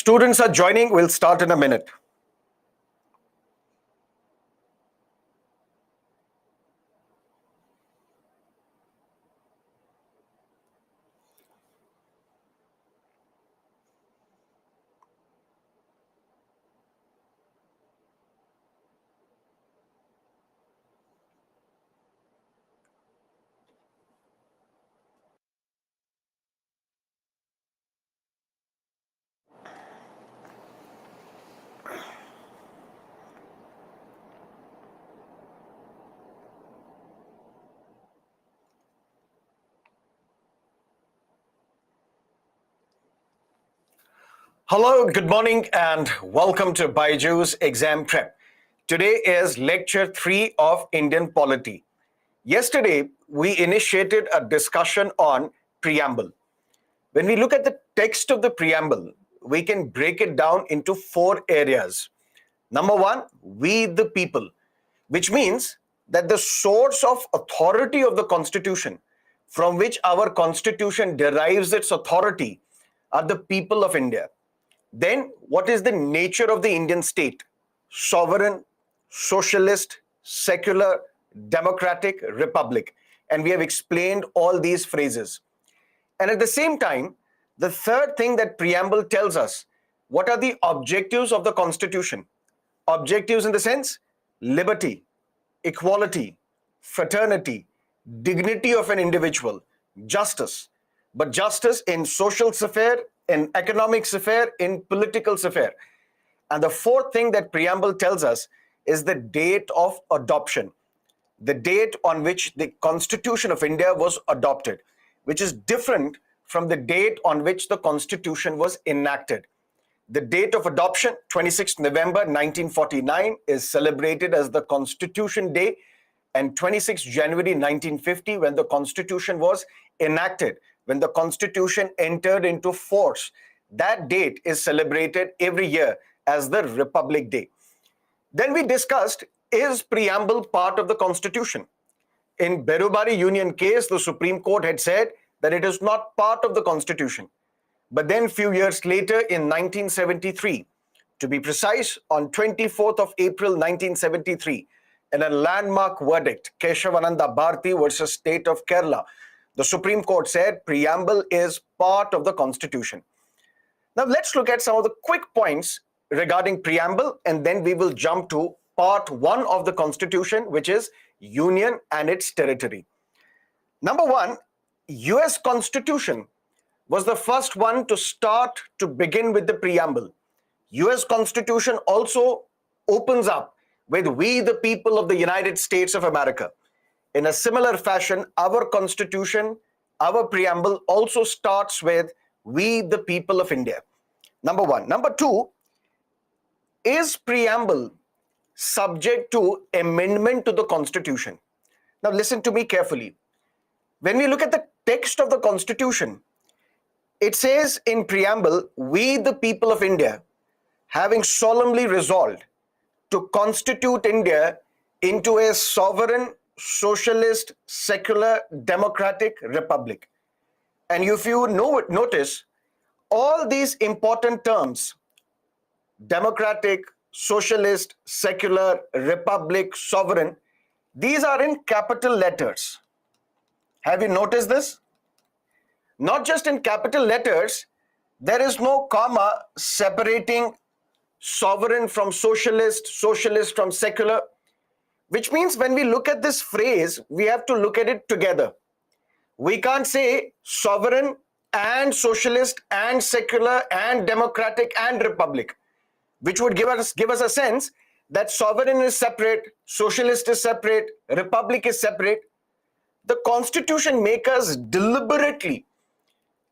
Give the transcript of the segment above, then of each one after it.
Students are joining. We'll start in a minute. Hello, good morning, and welcome to Byju's Exam Prep. Today is lecture 3 of Indian polity. Yesterday, we initiated a discussion on preamble. When we look at the text of the preamble, we can break it down into 4 areas. Number 1, we the people, which means that the source of authority of the Constitution, from which our Constitution derives its authority, are the people of India. Then, what is the nature of the Indian state? Sovereign, socialist, secular, democratic, republic. And we have explained all these phrases. And at the same time, the third thing that preamble tells us, what are the objectives of the Constitution? Objectives in the sense, liberty, equality, fraternity, dignity of an individual, justice. But justice in social sphere, in economic sphere, in political sphere. And the fourth thing that preamble tells us is the date of adoption, the date on which the Constitution of India was adopted, which is different from the date on which the Constitution was enacted. The date of adoption, 26th November 1949, is celebrated as the Constitution Day, and 26th January 1950, when the Constitution was enacted, when the Constitution entered into force, that date is celebrated every year as the Republic Day. Then we discussed, is preamble part of the Constitution? In Berubari Union case, the Supreme Court had said that it is not part of the Constitution. But then few years later in 1973, to be precise, on 24th of April 1973, in a landmark verdict, Keshavananda Bharti versus State of Kerala, the Supreme Court said preamble is part of the Constitution. Now let's look at some of the quick points regarding preamble, and then we will jump to part 1 of the Constitution, which is Union and its territory. Number 1, US Constitution was the first one to begin with the preamble. US Constitution also opens up with "We the people of the United States of America." In a similar fashion, our Constitution, our preamble also starts with "We the people of India." Number 1. Number 2, is preamble subject to amendment to the Constitution? Now listen to me carefully. When we look at the text of the Constitution, it says in preamble, "We the people of India, having solemnly resolved to constitute India into a sovereign, socialist, secular, democratic republic." And if you notice, all these important terms, democratic, socialist, secular, republic, sovereign, these are in capital letters. Have you noticed this? Not just in capital letters, there is no comma separating sovereign from socialist, socialist from secular, which means when we look at this phrase, we have to look at it together. We can't say sovereign and socialist and secular and democratic and republic, which would give us a sense that sovereign is separate, socialist is separate, republic is separate. The Constitution makers deliberately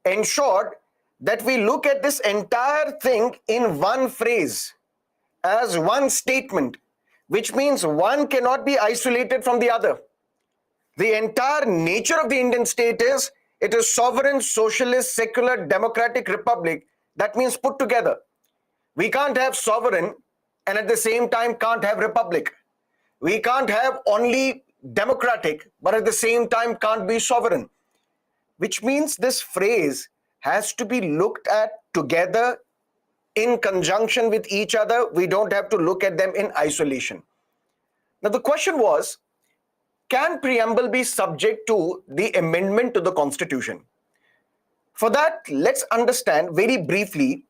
ensured that we look at this entire thing in one phrase, as one statement, which means one cannot be isolated from the other. The entire nature of the Indian state is, it is sovereign, socialist, secular, democratic republic. That means put together. We can't have sovereign and at the same time can't have republic. We can't have only democratic, but at the same time can't be sovereign. Which means this phrase has to be looked at together in conjunction with each other. We don't have to look at them in isolation. Now, the question was, can preamble be subject to the amendment to the Constitution? For that, let's understand very briefly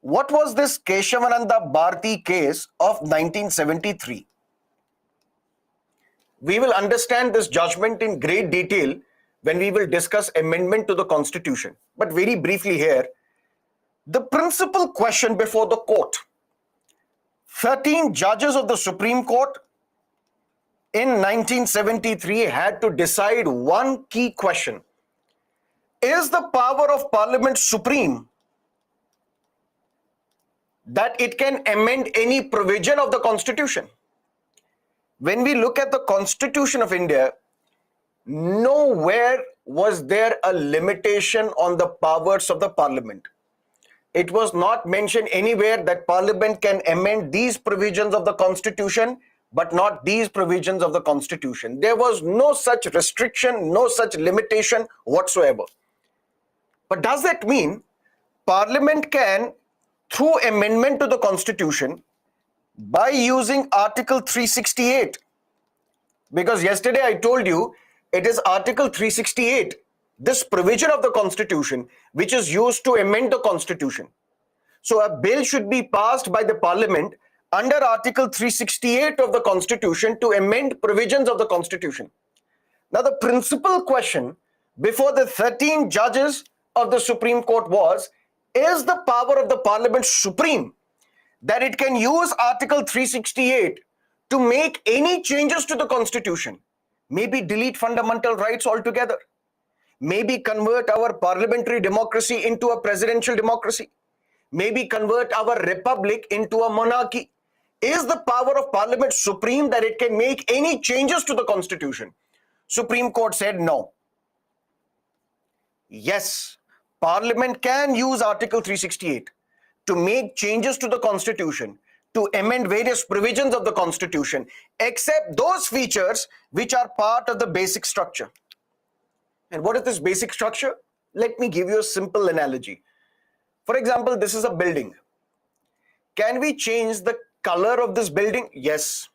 what was this Keshavananda Bharati case of 1973. We will understand this judgment in great detail when we will discuss amendment to the Constitution. But very briefly here, the principal question before the court, 13 judges of the Supreme Court in 1973 had to decide one key question. Is the power of Parliament supreme that it can amend any provision of the Constitution? When we look at the Constitution of India, nowhere was there a limitation on the powers of the Parliament. It was not mentioned anywhere that Parliament can amend these provisions of the Constitution, but not these provisions of the Constitution. There was no such restriction, no such limitation whatsoever. But does that mean Parliament can, through amendment to the Constitution, by using Article 368, because yesterday I told you it is Article 368, this provision of the Constitution, which is used to amend the Constitution. So a bill should be passed by the Parliament under Article 368 of the Constitution to amend provisions of the Constitution. Now, the principal question before the 13 judges of the Supreme Court was, is the power of the Parliament supreme that it can use Article 368 to make any changes to the Constitution? Maybe delete fundamental rights altogether. Maybe convert our parliamentary democracy into a presidential democracy. Maybe convert our republic into a monarchy. Is the power of Parliament supreme that it can make any changes to the Constitution? Supreme Court said no. Yes, Parliament can use Article 368 to make changes to the Constitution, to amend various provisions of the Constitution, except those features which are part of the basic structure. And what is this basic structure? Let me give you a simple analogy. For example, this is a building. Can we change the color of this building? Yes.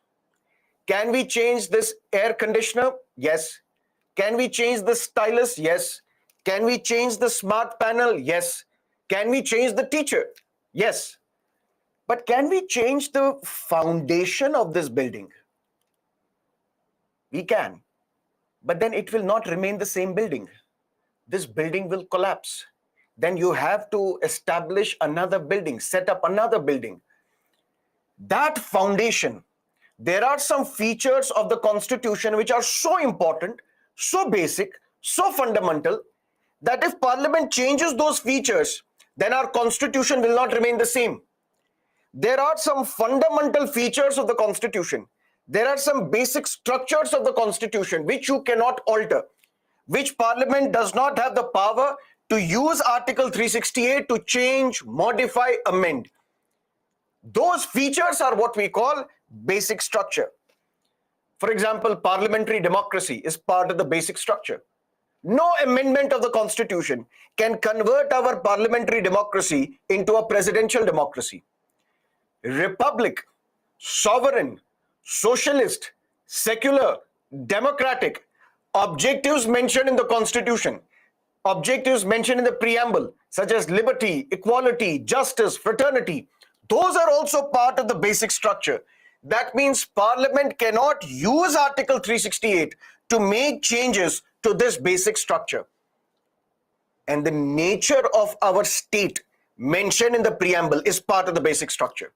Can we change this air conditioner? Yes. Can we change the stylus? Yes. Can we change the smart panel? Yes. Can we change the teacher? Yes. But can we change the foundation of this building? We can. But then it will not remain the same building. This building will collapse. Then you have to establish another building, set up another building. That foundation, there are some features of the Constitution which are so important, so basic, so fundamental, that if Parliament changes those features, then our Constitution will not remain the same. There are some fundamental features of the Constitution. There are some basic structures of the Constitution which you cannot alter, which Parliament does not have the power to use Article 368 to change, modify, amend. Those features are what we call basic structure. For example, parliamentary democracy is part of the basic structure. No amendment of the Constitution can convert our parliamentary democracy into a presidential democracy. Republic, sovereign, socialist, secular, democratic, objectives mentioned in the Constitution, objectives mentioned in the preamble, such as liberty, equality, justice, fraternity, those are also part of the basic structure. That means Parliament cannot use Article 368 to make changes to this basic structure. And the nature of our state mentioned in the preamble is part of the basic structure.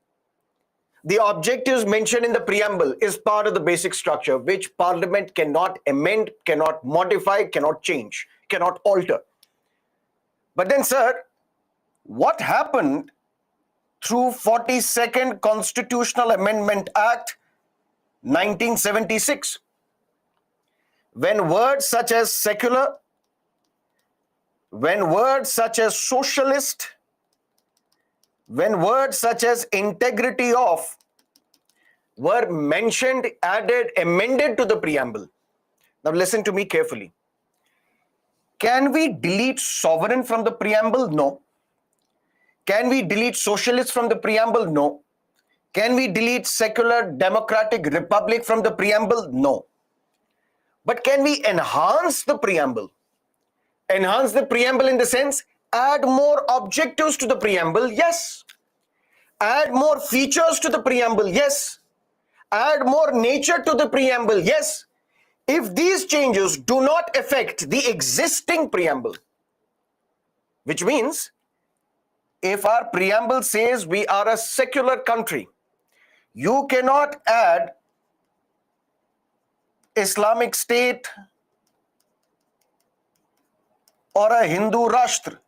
The objectives mentioned in the preamble is part of the basic structure, which Parliament cannot amend, cannot modify, cannot change, cannot alter. But then, sir, what happened through 42nd Constitutional Amendment Act 1976? When words such as secular, when words such as socialist, when words such as integrity of were mentioned, added, amended to the preamble. Now listen to me carefully. Can we delete sovereign from the preamble? No. Can we delete socialists from the preamble? No. Can we delete secular democratic republic from the preamble? No. But can we enhance the preamble? Enhance the preamble in the sense, add more objectives to the preamble? Yes. Add more features to the preamble? Yes. Add more nature to the preamble? Yes. If these changes do not affect the existing preamble, which means if our preamble says we are a secular country, you cannot add Islamic State or a Hindu Rashtra.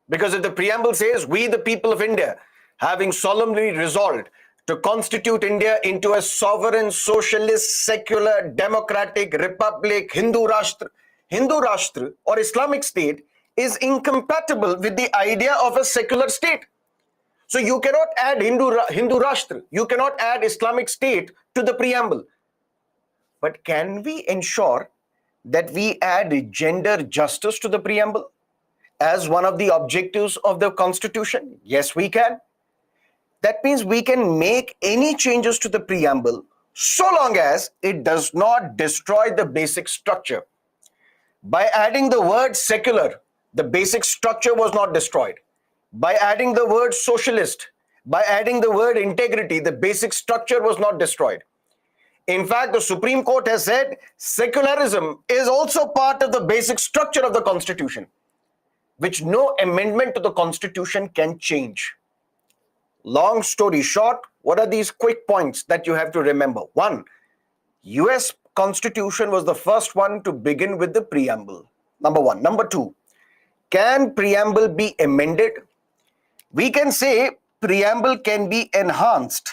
Because if the preamble says, we the people of India, having solemnly resolved to constitute India into a sovereign, socialist, secular, democratic republic, Hindu Rashtra or Islamic State is incompatible with the idea of a secular state. So you cannot add Hindu Rashtra, you cannot add Islamic State to the preamble. But can we ensure that we add gender justice to the preamble as one of the objectives of the Constitution? Yes, we can. That means we can make any changes to the preamble so long as it does not destroy the basic structure. By adding the word secular, the basic structure was not destroyed. By adding the word socialist, by adding the word integrity, the basic structure was not destroyed. In fact, the Supreme Court has said secularism is also part of the basic structure of the Constitution, which no amendment to the Constitution can change. Long story short, what are these quick points that you have to remember? One, US Constitution was the first one to begin with the preamble. Number one. Number two, can preamble be amended? We can say preamble can be enhanced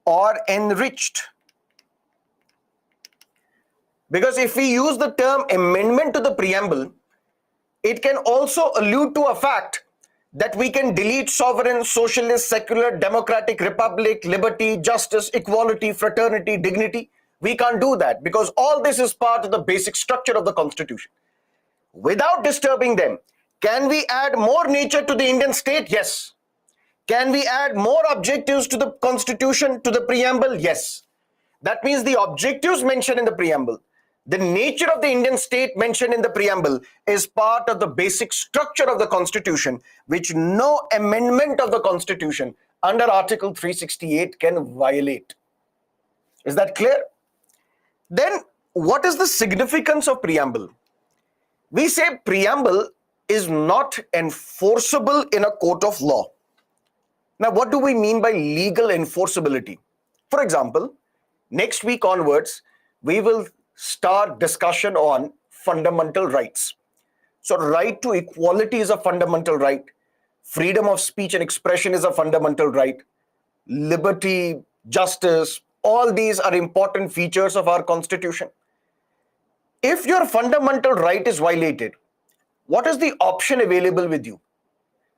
or enriched. Because if we use the term amendment to the preamble, it can also allude to a fact that we can delete sovereign, socialist, secular, democratic, republic, liberty, justice, equality, fraternity, dignity. We can't do that because all this is part of the basic structure of the Constitution. Without disturbing them, can we add more nature to the Indian state? Yes. Can we add more objectives to the Constitution, to the preamble? Yes. That means the objectives mentioned in the preamble, the nature of the Indian state mentioned in the preamble is part of the basic structure of the Constitution, which no amendment of the Constitution under Article 368 can violate. Is that clear? Then what is the significance of preamble? We say preamble is not enforceable in a court of law. Now, what do we mean by legal enforceability? For example, next week onwards, we will start discussion on fundamental rights. So right to equality is a fundamental right. Freedom of speech and expression is a fundamental right. Liberty, justice, all these are important features of our Constitution. If your fundamental right is violated, what is the option available with you?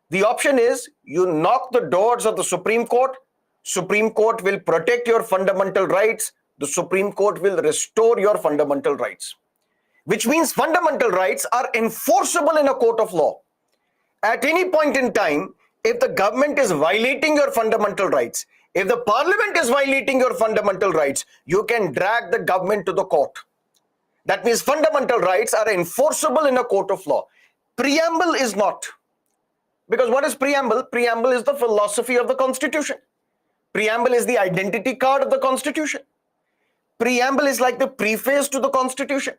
The option is you knock the doors of the Supreme Court. Supreme Court will protect your fundamental rights. The Supreme Court will restore your fundamental rights, which means fundamental rights are enforceable in a court of law. At any point in time, if the government is violating your fundamental rights, if the parliament is violating your fundamental rights, you can drag the government to the court. That means fundamental rights are enforceable in a court of law. Preamble is not. Because what is preamble? Preamble is the philosophy of the Constitution. Preamble is the identity card of the Constitution. Preamble is like the preface to the Constitution.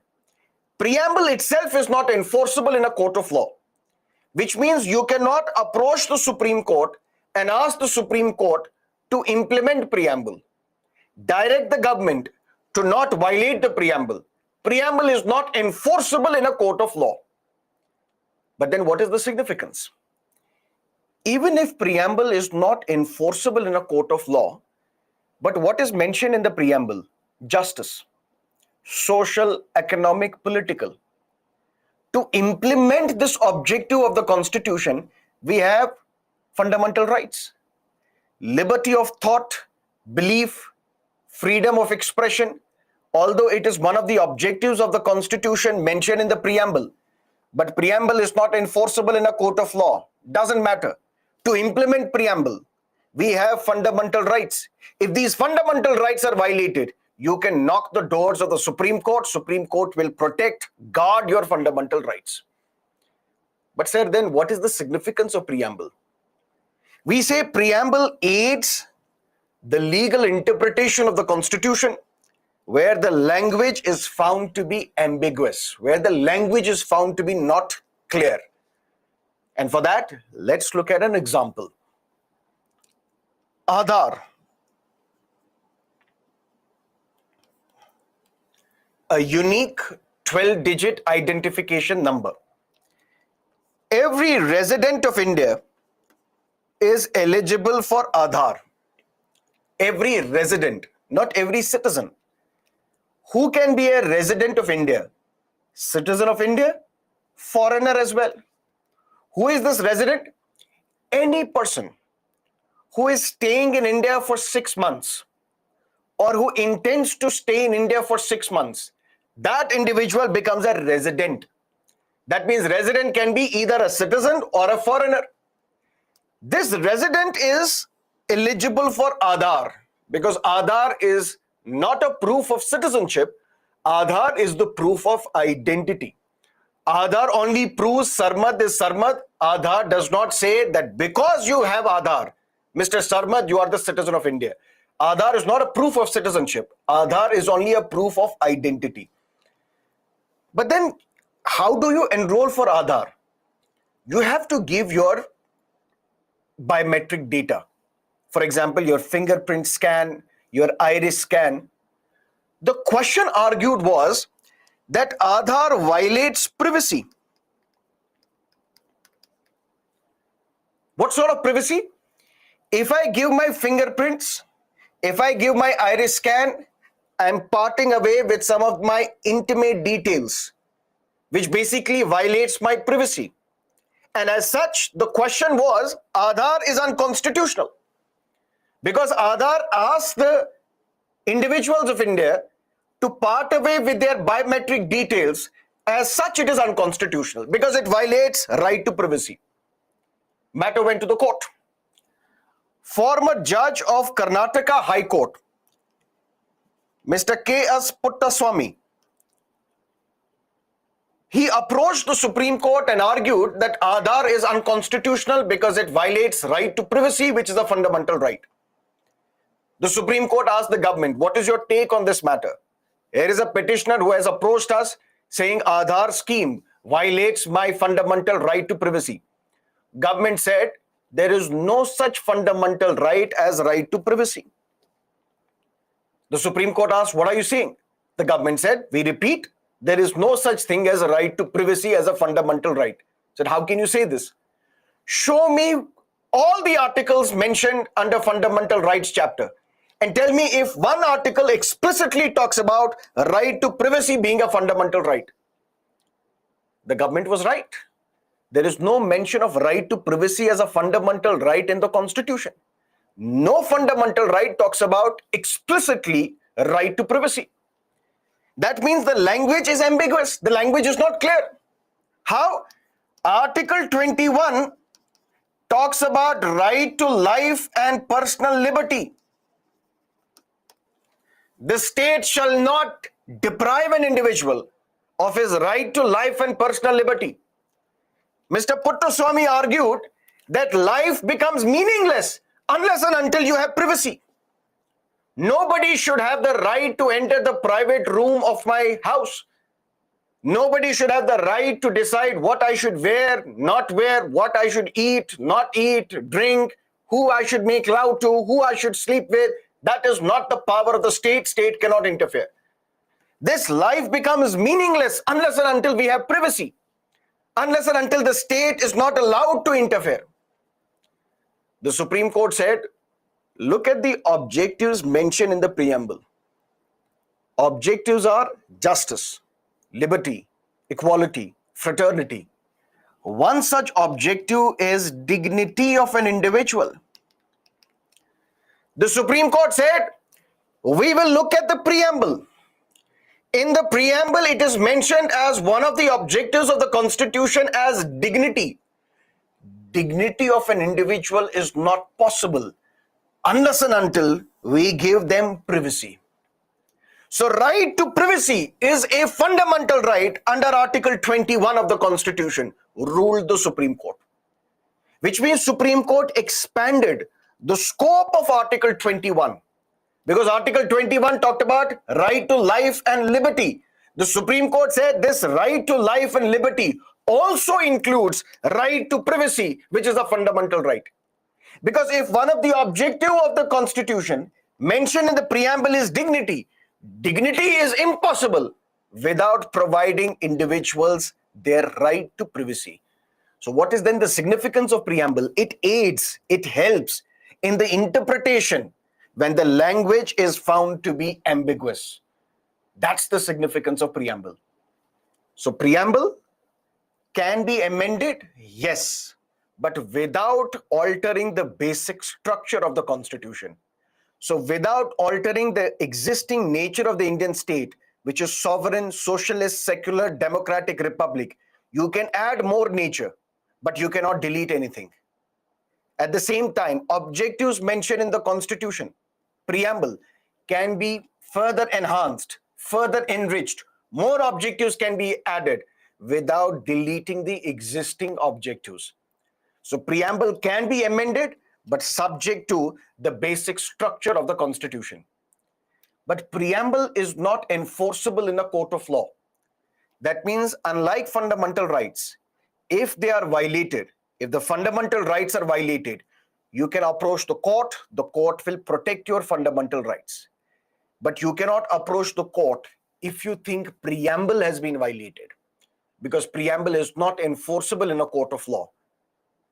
Preamble itself is not enforceable in a court of law, which means you cannot approach the Supreme Court and ask the Supreme Court to implement preamble. Direct the government to not violate the preamble. Preamble is not enforceable in a court of law. But then what is the significance? Even if preamble is not enforceable in a court of law, but what is mentioned in the preamble? Justice, social, economic, political. To implement this objective of the Constitution, we have fundamental rights. Liberty of thought, belief, freedom of expression, although it is one of the objectives of the Constitution mentioned in the preamble, but preamble is not enforceable in a court of law. Doesn't matter. To implement preamble, we have fundamental rights. If these fundamental rights are violated, you can knock the doors of the Supreme Court. Supreme Court will protect, guard your fundamental rights. But sir, then what is the significance of preamble? We say preamble aids the legal interpretation of the Constitution where the language is found to be ambiguous, where the language is found to be not clear. And for that, let's look at an example. Aadhaar, a unique 12-digit identification number. Every resident of India is eligible for Aadhaar. Every resident, not every citizen. Who can be a resident of India? Citizen of India, foreigner as well. Who is this resident? Any person who is staying in India for 6 months or who intends to stay in India for 6 months, that individual becomes a resident. That means resident can be either a citizen or a foreigner. This resident is eligible for Aadhaar because Aadhaar is not a proof of citizenship. Aadhaar is the proof of identity. Aadhaar only proves Sarmad is Sarmad. Aadhaar does not say that because you have Aadhaar, Mr. Sarmad, you are the citizen of India. Aadhaar is not a proof of citizenship. Aadhaar is only a proof of identity. But then, how do you enroll for Aadhaar? You have to give your biometric data. For example, your fingerprint scan, your iris scan. The question argued was that Aadhaar violates privacy. What sort of privacy? If I give my fingerprints, if I give my iris scan, I'm parting away with some of my intimate details, which basically violates my privacy. And as such, the question was, Aadhaar is unconstitutional. Because Aadhaar asks the individuals of India to part away with their biometric details. As such, it is unconstitutional because it violates right to privacy. Matter went to the court. Former judge of Karnataka High Court, Mr. K.S. Puttaswamy, he approached the Supreme Court and argued that Aadhaar is unconstitutional because it violates right to privacy, which is a fundamental right. The Supreme Court asked the government, what is your take on this matter? Here is a petitioner who has approached us saying Aadhaar scheme violates my fundamental right to privacy. Government said there is no such fundamental right as right to privacy. The Supreme Court asked, what are you saying? The government said, we repeat, there is no such thing as a right to privacy as a fundamental right. Said, how can you say this? Show me all the articles mentioned under fundamental rights chapter and tell me if one article explicitly talks about right to privacy being a fundamental right. The government was right. There is no mention of right to privacy as a fundamental right in the Constitution. No fundamental right talks about explicitly right to privacy. That means the language is ambiguous. The language is not clear. How? Article 21 talks about right to life and personal liberty. The state shall not deprive an individual of his right to life and personal liberty. Mr. Puttaswamy argued that life becomes meaningless unless and until you have privacy. Nobody should have the right to enter the private room of my house. Nobody should have the right to decide what I should wear, not wear, what I should eat, not eat, drink, who I should make love to, who I should sleep with. That is not the power of the state. State cannot interfere. This life becomes meaningless unless and until we have privacy. Unless and until the state is not allowed to interfere. The Supreme Court said, look at the objectives mentioned in the preamble. Objectives are justice, liberty, equality, fraternity. One such objective is dignity of an individual. The Supreme Court said, we will look at the preamble. In the preamble, it is mentioned as one of the objectives of the Constitution as dignity. Dignity of an individual is not possible unless and until we give them privacy. So right to privacy is a fundamental right under Article 21 of the Constitution, ruled the Supreme Court. Which means Supreme Court expanded the scope of Article 21. Because Article 21 talked about right to life and liberty. The Supreme Court said this right to life and liberty also includes right to privacy, which is a fundamental right. Because if one of the objectives of the Constitution mentioned in the preamble is dignity, dignity is impossible without providing individuals their right to privacy. So what is then the significance of preamble? It aids, it helps in the interpretation when the language is found to be ambiguous. That's the significance of preamble. So preamble can be amended, yes, but without altering the basic structure of the Constitution. So without altering the existing nature of the Indian state, which is sovereign, socialist, secular, democratic republic, you can add more nature, but you cannot delete anything. At the same time, objectives mentioned in the Constitution, preamble, can be further enhanced, further enriched. More objectives can be added without deleting the existing objectives. So preamble can be amended, but subject to the basic structure of the Constitution. But preamble is not enforceable in a court of law. That means, unlike fundamental rights, if they are violated, if the fundamental rights are violated, you can approach the court will protect your fundamental rights. But you cannot approach the court if you think preamble has been violated, because preamble is not enforceable in a court of law.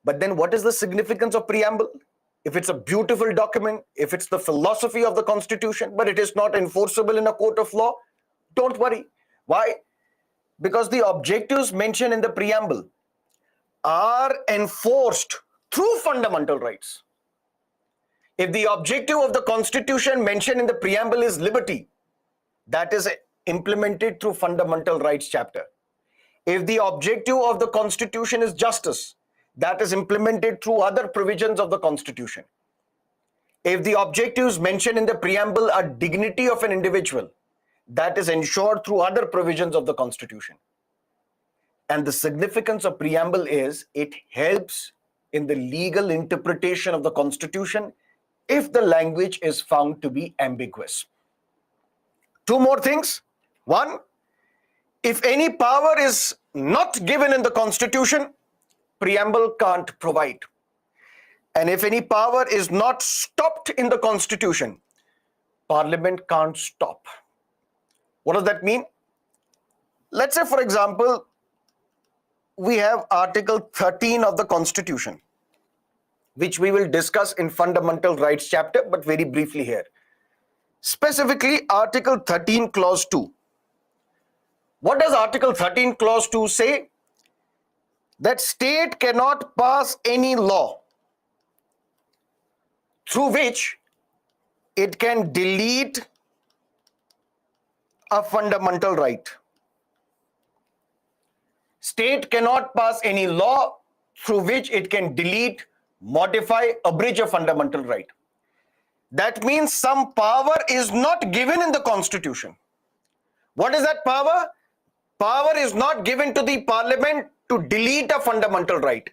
But then what is the significance of preamble? If it's a beautiful document, if it's the philosophy of the Constitution, but it is not enforceable in a court of law, don't worry. Why? Because the objectives mentioned in the preamble are enforced through fundamental rights. If the objective of the Constitution mentioned in the preamble is liberty, that is implemented through fundamental rights chapter. If the objective of the Constitution is justice, that is implemented through other provisions of the Constitution. If the objectives mentioned in the preamble are dignity of an individual, that is ensured through other provisions of the Constitution. And the significance of preamble is it helps in the legal interpretation of the Constitution if the language is found to be ambiguous. Two more things. One, if any power is not given in the Constitution, preamble can't provide. And if any power is not stopped in the Constitution, Parliament can't stop. What does that mean? Let's say, for example, we have Article 13 of the Constitution, which we will discuss in Fundamental Rights chapter, but very briefly here. Specifically, Article 13, Clause 2. What does Article 13, Clause 2 say? That state cannot pass any law through which it can delete a fundamental right. State cannot pass any law through which it can delete, modify, abridge a fundamental right. That means some power is not given in the Constitution. What is that power? Power is not given to the Parliament to delete a fundamental right.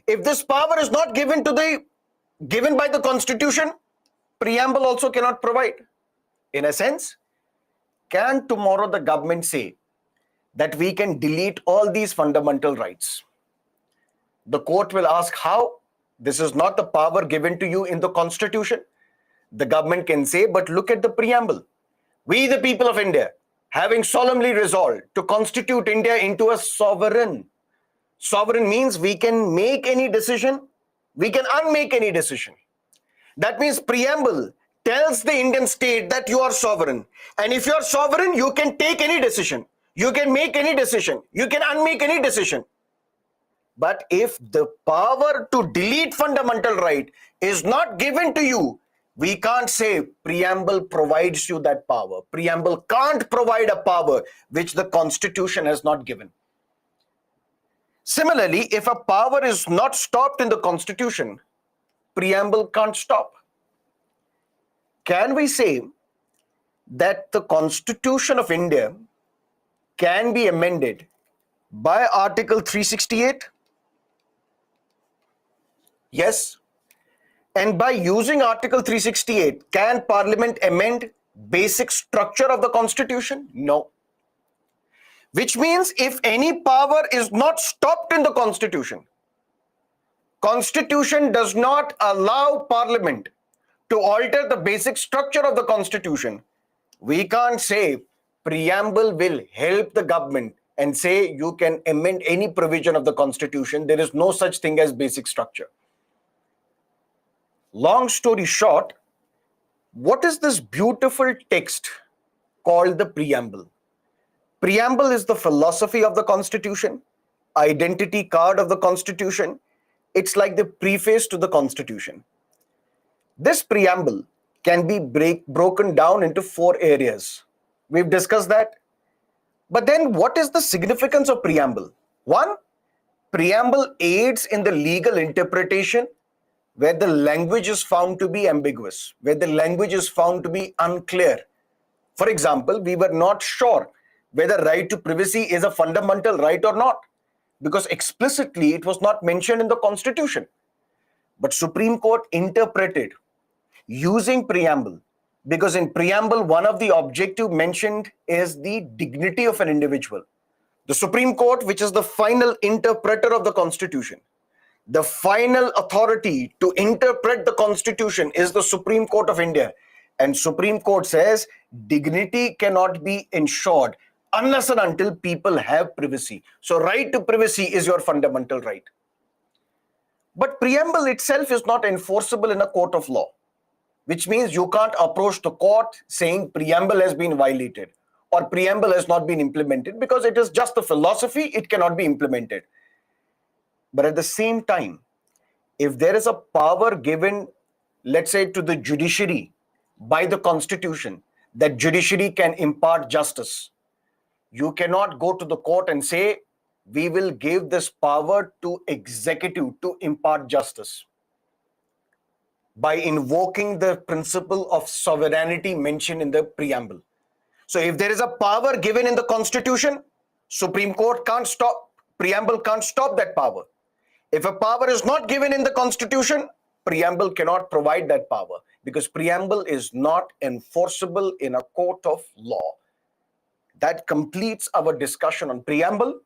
If this power is not given by the Constitution, preamble also cannot provide. In a sense, can tomorrow the government say that we can delete all these fundamental rights? The court will ask how? This is not the power given to you in the Constitution. The government can say, but look at the preamble. We, the people of India, having solemnly resolved to constitute India into a sovereign. Sovereign means we can make any decision, we can unmake any decision. That means preamble tells the Indian state that you are sovereign. And if you are sovereign, you can take any decision. You can make any decision. You can unmake any decision. But if the power to delete fundamental right is not given to you, We can't say preamble provides you that power. Preamble can't provide a power which the Constitution has not given. Similarly, if a power is not stopped in the Constitution, preamble can't stop. Can we say that the Constitution of India can be amended by Article 368? Yes. And by using Article 368, can Parliament amend basic structure of the Constitution? No. Which means if any power is not stopped in the Constitution does not allow Parliament to alter the basic structure of the Constitution, we can't say preamble will help the government and say you can amend any provision of the Constitution. There is no such thing as basic structure. Long story short, what is this beautiful text called the preamble? Preamble is the philosophy of the Constitution, identity card of the Constitution. It's like the preface to the Constitution. This preamble can be broken down into 4 areas. We've discussed that. But then what is the significance of preamble? 1, preamble aids in the legal interpretation where the language is found to be ambiguous, where the language is found to be unclear. For example, we were not sure whether right to privacy is a fundamental right or not, because explicitly it was not mentioned in the Constitution. But Supreme Court interpreted using preamble, because in preamble, one of the objective mentioned is the dignity of an individual. The Supreme Court, which is the final interpreter of the Constitution, the final authority to interpret the Constitution is the Supreme Court of India. And Supreme Court says dignity cannot be ensured unless and until people have privacy. So right to privacy is your fundamental right. But preamble itself is not enforceable in a court of law, which means you can't approach the court saying preamble has been violated or preamble has not been implemented, because it is just a philosophy, it cannot be implemented. But at the same time, if there is a power given, let's say, to the judiciary by the Constitution, that judiciary can impart justice, you cannot go to the court and say, we will give this power to executive to impart justice by invoking the principle of sovereignty mentioned in the preamble. So if there is a power given in the Constitution, Supreme Court can't stop, preamble can't stop that power. If a power is not given in the Constitution, preamble cannot provide that power, because preamble is not enforceable in a court of law. That completes our discussion on preamble.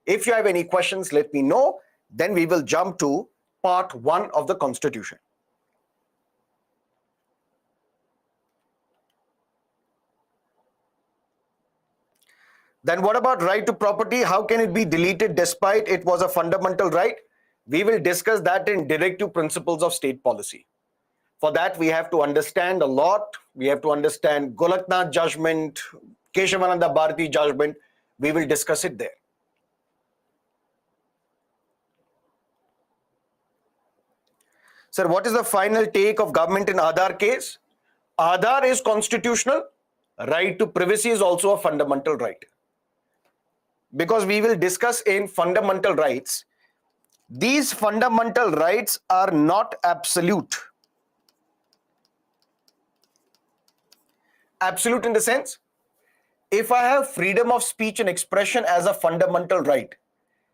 If you have any questions, let me know. Then we will jump to part 1 of the Constitution. Then what about right to property? How can it be deleted despite it was a fundamental right? We will discuss that in directive principles of state policy. For that, we have to understand a lot. We have to understand Golaknath judgment, Keshavananda Bharati judgment. We will discuss it there. Sir, what is the final take of government in Aadhaar case? Aadhaar is constitutional. Right to privacy is also a fundamental right. Because we will discuss in fundamental rights, these fundamental rights are not absolute. Absolute in the sense, if I have freedom of speech and expression as a fundamental right,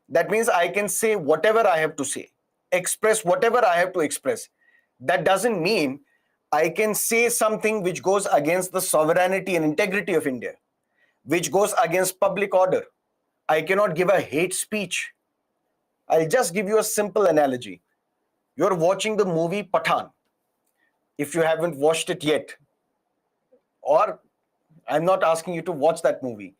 that means I can say whatever I have to say, express whatever I have to express. That doesn't mean I can say something which goes against the sovereignty and integrity of India, which goes against public order. I cannot give a hate speech. I'll just give you a simple analogy. You're watching the movie Pathaan, if you haven't watched it yet. Or I'm not asking you to watch that movie.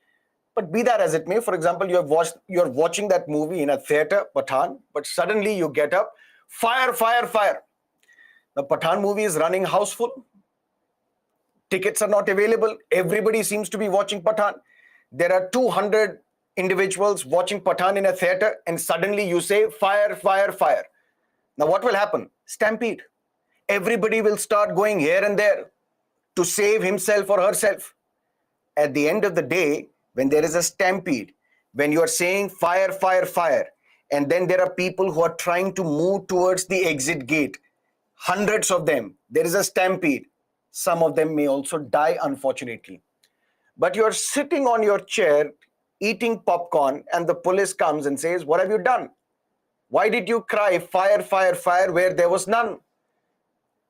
But be that as it may, for example, you're watching that movie in a theater, Pathaan, but suddenly you get up, fire, fire, fire. The Pathaan movie is running houseful. Tickets are not available. Everybody seems to be watching Pathaan. There are 200 individuals watching Pathaan in a theater, and suddenly you say, fire, fire, fire. Now what will happen? Stampede. everybody will start going here and there to save himself or herself. At the end of the day, when there is a stampede, when you are saying fire, fire, fire, and then there are people who are trying to move towards the exit gate, hundreds of them, there is a stampede. Some of them may also die, unfortunately. But you're sitting on your chair, eating popcorn, and the police comes and says, "What have you done? Why did you cry fire, fire, fire where there was none?"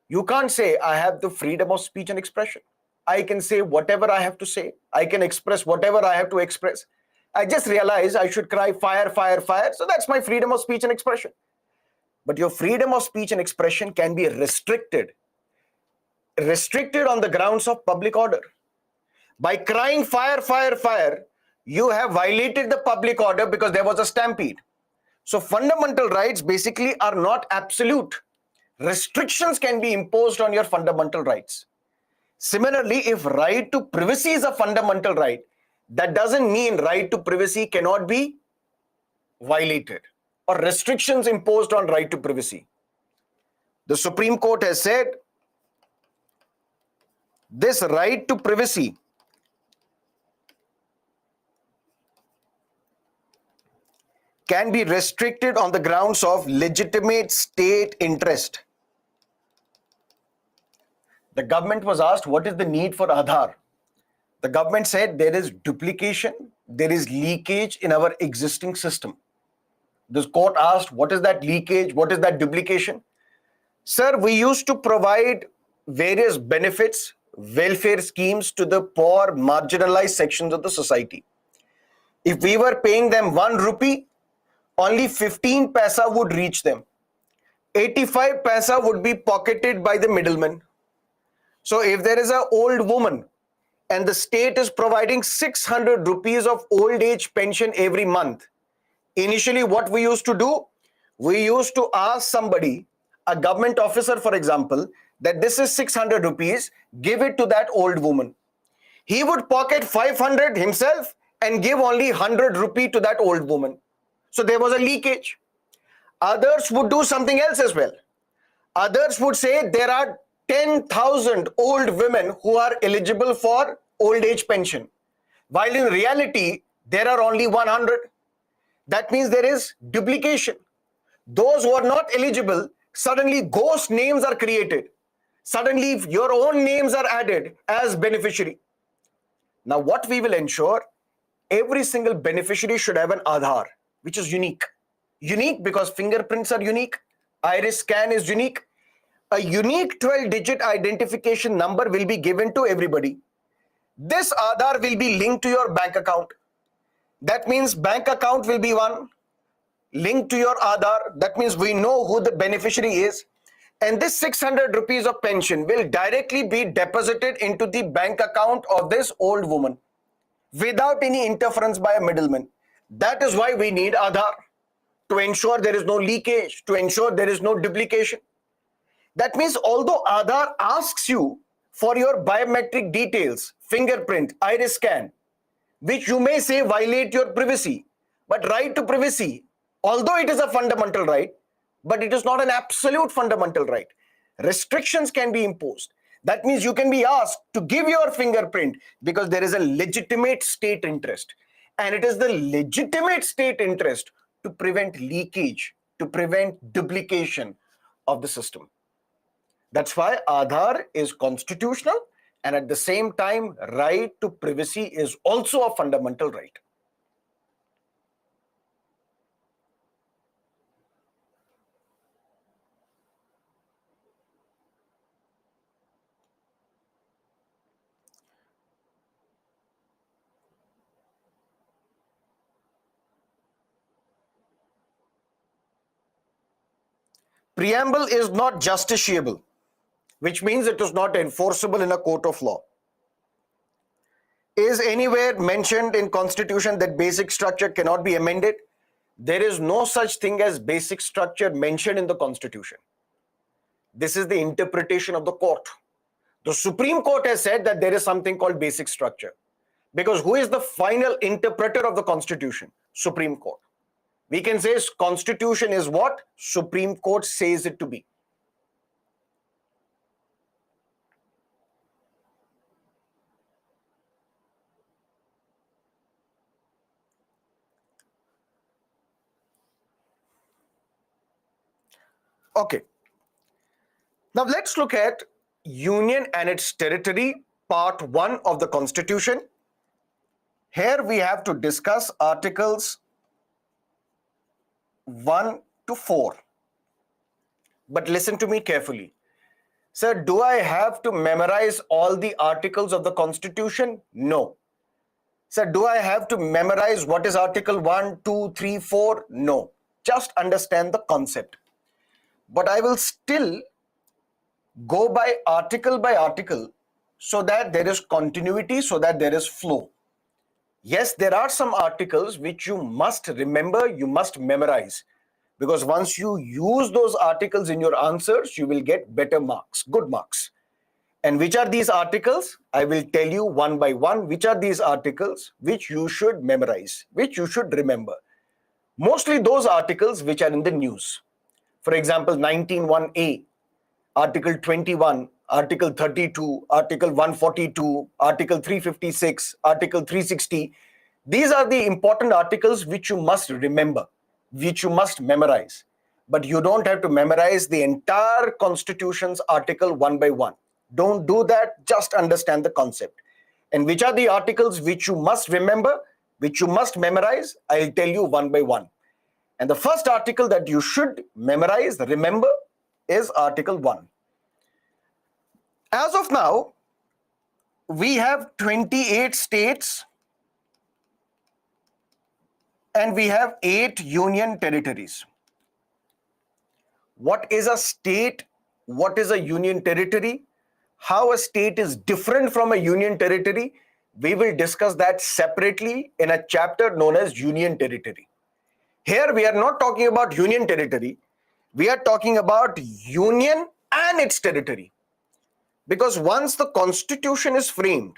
You can't say, "I have the freedom of speech and expression. I can say whatever I have to say. I can express whatever I have to express. I just realized I should cry fire, fire, fire. So that's my freedom of speech and expression." But your freedom of speech and expression can be restricted on the grounds of public order. By crying fire, fire, fire, you have violated the public order because there was a stampede. So fundamental rights basically are not absolute. Restrictions can be imposed on your fundamental rights. Similarly, if right to privacy is a fundamental right, that doesn't mean right to privacy cannot be violated or restrictions imposed on right to privacy. The Supreme Court has said this right to privacy can be restricted on the grounds of legitimate state interest. The government was asked, what is the need for Aadhaar? The government said there is duplication, there is leakage in our existing system. This court asked, what is that leakage? What is that duplication? Sir, we used to provide various benefits, welfare schemes to the poor, marginalized sections of the society. If we were paying them 1 rupee, only 15 paisa would reach them. 85 paisa would be pocketed by the middleman. So if there is an old woman and the state is providing 600 rupees of old age pension every month, initially what we used to do, we used to ask somebody, a government officer for example, that this is 600 rupees, give it to that old woman. He would pocket 500 himself and give only 100 rupee to that old woman. So there was a leakage. Others would do something else as well. Others would say there are 10,000 old women who are eligible for old age pension, while in reality, there are only 100. That means there is duplication. Those who are not eligible, suddenly ghost names are created. Suddenly your own names are added as beneficiary. Now what we will ensure, every single beneficiary should have an Aadhaar, which is unique. Unique because fingerprints are unique, iris scan is unique. A unique 12-digit identification number will be given to everybody. This Aadhaar will be linked to your bank account. That means bank account will be one, linked to your Aadhaar. That means we know who the beneficiary is. And this 600 rupees of pension will directly be deposited into the bank account of this old woman without any interference by a middleman. That is why we need Aadhaar, to ensure there is no leakage, to ensure there is no duplication. That means although Aadhaar asks you for your biometric details, fingerprint, iris scan, which you may say violate your privacy, but right to privacy, although it is a fundamental right, but it is not an absolute fundamental right. Restrictions can be imposed. That means you can be asked to give your fingerprint because there is a legitimate state interest. And it is the legitimate state interest to prevent leakage, to prevent duplication of the system. That's why Aadhaar is constitutional, and at the same time, right to privacy is also a fundamental right. Preamble is not justiciable, which means it is not enforceable in a court of law. Is anywhere mentioned in Constitution that basic structure cannot be amended? There is no such thing as basic structure mentioned in the Constitution. This is the interpretation of the court. The Supreme Court has said that there is something called basic structure. Because who is the final interpreter of the Constitution? Supreme Court. We can say Constitution is what Supreme Court says it to be. Okay. Now let's look at Union and its territory, part 1 of the Constitution. Here we have to discuss Articles 1 to 4. But listen to me carefully. Sir, do I have to memorize all the articles of the Constitution? No. Sir, do I have to memorize what is Article 1, 2, 3, 4? No. Just understand the concept. But I will still go by article so that there is continuity, so that there is flow. Yes, there are some articles which you must remember, you must memorize. Because once you use those articles in your answers, you will get better marks, good marks. And which are these articles? I will tell you one by one which are these articles which you should memorize, which you should remember. Mostly those articles which are in the news. For example, 19(1)(a), Article 21, Article 32, Article 142, Article 356, Article 360. These are the important articles which you must remember, which you must memorize. But you don't have to memorize the entire Constitution's article one by one. Don't do that, just understand the concept. And which are the articles which you must remember, which you must memorize? I'll tell you one by one. And the first article that you should memorize, remember, is Article 1. As of now, we have 28 states and we have 8 union territories. What is a state? What is a union territory? How a state is different from a union territory? We will discuss that separately in a chapter known as Union Territory. Here we are not talking about union territory. We are talking about union and its territory. Because once the Constitution is framed,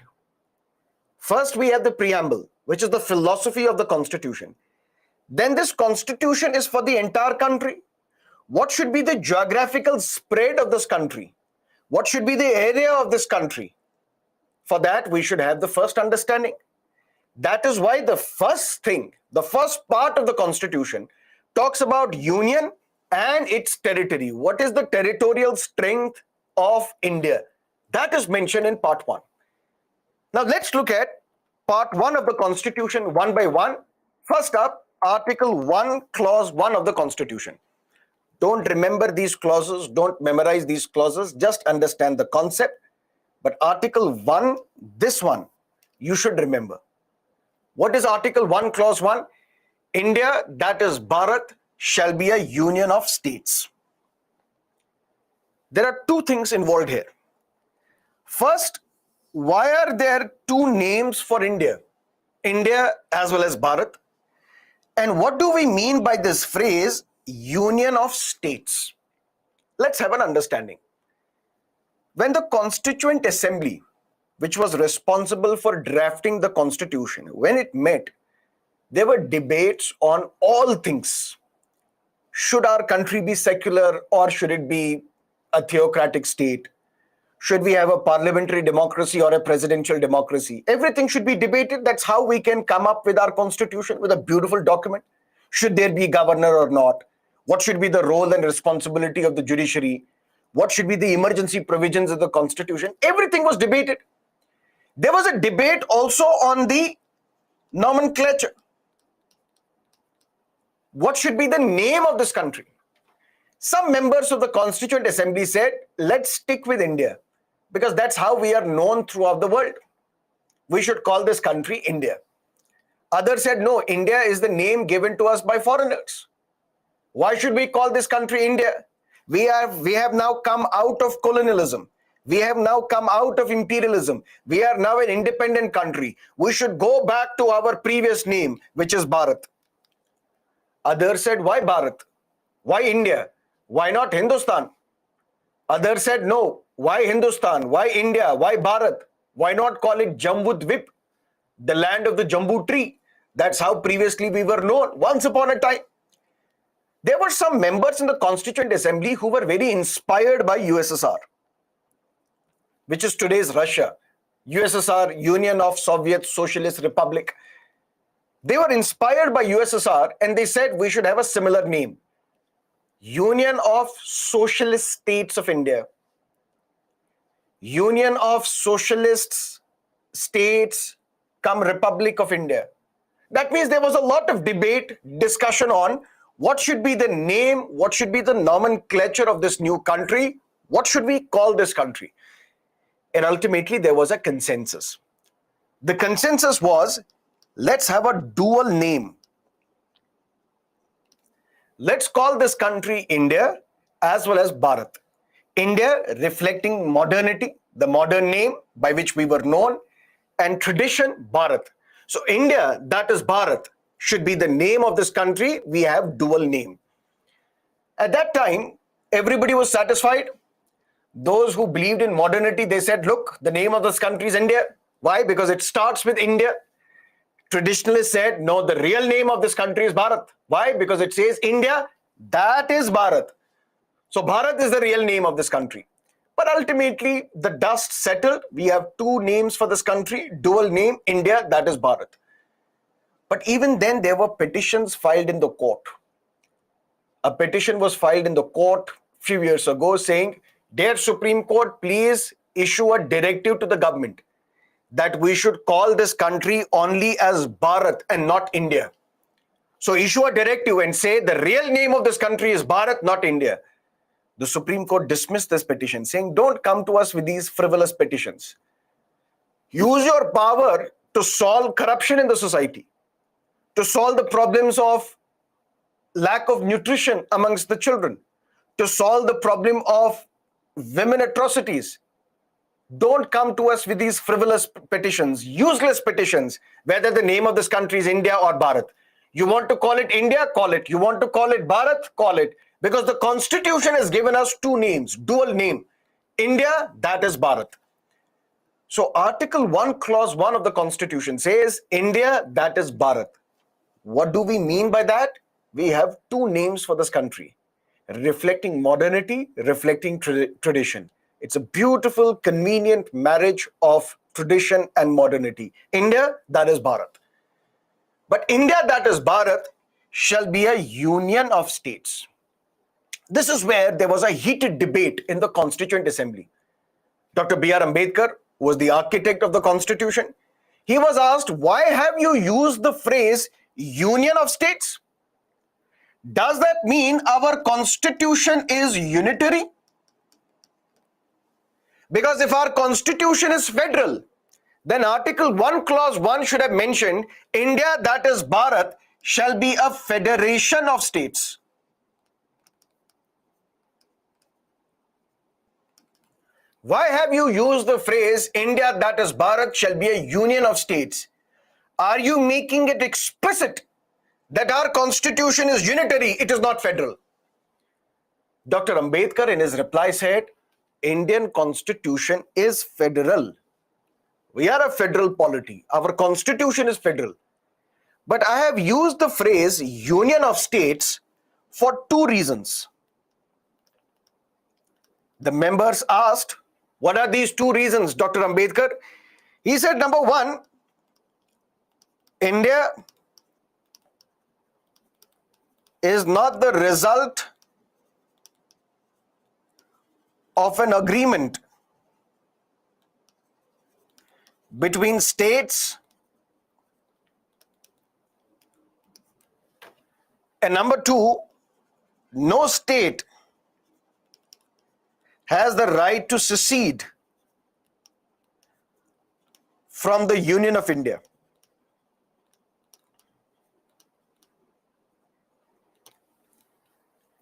first we have the preamble, which is the philosophy of the Constitution. Then this Constitution is for the entire country. What should be the geographical spread of this country? What should be the area of this country? For that, we should have the first understanding. That is why the first thing, the first part of the Constitution talks about union and its territory. What is the territorial strength of India? That is mentioned in part 1. Now let's look at part 1 of the Constitution one by one. First up, Article 1, Clause 1 of the Constitution. Don't remember these clauses, don't memorize these clauses, just understand the concept. But Article 1, this one, you should remember. What is Article 1, Clause 1? India, that is Bharat, shall be a union of states. There are two things involved here. First, why are there two names for India? India as well as Bharat. And what do we mean by this phrase, union of states? Let's have an understanding. When the Constituent Assembly, which was responsible for drafting the Constitution, when it met, there were debates on all things. Should our country be secular or should it be a theocratic state? Should we have a parliamentary democracy or a presidential democracy? Everything should be debated. That's how we can come up with our Constitution, with a beautiful document. Should there be governor or not? What should be the role and responsibility of the judiciary? What should be the emergency provisions of the Constitution? Everything was debated. There was a debate also on the nomenclature. What should be the name of this country? Some members of the Constituent Assembly said, let's stick with India, because that's how we are known throughout the world. We should call this country India. Others said, no, India is the name given to us by foreigners. Why should we call this country India? We have now come out of colonialism. We have now come out of imperialism. We are now an independent country. We should go back to our previous name, which is Bharat. Others said, why Bharat? Why India? Why not Hindustan? Others said, no, why Hindustan? Why India? Why Bharat? Why not call it Jambu Dvip, the land of the Jambu tree? That's how previously we were known, once upon a time. There were some members in the Constituent Assembly who were very inspired by USSR, which is today's Russia. USSR, Union of Soviet Socialist Republic. They were inspired by USSR and they said we should have a similar name. Union of Socialist States of India, Union of Socialist States come Republic of India. That means there was a lot of debate, discussion on what should be the name, what should be the nomenclature of this new country, what should we call this country? And ultimately there was a consensus. The consensus was, let's have a dual name. Let's call this country India as well as Bharat. India reflecting modernity, the modern name by which we were known, and tradition, Bharat. So India, that is Bharat, should be the name of this country. We have dual name. At that time, everybody was satisfied. Those who believed in modernity, they said, look, the name of this country is India. Why? Because it starts with India. Traditionalists said, no, the real name of this country is Bharat. Why? Because it says India, that is Bharat. So Bharat is the real name of this country. But ultimately, the dust settled. We have two names for this country, dual name, India, that is Bharat. But even then, there were petitions filed in the court. A petition was filed in the court a few years ago saying, dear Supreme Court, please issue a directive to the government that we should call this country only as Bharat and not India. So issue a directive and say the real name of this country is Bharat, not India. The Supreme Court dismissed this petition, saying, don't come to us with these frivolous petitions. Use your power to solve corruption in the society, to solve the problems of lack of nutrition amongst the children, to solve the problem of women atrocities. Don't come to us with these frivolous petitions, useless petitions, whether the name of this country is India or Bharat. You want to call it India? Call it. You want to call it Bharat? Call it. Because the Constitution has given us two names, dual name. India, that is Bharat. So Article 1, Clause 1 of the Constitution says, India, that is Bharat. What do we mean by that? We have two names for this country, reflecting modernity, reflecting tradition. It's a beautiful, convenient marriage of tradition and modernity. India, that is Bharat. But India, that is Bharat, shall be a union of states. This is where there was a heated debate in the Constituent Assembly. Dr. B.R. Ambedkar was the architect of the Constitution. He was asked, why have you used the phrase union of states? Does that mean our Constitution is unitary? Because if our Constitution is federal, then Article 1, Clause 1 should have mentioned, India, that is Bharat, shall be a federation of states. Why have you used the phrase, India, that is Bharat, shall be a union of states? Are you making it explicit that our Constitution is unitary, it is not federal? Dr. Ambedkar in his reply said, Indian Constitution is federal. We are a federal polity. Our Constitution is federal. But I have used the phrase union of states for two reasons. The members asked, what are these two reasons, Dr. Ambedkar? He said, number one, India is not the result of an agreement between states, and number two, no state has the right to secede from the Union of India.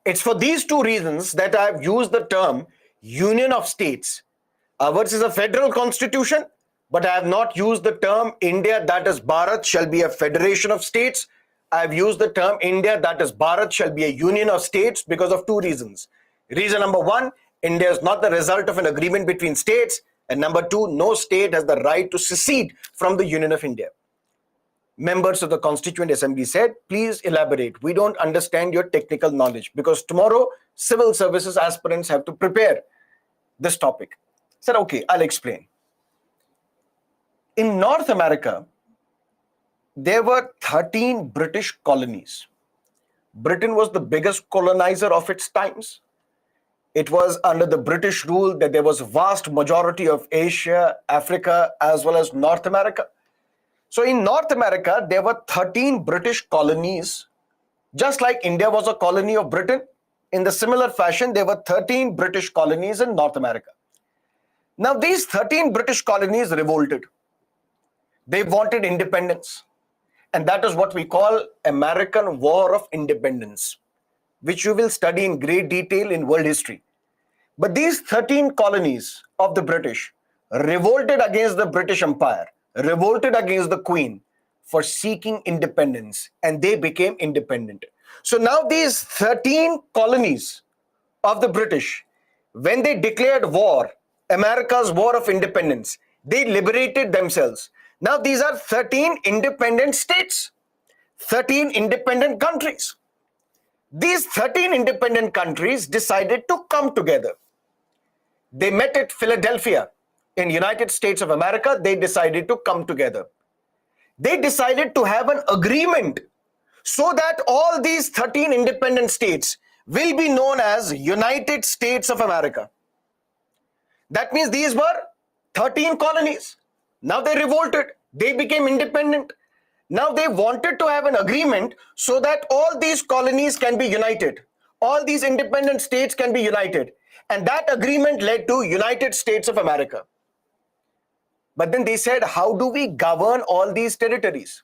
It's for these two reasons that I've used the term Union of States. Ours is a federal constitution, but I have not used the term India, that is Bharat, shall be a federation of states. I have used the term India, that is Bharat, shall be a union of states because of two reasons. Reason number one, India is not the result of an agreement between states. And number two, no state has the right to secede from the Union of India. Members of the Constituent Assembly said, please elaborate. We don't understand your technical knowledge, because tomorrow civil services aspirants have to prepare this topic. I said, okay, I'll explain. In North America, there were 13 British colonies. Britain was the biggest colonizer of its times. It was under the British rule that there was a vast majority of Asia, Africa, as well as North America. So in North America, there were 13 British colonies. Just like India was a colony of Britain, in the similar fashion, there were 13 British colonies in North America. Now, these 13 British colonies revolted. They wanted independence. And that is what we call American War of Independence, which you will study in great detail in world history. But these 13 colonies of the British revolted against the British Empire, revolted against the Queen for seeking independence, and they became independent. So now these 13 colonies of the British, when they declared war, America's War of Independence, they liberated themselves. Now these are 13 independent states, 13 independent countries. These 13 independent countries decided to come together. They met at Philadelphia in United States of America. They decided to come together. They decided to have an agreement so that all these 13 independent states will be known as United States of America. That means these were 13 colonies. Now they revolted. They became independent. Now they wanted to have an agreement so that all these colonies can be united. All these independent states can be united. And that agreement led to United States of America. But then they said, how do we govern all these territories?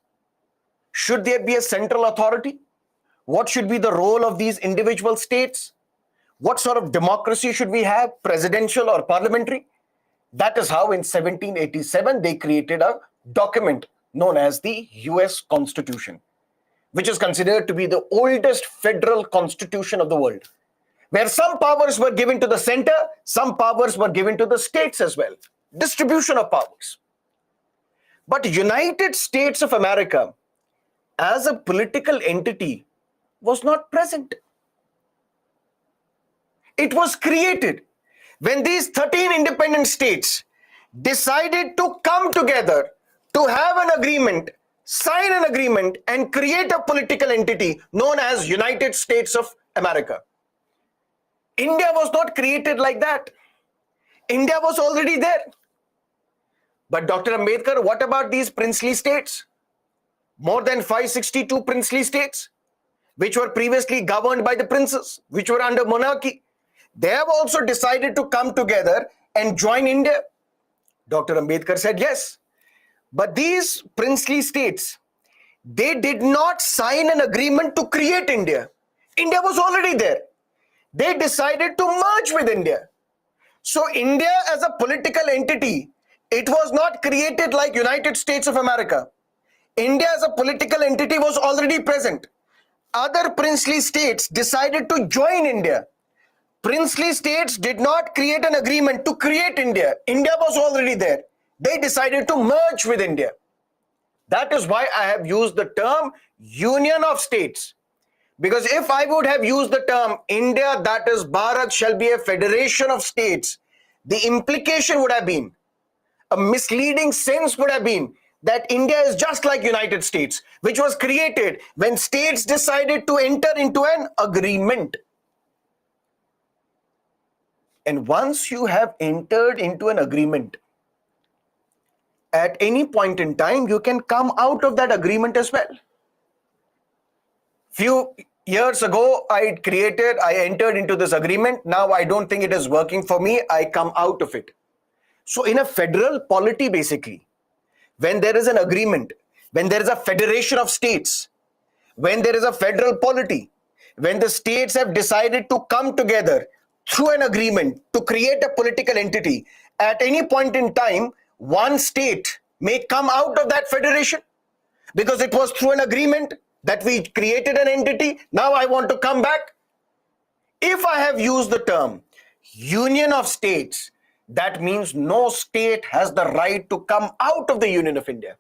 Should there be a central authority? What should be the role of these individual states? What sort of democracy should we have, presidential or parliamentary? That is how in 1787 they created a document known as the US Constitution, which is considered to be the oldest federal constitution of the world, where some powers were given to the center, some powers were given to the states as well. Distribution of powers. But United States of America as a political entity was not present. It was created when these 13 independent states decided to come together to have an agreement, sign an agreement, and create a political entity known as United States of America. India was not created like that. India was already there. But Dr. Ambedkar, what about these princely states? More than 562 princely states, which were previously governed by the princes, which were under monarchy. They have also decided to come together and join India. Dr. Ambedkar said yes. But these princely states, they did not sign an agreement to create India. India was already there. They decided to merge with India. So India as a political entity, it was not created like United States of America. India as a political entity was already present. Other princely states decided to join India. Princely states did not create an agreement to create India. India was already there. They decided to merge with India. That is why I have used the term Union of States. Because if I would have used the term India, that is Bharat, shall be a federation of states, the implication would have been, a misleading sense would have been that India is just like United States, which was created when states decided to enter into an agreement. And once you have entered into an agreement, at any point in time, you can come out of that agreement as well. Few years ago, I entered into this agreement. Now I don't think it is working for me. I come out of it. So in a federal polity, basically, when there is an agreement, when there is a federation of states, when there is a federal polity, when the states have decided to come together through an agreement to create a political entity, at any point in time, one state may come out of that federation because it was through an agreement that we created an entity. Now I want to come back. If I have used the term Union of States, that means no state has the right to come out of the Union of India.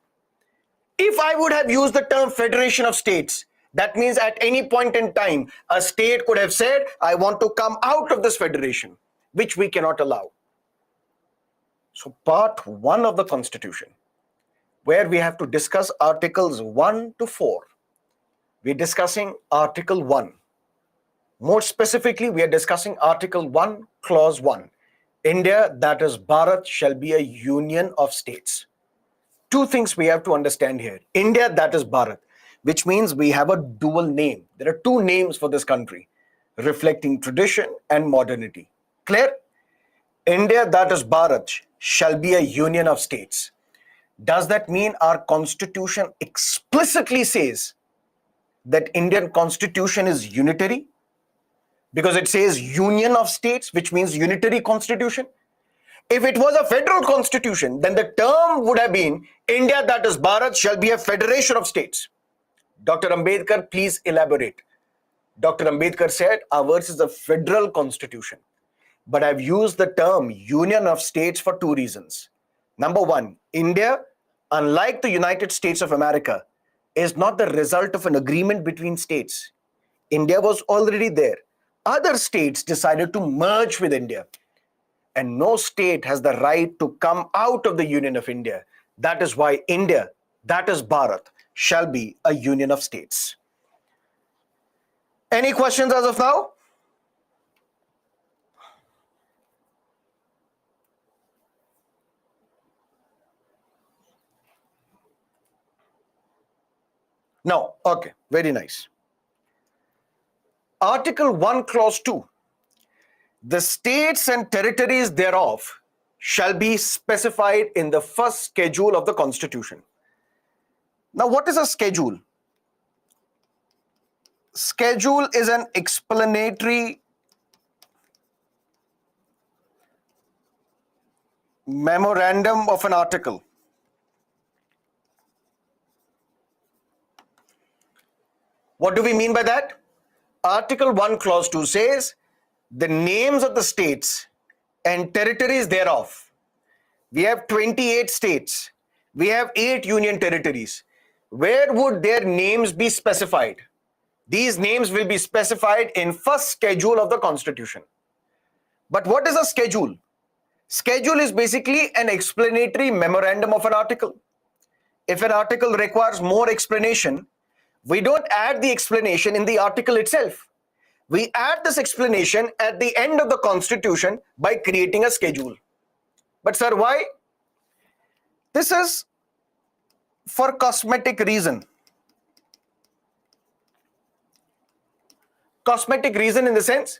If I would have used the term Federation of States, that means at any point in time, a state could have said, I want to come out of this federation, which we cannot allow. So part 1 of the Constitution, where we have to discuss Articles 1 to 4, We're discussing Article 1. More specifically, we are discussing Article 1, Clause 1. India, that is Bharat, shall be a union of states. Two things we have to understand here. India, that is Bharat, which means we have a dual name. There are two names for this country, reflecting tradition and modernity. Clear? India, that is Bharat, shall be a union of states. Does that mean our constitution explicitly says that Indian constitution is unitary? Because it says union of states, which means unitary constitution. If it was a federal constitution, then the term would have been India, that is Bharat, shall be a federation of states. Dr. Ambedkar, please elaborate. Dr. Ambedkar said, ours is a federal constitution. But I've used the term union of states for two reasons. Number one, India, unlike the United States of America, is not the result of an agreement between states. India was already there. Other states decided to merge with India. And no state has the right to come out of the Union of India. That is why India, that is Bharat, shall be a union of states. Any questions as of now? No. Okay. Very nice. Article 1, Clause 2. The states and territories thereof shall be specified in the first schedule of the Constitution. Now, what is a schedule? Schedule is an explanatory memorandum of an article. What do we mean by that? Article 1, Clause 2 says, the names of the states and territories thereof. We have 28 states. We have 8 union territories. Where would their names be specified? These names will be specified in first schedule of the Constitution. But what is a schedule? Schedule is basically an explanatory memorandum of an article. If an article requires more explanation, we don't add the explanation in the article itself. We add this explanation at the end of the Constitution by creating a schedule. But sir, why? This is for cosmetic reason. Cosmetic reason in the sense,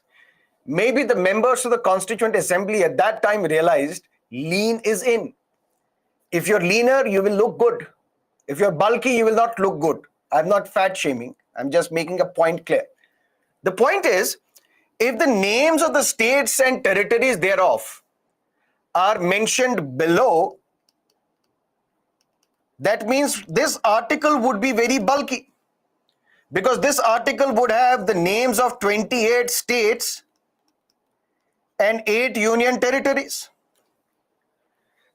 maybe the members of the Constituent Assembly at that time realized lean is in. If you're leaner, you will look good. If you're bulky, you will not look good. I'm not fat shaming. I'm just making a point clear. The point is, if the names of the states and territories thereof are mentioned below, that means this article would be very bulky. Because this article would have the names of 28 states and 8 union territories.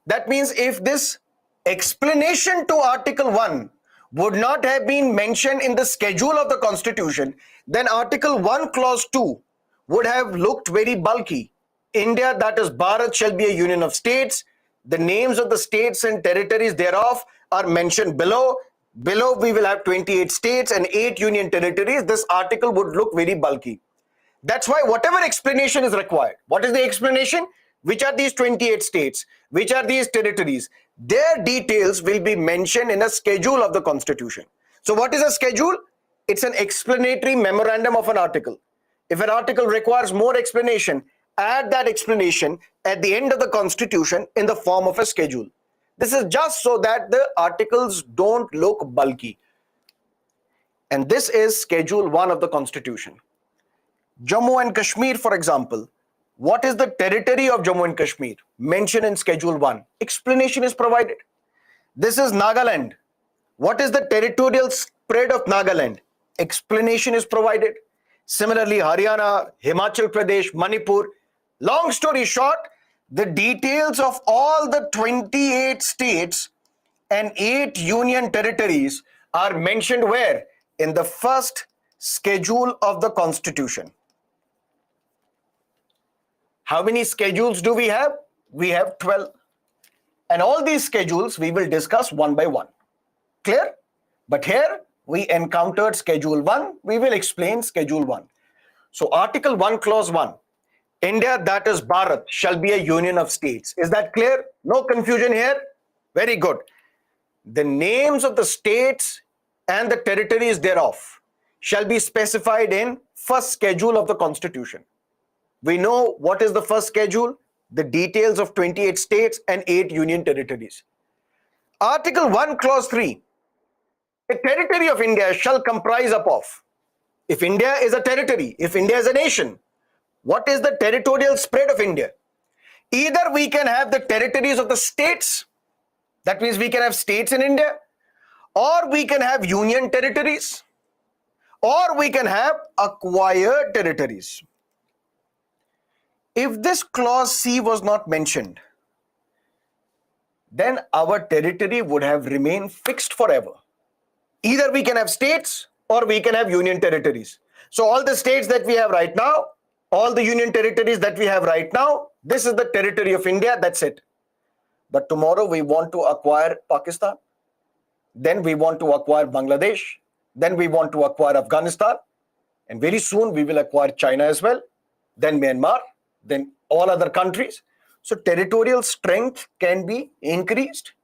That means if this explanation to Article 1 would not have been mentioned in the schedule of the Constitution, then Article 1, Clause 2 would have looked very bulky. India, that is Bharat, shall be a union of states. The names of the states and territories thereof are mentioned below. Below we will have 28 states and 8 union territories. This article would look very bulky. That's why whatever explanation is required. What is the explanation? Which are these 28 states? Which are these territories? Their details will be mentioned in a schedule of the Constitution. So what is a schedule? It's an explanatory memorandum of an article. If an article requires more explanation, add that explanation at the end of the Constitution in the form of a schedule. This is just so that the articles don't look bulky. And this is Schedule 1 of the Constitution. Jammu and Kashmir, for example, what is the territory of Jammu and Kashmir? Mentioned in Schedule 1. Explanation is provided. This is Nagaland. What is the territorial spread of Nagaland? Explanation is provided. Similarly, Haryana, Himachal Pradesh, Manipur. Long story short, the details of all the 28 states and 8 union territories are mentioned where? In the first schedule of the Constitution. How many schedules do we have? We have 12. And all these schedules we will discuss one by one. Clear? But here we encountered Schedule 1. We will explain Schedule 1. So Article 1, Clause 1. India, that is Bharat, shall be a union of states. Is that clear? No confusion here? Very good. The names of the states and the territories thereof shall be specified in first schedule of the Constitution. We know what is the first schedule, the details of 28 states and 8 union territories. Article 1, Clause 3. The territory of India shall comprise of. If India is a territory, if India is a nation, what is the territorial spread of India? Either we can have the territories of the states, that means we can have states in India, or we can have union territories, or we can have acquired territories. If this clause C was not mentioned, then our territory would have remained fixed forever. Either we can have states or we can have union territories. So all the states that we have right now, all the union territories that we have right now, this is the territory of India, that's it. But tomorrow we want to acquire Pakistan, then we want to acquire Bangladesh, then we want to acquire Afghanistan, and very soon we will acquire China as well, then Myanmar, then all other countries. So territorial strength can be increased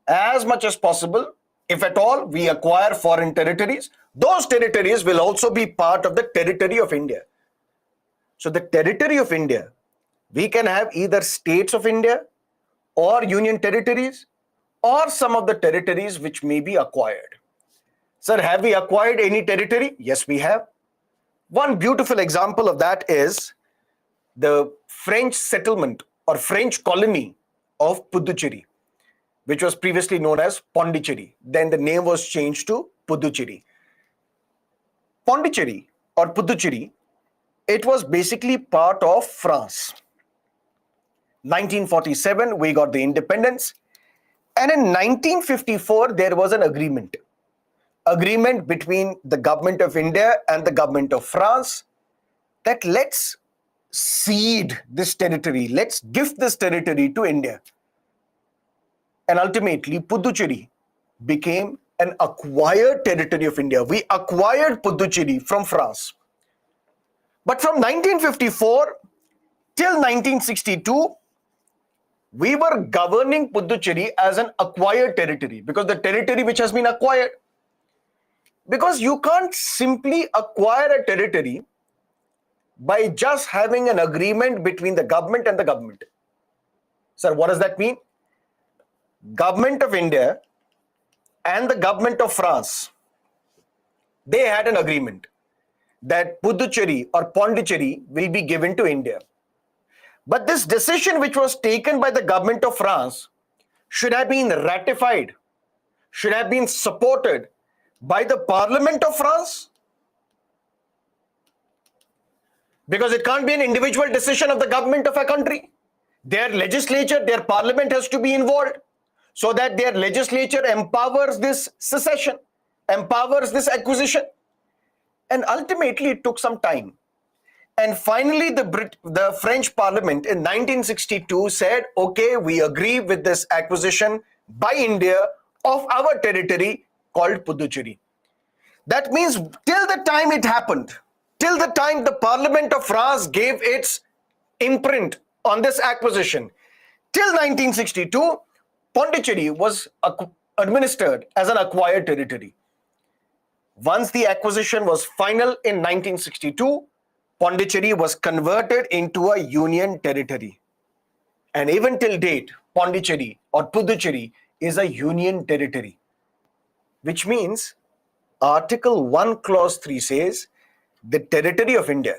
as much as possible. If at all we acquire foreign territories, those territories will also be part of the territory of India. So the territory of India, we can have either states of India or union territories or some of the territories which may be acquired. Sir, have we acquired any territory? Yes, we have. One beautiful example of that is the French settlement or French colony of Puducherry, which was previously known as Pondicherry. Then the name was changed to Puducherry. Pondicherry or Puducherry, it was basically part of France. 1947, we got the independence. And in 1954, there was an agreement between the government of India and the government of France that let's cede this territory, let's give this territory to India. And ultimately, Puducherry became an acquired territory of India. We acquired Puducherry from France. But from 1954 till 1962, we were governing Puducherry as an acquired territory because the territory which has been acquired. Because you can't simply acquire a territory by just having an agreement between the government and the government. Sir, what does that mean? Government of India and the government of France, they had an agreement that Puducherry or Pondicherry will be given to India. But this decision which was taken by the government of France should have been ratified, should have been supported by the Parliament of France. Because it can't be an individual decision of the government of a country. Their legislature, their parliament has to be involved so that their legislature empowers this secession, empowers this acquisition. And ultimately, it took some time. And finally, the French Parliament in 1962 said, okay, we agree with this acquisition by India of our territory called Puducherry. That means till the time it happened, till the time the Parliament of France gave its imprint on this acquisition, till 1962, Pondicherry was administered as an acquired territory. Once the acquisition was final in 1962, Pondicherry was converted into a union territory. And even till date, Pondicherry or Puducherry is a union territory, which means Article 1, Clause 3 says, the territory of India,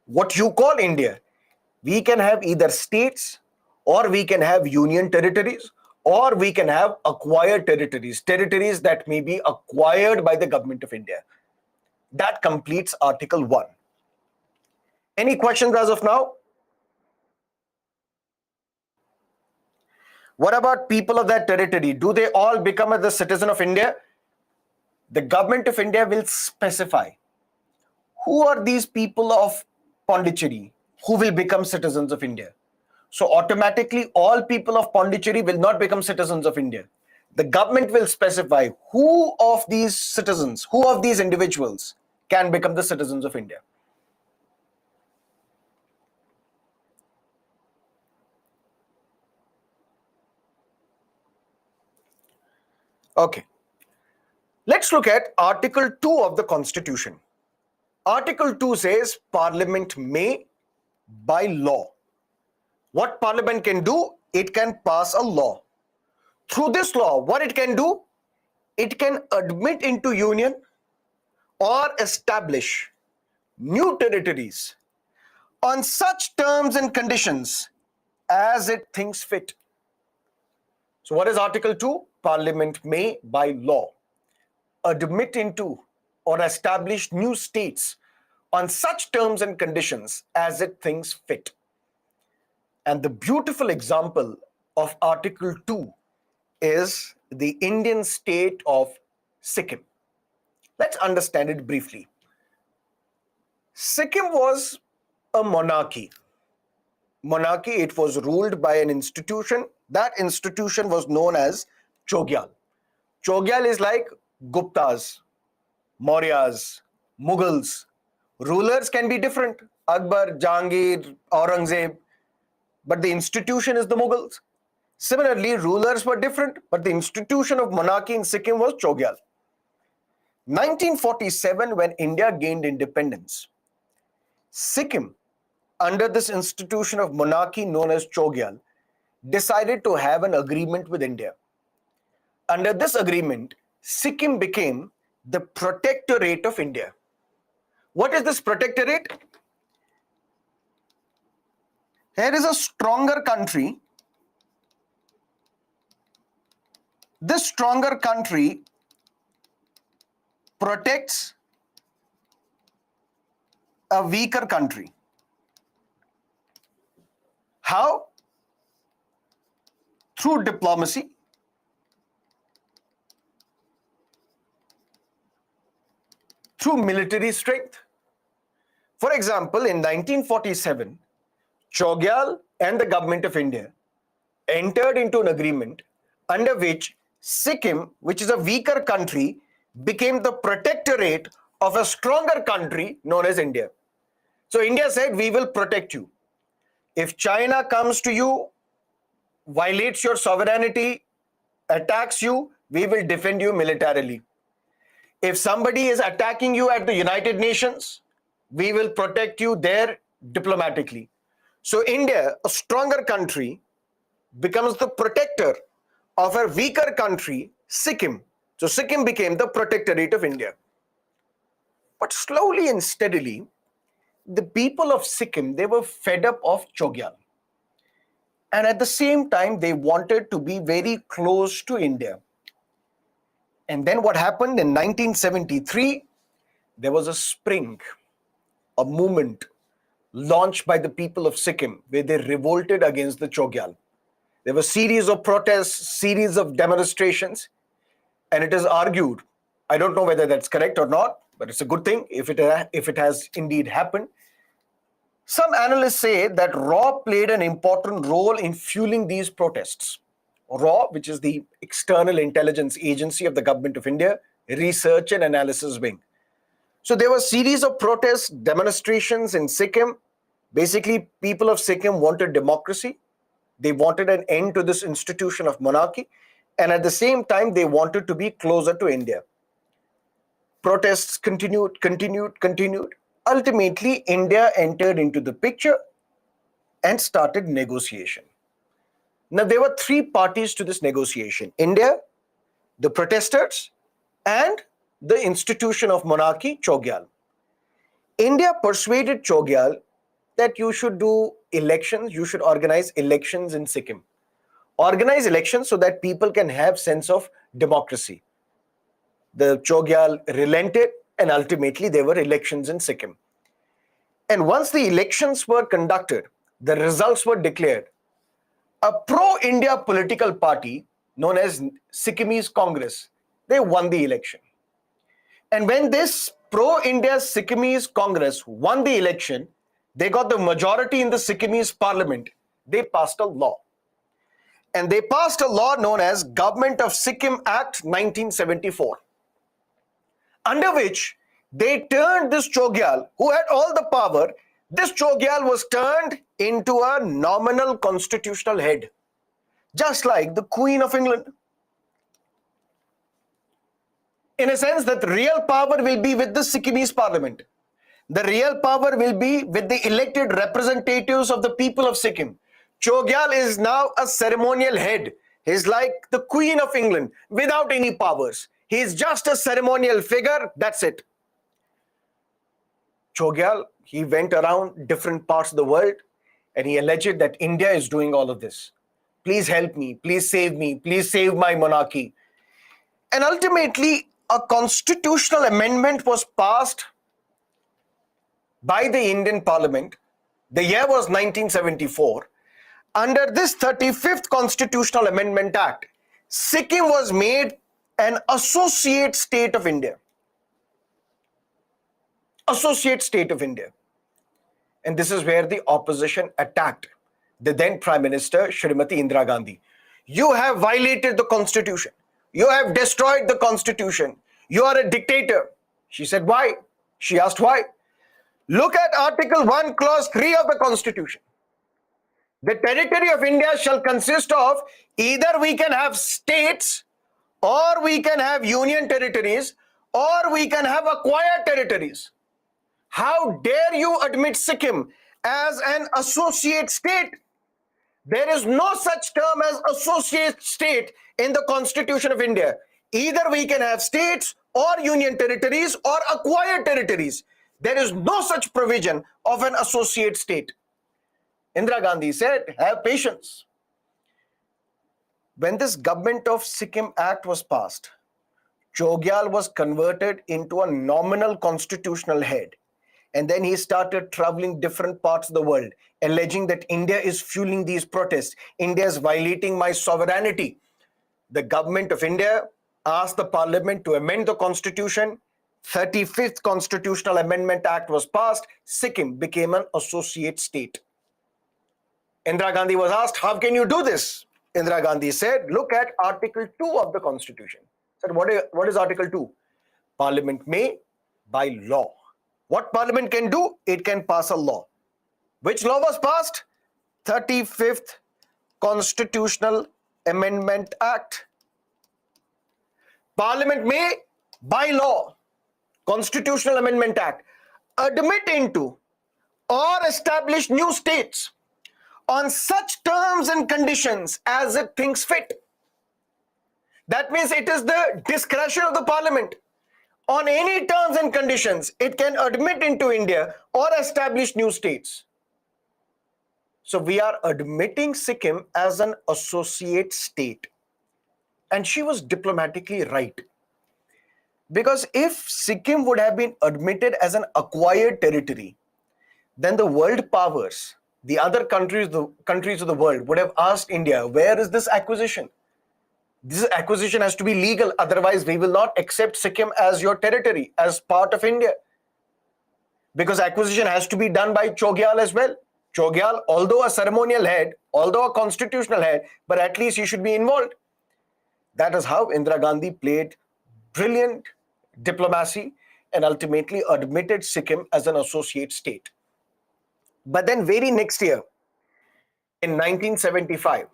what you call India, we can have either states or we can have union territories or we can have acquired territories, territories that may be acquired by the government of India. That completes Article 1. Any questions as of now? What about people of that territory? Do they all become the citizen of India? The government of India will specify who are these people of Pondicherry who will become citizens of India. So automatically all people of Pondicherry will not become citizens of India. The government will specify who of these citizens, who of these individuals can become the citizens of India. Okay, let's look at Article 2 of the Constitution. Article 2 says Parliament may, by law. What Parliament can do? It can pass a law. Through this law, what it can do? It can admit into union or establish new territories on such terms and conditions as it thinks fit. So what is Article 2? Parliament may, by law, admit into or establish new states on such terms and conditions as it thinks fit. And the beautiful example of Article 2 is the Indian state of Sikkim. Let's understand it briefly. Sikkim was a monarchy. It was ruled by an institution. That institution was known as Chogyal. Chogyal is like Guptas, Mauryas, Mughals. Rulers can be different. Akbar, Jahangir, Aurangzeb. But the institution is the Mughals. Similarly, rulers were different, but the institution of monarchy in Sikkim was Chogyal. 1947, when India gained independence, Sikkim, under this institution of monarchy known as Chogyal, decided to have an agreement with India. Under this agreement, Sikkim became the protectorate of India. What is this protectorate? Here is a stronger country. This stronger country protects a weaker country. How? Through diplomacy, through military strength. For example, in 1947, Chogyal and the government of India entered into an agreement under which Sikkim, which is a weaker country, became the protectorate of a stronger country known as India. So India said, we will protect you. If China comes to you, violates your sovereignty, attacks you, we will defend you militarily. If somebody is attacking you at the United Nations, we will protect you there diplomatically. So India, a stronger country, becomes the protector of a weaker country, Sikkim. So Sikkim became the protectorate of India. But slowly and steadily, the people of Sikkim, they were fed up of Chogyal. And at the same time, they wanted to be very close to India. And then what happened in 1973, there was a spring, a movement launched by the people of Sikkim where they revolted against the Chogyal. There were series of protests, series of demonstrations, and it is argued, I don't know whether that's correct or not, but it's a good thing if it has indeed happened. Some analysts say that RAW played an important role in fueling these protests. RAW, which is the External Intelligence Agency of the Government of India, Research and Analysis Wing. So there were a series of protests, demonstrations in Sikkim. Basically, people of Sikkim wanted democracy. They wanted an end to this institution of monarchy. And at the same time, they wanted to be closer to India. Protests continued. Ultimately, India entered into the picture and started negotiation. Now, there were three parties to this negotiation: India, the protesters, and the institution of monarchy, Chogyal. India persuaded Chogyal that you should do elections, you should organize elections in Sikkim. Organize elections so that people can have sense of democracy. The Chogyal relented, and ultimately there were elections in Sikkim. And once the elections were conducted, the results were declared. A pro-India political party known as Sikkimese Congress, they won the election. And when this pro-India Sikkimese Congress won the election, they got the majority in the Sikkimese parliament. They passed a law. and they passed a law known as Government of Sikkim Act 1974, under which they turned this Chogyal, who had all the power, this Chogyal was turned into a nominal constitutional head, just like the Queen of England. In a sense, that real power will be with the Sikkimese parliament. The real power will be with the elected representatives of the people of Sikkim. Chogyal is now a ceremonial head. He's like the Queen of England without any powers. He's just a ceremonial figure, that's it. Chogyal, he went around different parts of the world and he alleged that India is doing all of this. Please help me, please save my monarchy. And ultimately, a constitutional amendment was passed by the Indian Parliament. The year was 1974. Under this 35th Constitutional Amendment Act, Sikkim was made an associate state of India. Associate state of India. And this is where the opposition attacked the then Prime Minister, Shrimati Indira Gandhi. You have violated the Constitution. You have destroyed the Constitution. You are a dictator. She said, why? She asked why. Look at Article 1, Clause 3 of the Constitution. The territory of India shall consist of either we can have states, or we can have union territories, or we can have acquired territories. How dare you admit Sikkim as an associate state? There is no such term as associate state in the Constitution of India. Either we can have states or union territories or acquired territories. There is no such provision of an associate state. Indira Gandhi said, have patience. When this Government of Sikkim Act was passed, Chogyal was converted into a nominal constitutional head. And then he started traveling different parts of the world, alleging that India is fueling these protests. India is violating my sovereignty. The government of India asked the parliament to amend the constitution. 35th Constitutional Amendment Act was passed. Sikkim became an associate state. Indira Gandhi was asked, how can you do this? Indira Gandhi said, look at Article 2 of the Constitution. Said, what is Article 2? Parliament may, by law. What Parliament can do? It can pass a law. Which law was passed? 35th Constitutional Amendment Act. Parliament may, by law, Constitutional Amendment Act, admit into or establish new states on such terms and conditions as it thinks fit. That means it is the discretion of the Parliament. On any terms and conditions, it can admit into India or establish new states. So we are admitting Sikkim as an associate state. And she was diplomatically right. Because if Sikkim would have been admitted as an acquired territory, then the world powers, the other countries of the world would have asked India, where is this acquisition? This acquisition has to be legal, otherwise we will not accept Sikkim as your territory, as part of India. Because acquisition has to be done by Chogyal as well. Chogyal, although a ceremonial head, although a constitutional head, but at least he should be involved. That is how Indira Gandhi played brilliant diplomacy and ultimately admitted Sikkim as an associate state. But then very next year, in 1975,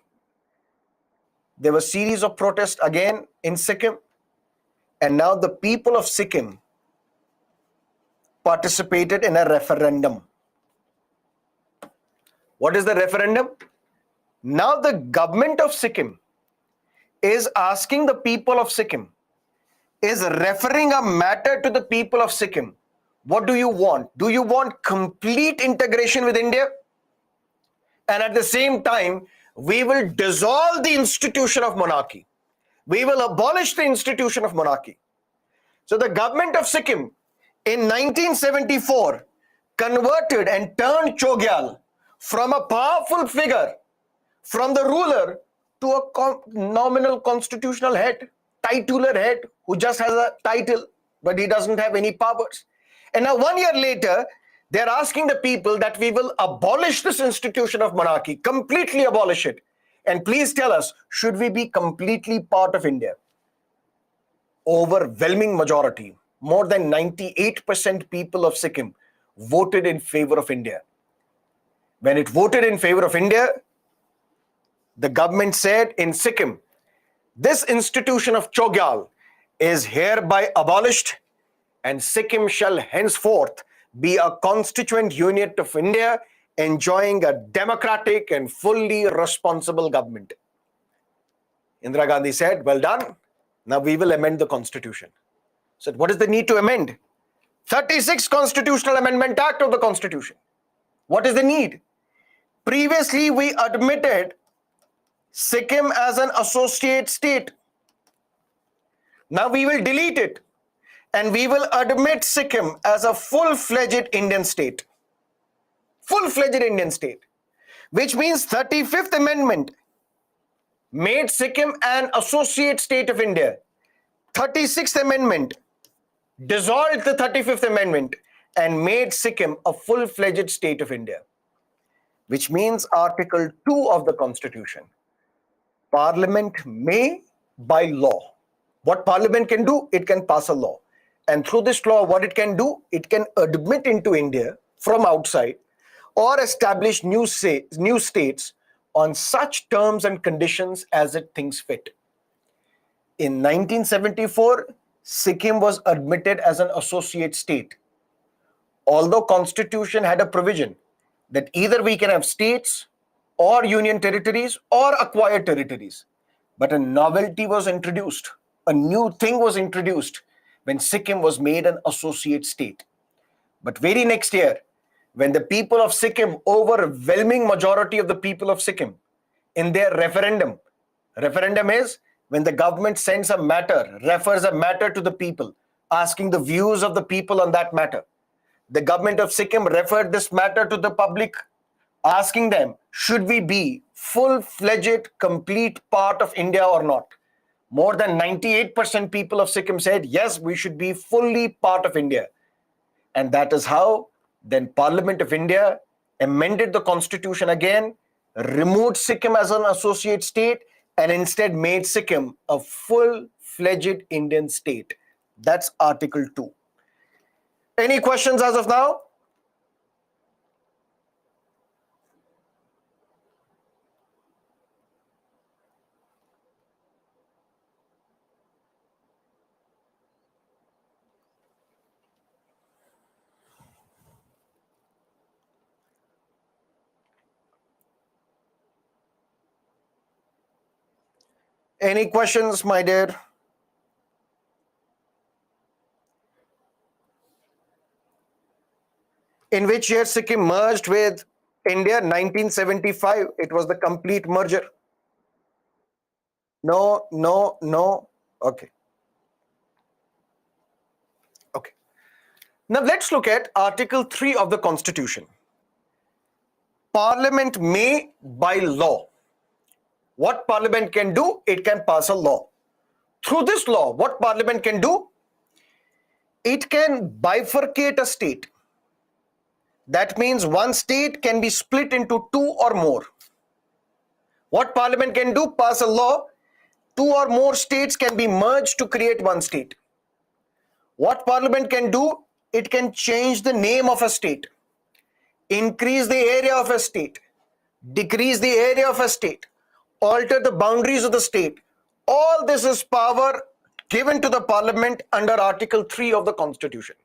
there was a series of protests again in Sikkim, and now the people of Sikkim participated in a referendum. What is the referendum? Now the government of Sikkim is asking the people of Sikkim, is referring a matter to the people of Sikkim. What do you want? Do you want complete integration with India? And at the same time, we will dissolve the institution of monarchy. We will abolish the institution of monarchy. So the government of Sikkim in 1974 converted and turned Chogyal from a powerful figure, from the ruler, to a nominal constitutional head, titular head, who just has a title, but he doesn't have any powers. And now 1 year later, they're asking the people that we will abolish this institution of monarchy, completely abolish it. And please tell us, should we be completely part of India? Overwhelming majority, more than 98% people of Sikkim voted in favor of India. When it voted in favor of India, the government said in Sikkim, this institution of Chogyal is hereby abolished and Sikkim shall henceforth be a constituent unit of India enjoying a democratic and fully responsible government. Indira Gandhi said, well done. Now we will amend the constitution. Said, what is the need to amend? 36 Constitutional Amendment Act of the Constitution. What is the need? Previously, we admitted Sikkim as an associate state. Now we will delete it and we will admit Sikkim as a full-fledged Indian state. Full-fledged Indian state. Which means 35th Amendment made Sikkim an associate state of India. 36th Amendment dissolved the 35th Amendment and made Sikkim a full-fledged state of India. Which means Article 2 of the Constitution. Parliament may, by law, what Parliament can do, it can pass a law. And through this law, what it can do, it can admit into India from outside or establish new states on such terms and conditions as it thinks fit. In 1974, Sikkim was admitted as an associate state. Although Constitution had a provision that either we can have states or union territories or acquired territories. But a novelty was introduced. A new thing was introduced when Sikkim was made an associate state. But very next year, when the people of Sikkim, overwhelming majority of the people of Sikkim, in their referendum is when the government sends a matter, refers a matter to the people, asking the views of the people on that matter. The government of Sikkim referred this matter to the public, asking them, should we be full-fledged, complete part of India or not? More than 98% people of Sikkim said, yes, we should be fully part of India. And that is how then Parliament of India amended the Constitution again, removed Sikkim as an associate state, and instead made Sikkim a full-fledged Indian state. That's Article 2. Any questions as of now? Any questions, my dear? In which year Sikkim merged with India? 1975. It was the complete merger. No. Okay. Now let's look at Article 3 of the Constitution. Parliament may, by law. What Parliament can do? It can pass a law. Through this law, what Parliament can do? It can bifurcate a state. That means one state can be split into two or more. What Parliament can do? Pass a law. Two or more states can be merged to create one state. What Parliament can do? It can change the name of a state, increase the area of a state, decrease the area of a state, alter the boundaries of the state. All this is power given to the Parliament under Article 3 of the Constitution.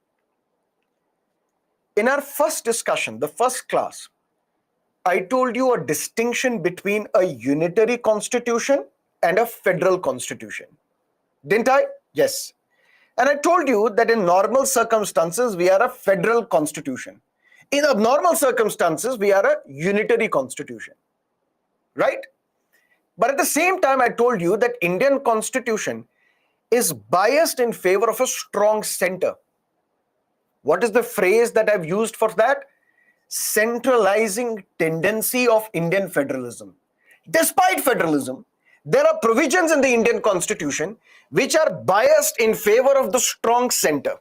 In our first discussion, the first class, I told you a distinction between a unitary constitution and a federal constitution. Didn't I? Yes. And I told you that in normal circumstances, we are a federal constitution. In abnormal circumstances, we are a unitary constitution. Right? But at the same time, I told you that Indian constitution is biased in favor of a strong center. What is the phrase that I've used for that? Centralizing tendency of Indian federalism. Despite federalism, there are provisions in the Indian constitution which are biased in favor of the strong center.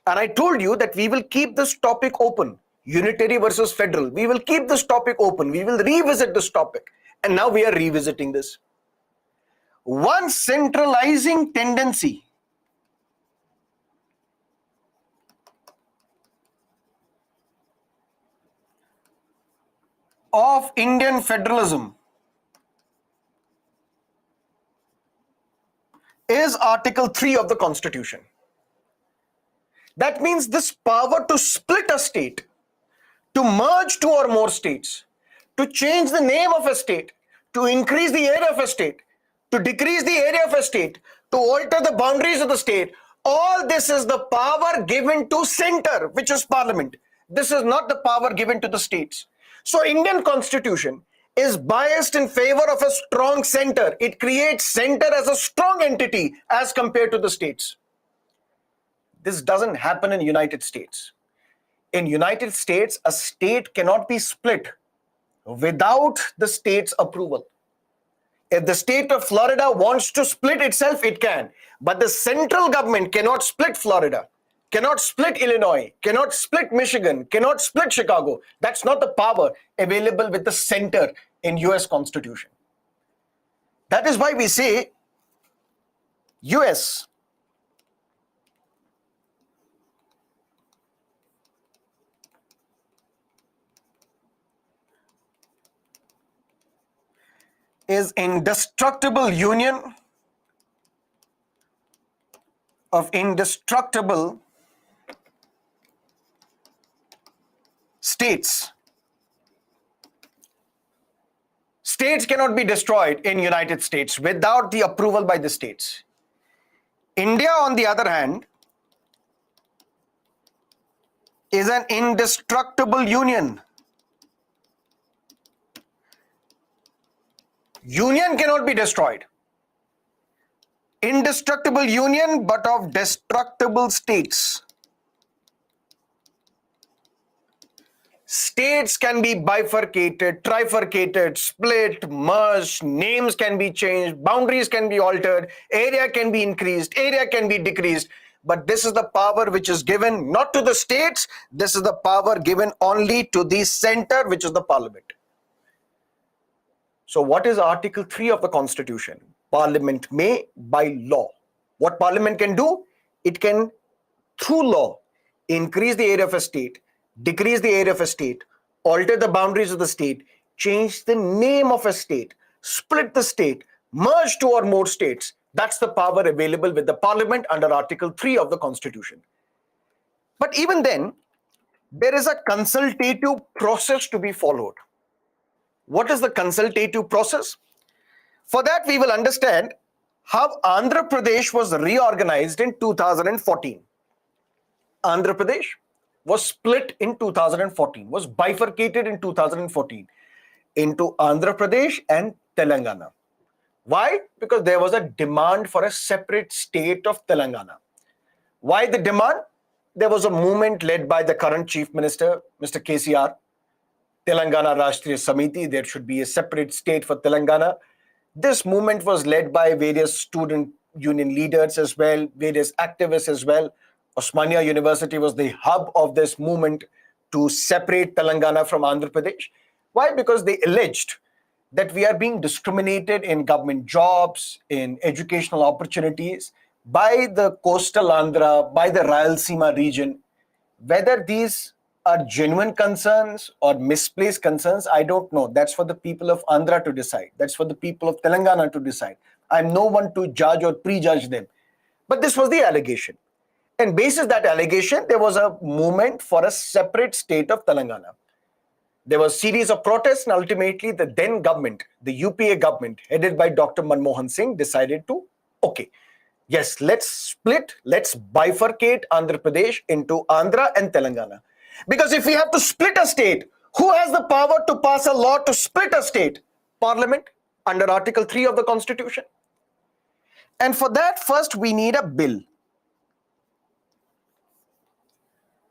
And I told you that we will keep this topic open, unitary versus federal. We will keep this topic open. We will revisit this topic And now we are revisiting this. One centralizing tendency of Indian federalism is Article 3 of the Constitution. That means this power to split a state, to merge two or more states, to change the name of a state, to increase the area of a state, to decrease the area of a state, to alter the boundaries of the state, all this is the power given to center, which is parliament. This is not the power given to the states. So Indian Constitution is biased in favor of a strong center. It creates center as a strong entity as compared to the states. This doesn't happen in United States. In United States, a state cannot be split without the state's approval. If the state of Florida wants to split itself, it can. But the central government cannot split Florida, cannot split Illinois, cannot split Michigan, cannot split Chicago. That's not the power available with the center in US Constitution. That is why we say US is indestructible union of indestructible states. States cannot be destroyed in United States without the approval by the states. India, on the other hand, is an indestructible union. Union cannot be destroyed. Indestructible union, but of destructible states. States can be bifurcated, trifurcated, split, merged, names can be changed, boundaries can be altered, area can be increased, area can be decreased. But this is the power which is given not to the states, this is the power given only to the center, which is the parliament. So what is Article 3 of the Constitution? Parliament may, by law. What Parliament can do? It can, through law, increase the area of a state, decrease the area of a state, alter the boundaries of the state, change the name of a state, split the state, merge two or more states. That's the power available with the Parliament under Article 3 of the Constitution. But even then, there is a consultative process to be followed. What is the consultative process? For that, we will understand how Andhra Pradesh was reorganized in 2014. Andhra Pradesh was split in 2014, was bifurcated in 2014 into Andhra Pradesh and Telangana. Why? Because there was a demand for a separate state of Telangana. Why the demand? There was a movement led by the current Chief Minister, Mr. KCR, Telangana Rashtriya Samiti, there should be a separate state for Telangana. This movement was led by various student union leaders as well, various activists as well. Osmania University was the hub of this movement to separate Telangana from Andhra Pradesh. Why? Because they alleged that we are being discriminated in government jobs, in educational opportunities by the coastal Andhra, by the Rayalaseema region. Whether these are genuine concerns or misplaced concerns, I don't know. That's for the people of Andhra to decide. That's for the people of Telangana to decide. I'm no one to judge or prejudge them. But this was the allegation. And basis that allegation, there was a movement for a separate state of Telangana. There was a series of protests, and ultimately the then government, the UPA government, headed by Dr. Manmohan Singh, decided to, okay, yes, let's split, let's bifurcate Andhra Pradesh into Andhra and Telangana. Because if we have to split a state, who has the power to pass a law to split a state? Parliament, under Article 3 of the Constitution. And for that, first we need a bill.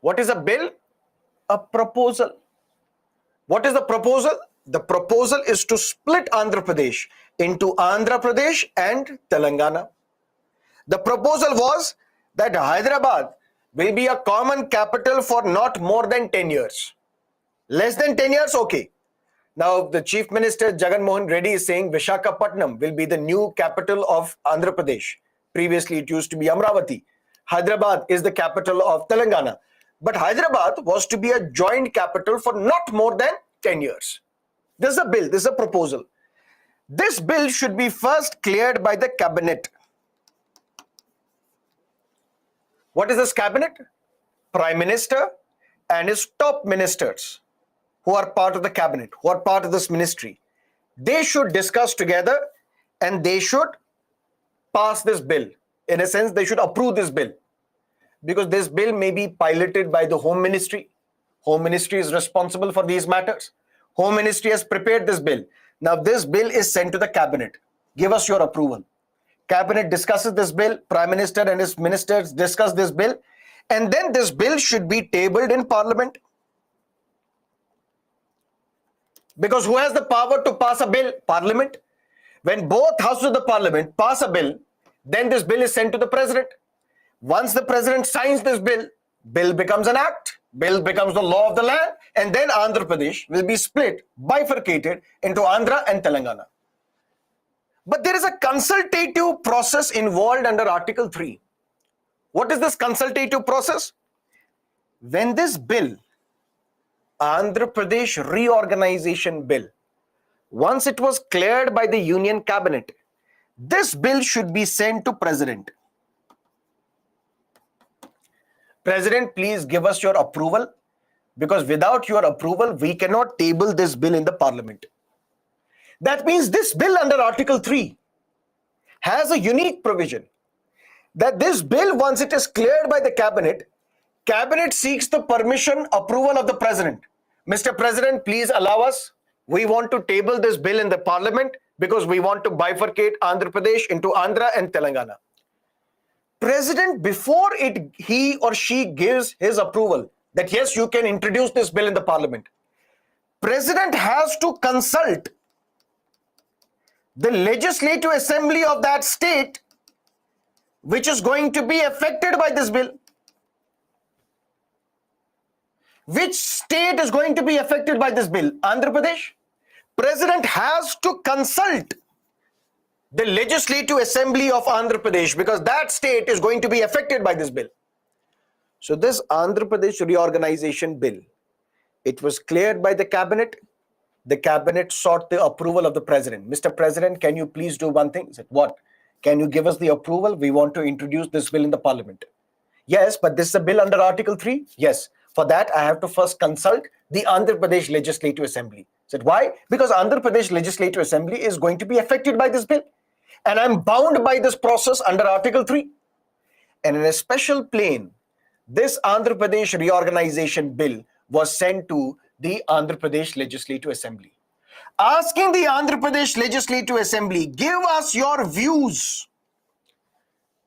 What is a bill? A proposal. What is the proposal? The proposal is to split Andhra Pradesh into Andhra Pradesh and Telangana. The proposal was that Hyderabad will be a common capital for not more than 10 years. Less than 10 years, okay. Now, the Chief Minister Jagan Mohan Reddy is saying Visakhapatnam will be the new capital of Andhra Pradesh. Previously, it used to be Amravati. Hyderabad is the capital of Telangana. But Hyderabad was to be a joint capital for not more than 10 years. This is a bill, this is a proposal. This bill should be first cleared by the cabinet. What is this cabinet? Prime Minister and his top ministers who are part of the cabinet, who are part of this ministry. They should discuss together and they should pass this bill. In a sense, they should approve this bill. Because this bill may be piloted by the Home Ministry. Home Ministry is responsible for these matters. Home Ministry has prepared this bill. Now this bill is sent to the cabinet. Give us your approval. Cabinet discusses this bill. Prime Minister and his ministers discuss this bill. And then this bill should be tabled in Parliament. Because who has the power to pass a bill? Parliament. When both houses of the Parliament pass a bill, then this bill is sent to the President. Once the President signs this bill, bill becomes an act. Bill becomes the law of the land. And then Andhra Pradesh will be split, bifurcated into Andhra and Telangana. But there is a consultative process involved under Article 3. What is this consultative process? When this bill, Andhra Pradesh Reorganization Bill, once it was cleared by the Union Cabinet, this bill should be sent to President. President, please give us your approval, because without your approval, we cannot table this bill in the Parliament. That means this bill under Article 3 has a unique provision that this bill, once it is cleared by the Cabinet, Cabinet seeks the permission, approval of the President. Mr. President, please allow us. We want to table this bill in the Parliament because we want to bifurcate Andhra Pradesh into Andhra and Telangana. President, before he or she gives his approval that yes, you can introduce this bill in the Parliament, President has to consult the Legislative Assembly of that state which is going to be affected by this bill. Which state is going to be affected by this bill? Andhra Pradesh. President has to consult the Legislative Assembly of Andhra Pradesh because that state is going to be affected by this bill. So this Andhra Pradesh Reorganization Bill, it was cleared by the Cabinet. The Cabinet sought the approval of the President. Mr. President, can you please do one thing? He said, what? Can you give us the approval? We want to introduce this bill in the Parliament. Yes, but this is a bill under Article 3? Yes. For that, I have to first consult the Andhra Pradesh Legislative Assembly. I said, why? Because Andhra Pradesh Legislative Assembly is going to be affected by this bill. And I'm bound by this process under Article 3. And in a special plane, this Andhra Pradesh Reorganization Bill was sent to the Andhra Pradesh Legislative Assembly. Asking the Andhra Pradesh Legislative Assembly, give us your views.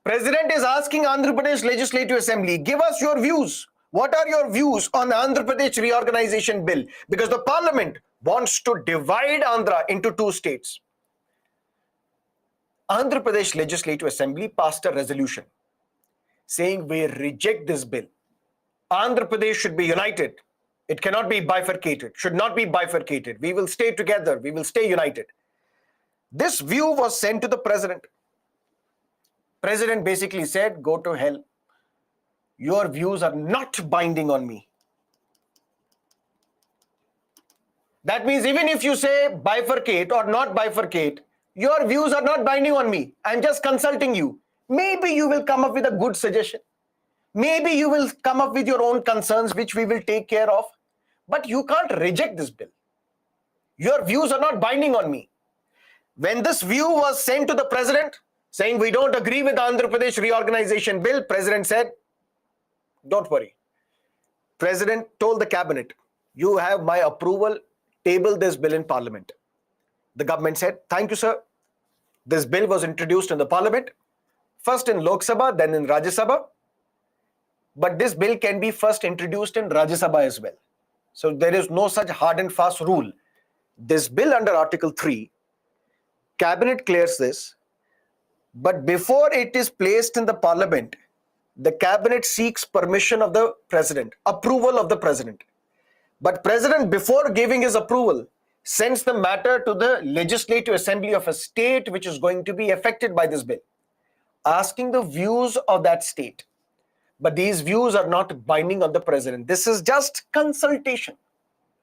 President is asking Andhra Pradesh Legislative Assembly, give us your views. What are your views on the Andhra Pradesh Reorganization Bill? Because the Parliament wants to divide Andhra into two states. Andhra Pradesh Legislative Assembly passed a resolution saying we reject this bill. Andhra Pradesh should be united. It cannot be bifurcated, should not be bifurcated. We will stay together. We will stay united. This view was sent to the President. President basically said, go to hell. Your views are not binding on me. That means even if you say bifurcate or not bifurcate, your views are not binding on me. I'm just consulting you. Maybe you will come up with a good suggestion. Maybe you will come up with your own concerns, which we will take care of. But you can't reject this bill. Your views are not binding on me. When this view was sent to the President, saying we don't agree with the Andhra Pradesh Reorganization Bill, President said, don't worry. President told the Cabinet, you have my approval, table this bill in Parliament. The government said, thank you, sir. This bill was introduced in the Parliament, first in Lok Sabha, then in Rajya Sabha. But this bill can be first introduced in Rajya Sabha as well. So there is no such hard and fast rule. This bill under Article 3, Cabinet clears this, but before it is placed in the Parliament, the Cabinet seeks permission of the President, approval of the President. But President, before giving his approval, sends the matter to the Legislative Assembly of a state which is going to be affected by this bill, asking the views of that state. But these views are not binding on the president. This is just consultation.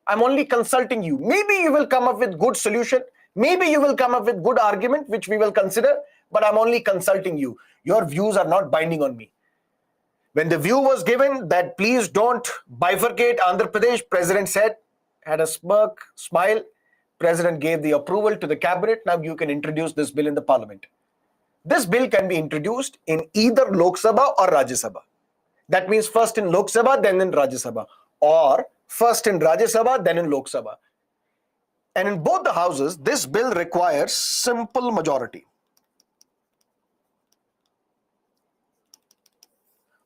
I'm only consulting you. Maybe you will come up with good solution. Maybe you will come up with good argument, which we will consider, but I'm only consulting you. Your views are not binding on me. When the view was given that please don't bifurcate Andhra Pradesh, President said, had a smirk, smile. President gave the approval to the cabinet. Now you can introduce this bill in the parliament. This bill can be introduced in either Lok Sabha or Rajya Sabha. That means first in Lok Sabha, then in Rajya Sabha, or first in Rajya Sabha, then in Lok Sabha. And in both the houses, this bill requires simple majority.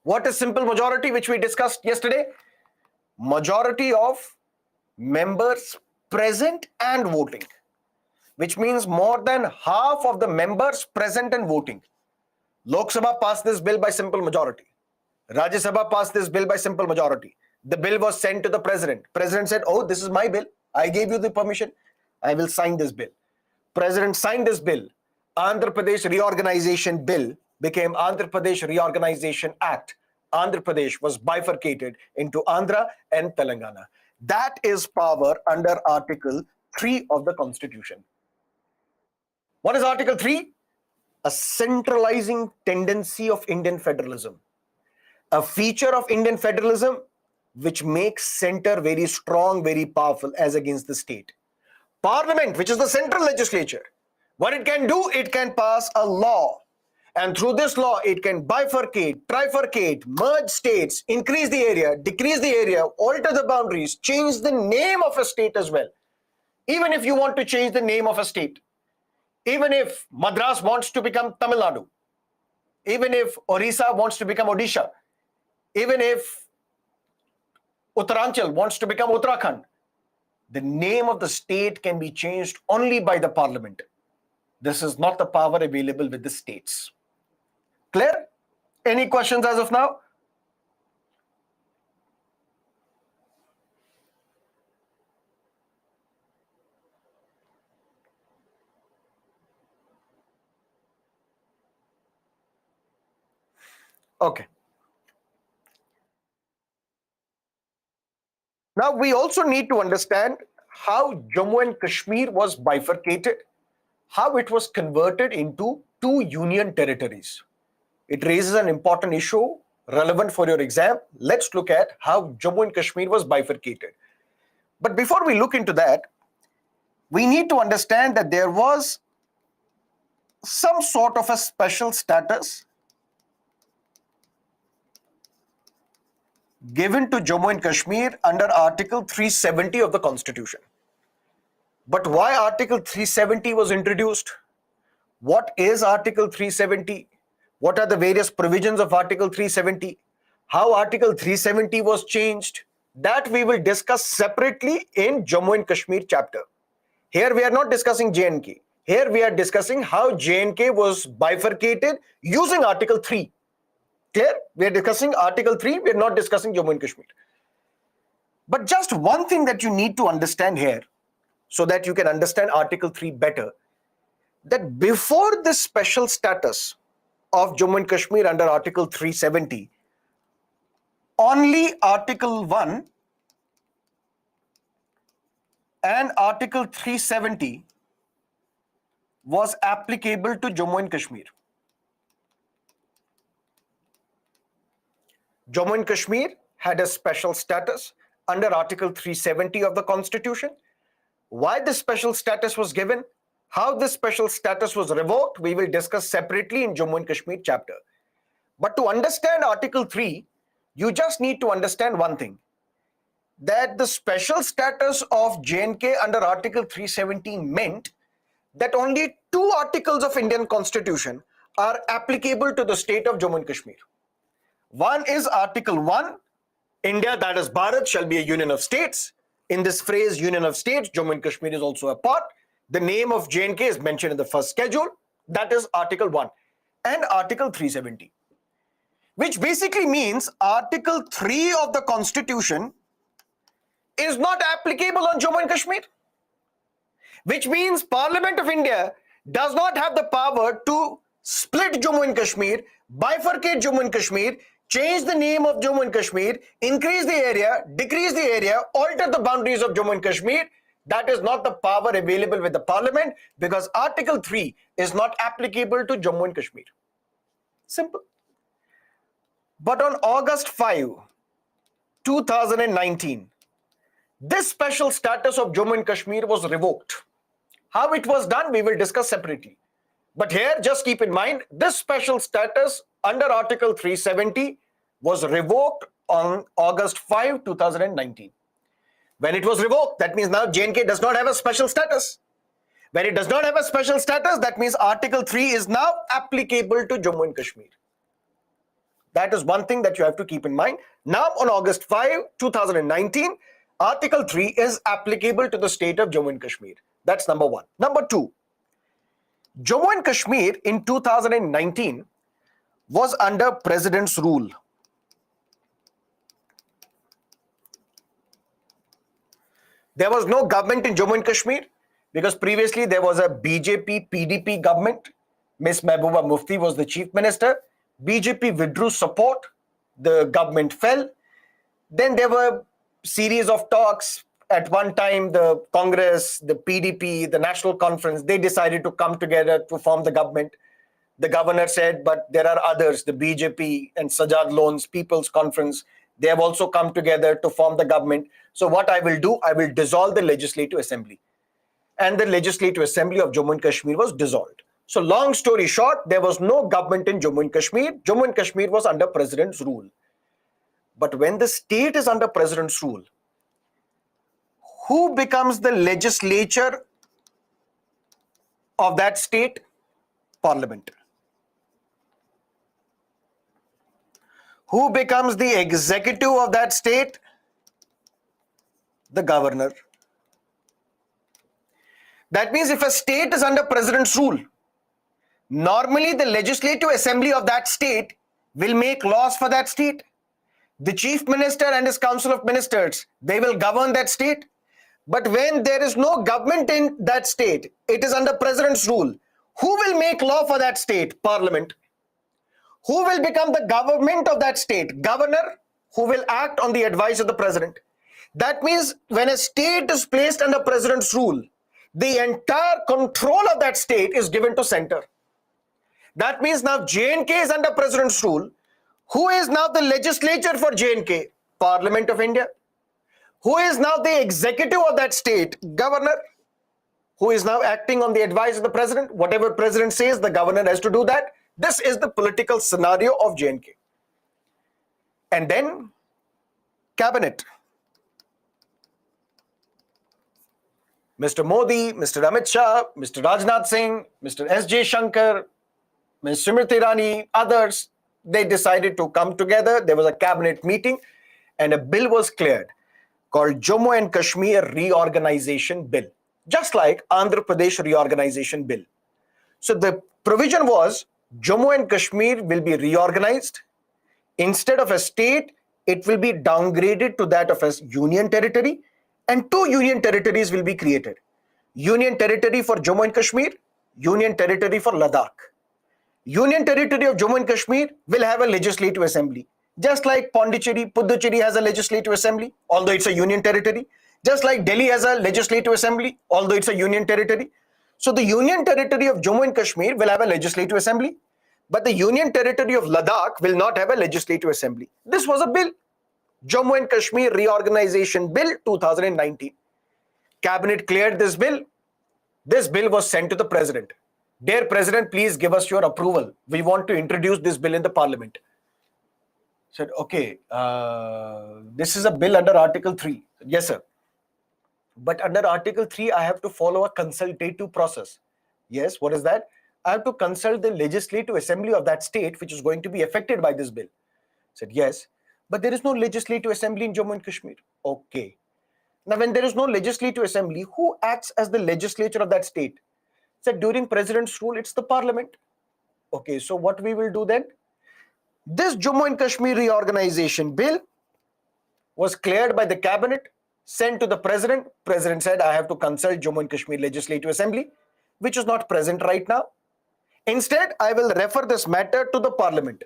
What is simple majority, which we discussed yesterday? Majority of members present and voting, which means more than half of the members present and voting. Lok Sabha passed this bill by simple majority. Rajya Sabha passed this bill by simple majority. The bill was sent to the president. President said, oh, this is my bill. I gave you the permission. I will sign this bill. President signed this bill. Andhra Pradesh Reorganization Bill became Andhra Pradesh Reorganization Act. Andhra Pradesh was bifurcated into Andhra and Telangana. That is power under Article 3 of the Constitution. What is Article 3? A centralizing tendency of Indian federalism. A feature of Indian federalism which makes center very strong, very powerful as against the state. Parliament, which is the central legislature, what it can do, it can pass a law. And through this law, it can bifurcate, trifurcate, merge states, increase the area, decrease the area, alter the boundaries, change the name of a state as well. Even if you want to change the name of a state, even if Madras wants to become Tamil Nadu, even if Orissa wants to become Odisha, even if Uttaranchal wants to become Uttarakhand, the name of the state can be changed only by the parliament. This is not the power available with the states. Clear? Any questions as of now? Okay. Now we also need to understand how Jammu and Kashmir was bifurcated, how it was converted into two union territories. It raises an important issue relevant for your exam. Let's look at how Jammu and Kashmir was bifurcated. But before we look into that, we need to understand that there was some sort of a special status given to Jammu and Kashmir under Article 370 of the Constitution. But why Article 370 was introduced? What is Article 370? What are the various provisions of Article 370? How Article 370 was changed? That we will discuss separately in Jammu and Kashmir chapter. Here we are not discussing J&K. Here we are discussing how J&K was bifurcated using Article 3. Clear? We are discussing Article 3. We are not discussing Jammu and Kashmir. But just one thing that you need to understand here, so that you can understand Article 3 better, that before this special status of Jammu and Kashmir under Article 370, only Article 1 and Article 370 was applicable to Jammu and Kashmir. Jammu and Kashmir had a special status under Article 370 of the Constitution. Why this special status was given, how this special status was revoked, we will discuss separately in Jammu and Kashmir chapter. But to understand Article 3, you just need to understand one thing, that the special status of J&K under Article 370 meant that only two articles of Indian Constitution are applicable to the state of Jammu and Kashmir. One is Article 1, India, that is Bharat, shall be a union of states. In this phrase, union of states, Jammu and Kashmir is also a part. The name of J&K is mentioned in the first schedule. That is Article 1. And Article 370, which basically means Article 3 of the Constitution is not applicable on Jammu and Kashmir. which means Parliament of India does not have the power to split Jammu and Kashmir, bifurcate Jammu and Kashmir, change the name of Jammu and Kashmir, increase the area, decrease the area, alter the boundaries of Jammu and Kashmir. That is not the power available with the Parliament, because Article 3 is not applicable to Jammu and Kashmir. Simple. But on August 5, 2019, this special status of Jammu and Kashmir was revoked. How it was done, we will discuss separately. But here, just keep in mind, this special status under Article 370 was revoked on August 5, 2019. When it was revoked, that means now J&K does not have a special status. When it does not have a special status, that means Article 3 is now applicable to Jammu and Kashmir. That is one thing that you have to keep in mind. Now, on August 5, 2019, Article 3 is applicable to the state of Jammu and Kashmir. That's number one. Number two, Jammu and Kashmir in 2019 was under President's rule. There was no government in Jammu and Kashmir because previously there was a BJP PDP government. Ms. Mehbooba Mufti was the chief minister. BJP withdrew support. The government fell. Then there were series of talks. At one time, the Congress, the PDP, the National Conference, they decided to come together to form the government. The governor said, but there are others, the BJP and Sajad Loans People's Conference, they have also come together to form the government. So what I will do, I will dissolve the Legislative Assembly. And the Legislative Assembly of Jammu and Kashmir was dissolved. So long story short, there was no government in Jammu and Kashmir. Jammu and Kashmir was under President's rule. But when the state is under President's rule, who becomes the legislature of that state? Parliament. Who becomes the executive of that state? The governor. That means if a state is under President's rule, normally the Legislative Assembly of that state will make laws for that state. The Chief Minister and his Council of Ministers, they will govern that state. But when there is no government in that state, it is under President's rule. Who will make law for that state? Parliament. Who will become the government of that state? Governor, who will act on the advice of the President. That means when a state is placed under President's rule, the entire control of that state is given to center. That means now J&K is under President's rule. Who is now the legislature for J&K? Parliament of India. Who is now the executive of that state? Governor. Who is now acting on the advice of the President? Whatever President says, the governor has to do that. This is the political scenario of J&K. And then cabinet. Mr. Modi, Mr. Amit Shah, Mr. Rajnath Singh, Mr. S.J. Shankar, Ms. Smriti Irani, others, they decided to come together. There was a cabinet meeting and a bill was cleared called Jammu and Kashmir Reorganization Bill, just like Andhra Pradesh Reorganization Bill. So the provision was Jammu and Kashmir will be reorganized. Instead of a state, it will be downgraded to that of a union territory, and 2 union territories will be created. Union territory for Jammu and Kashmir, union territory for Ladakh. Union territory of Jammu and Kashmir will have a legislative assembly. Just like Pondicherry, Puducherry has a legislative assembly, although it's a union territory. Just like Delhi has a legislative assembly, although it's a union territory. So the union territory of Jammu and Kashmir will have a legislative assembly, but the union territory of Ladakh will not have a legislative assembly. This was a bill. Jammu and Kashmir Reorganization Bill 2019. Cabinet cleared this bill. This bill was sent to the President. Dear President, please give us your approval. We want to introduce this bill in the Parliament. Said, okay, this is a bill under Article 3. Yes, sir. But under Article 3, I have to follow a consultative process. Yes, what is that? I have to consult the Legislative Assembly of that state which is going to be affected by this bill. Said, yes, but there is no Legislative Assembly in Jammu and Kashmir. Okay. Now, when there is no Legislative Assembly, who acts as the legislature of that state? Said, during President's rule, it's the Parliament. Okay, so what we will do then? This Jammu and Kashmir Reorganization Bill was cleared by the Cabinet, sent to the president. President said, I have to consult Jammu and Kashmir Legislative Assembly, which is not present right now. Instead, I will refer this matter to the parliament.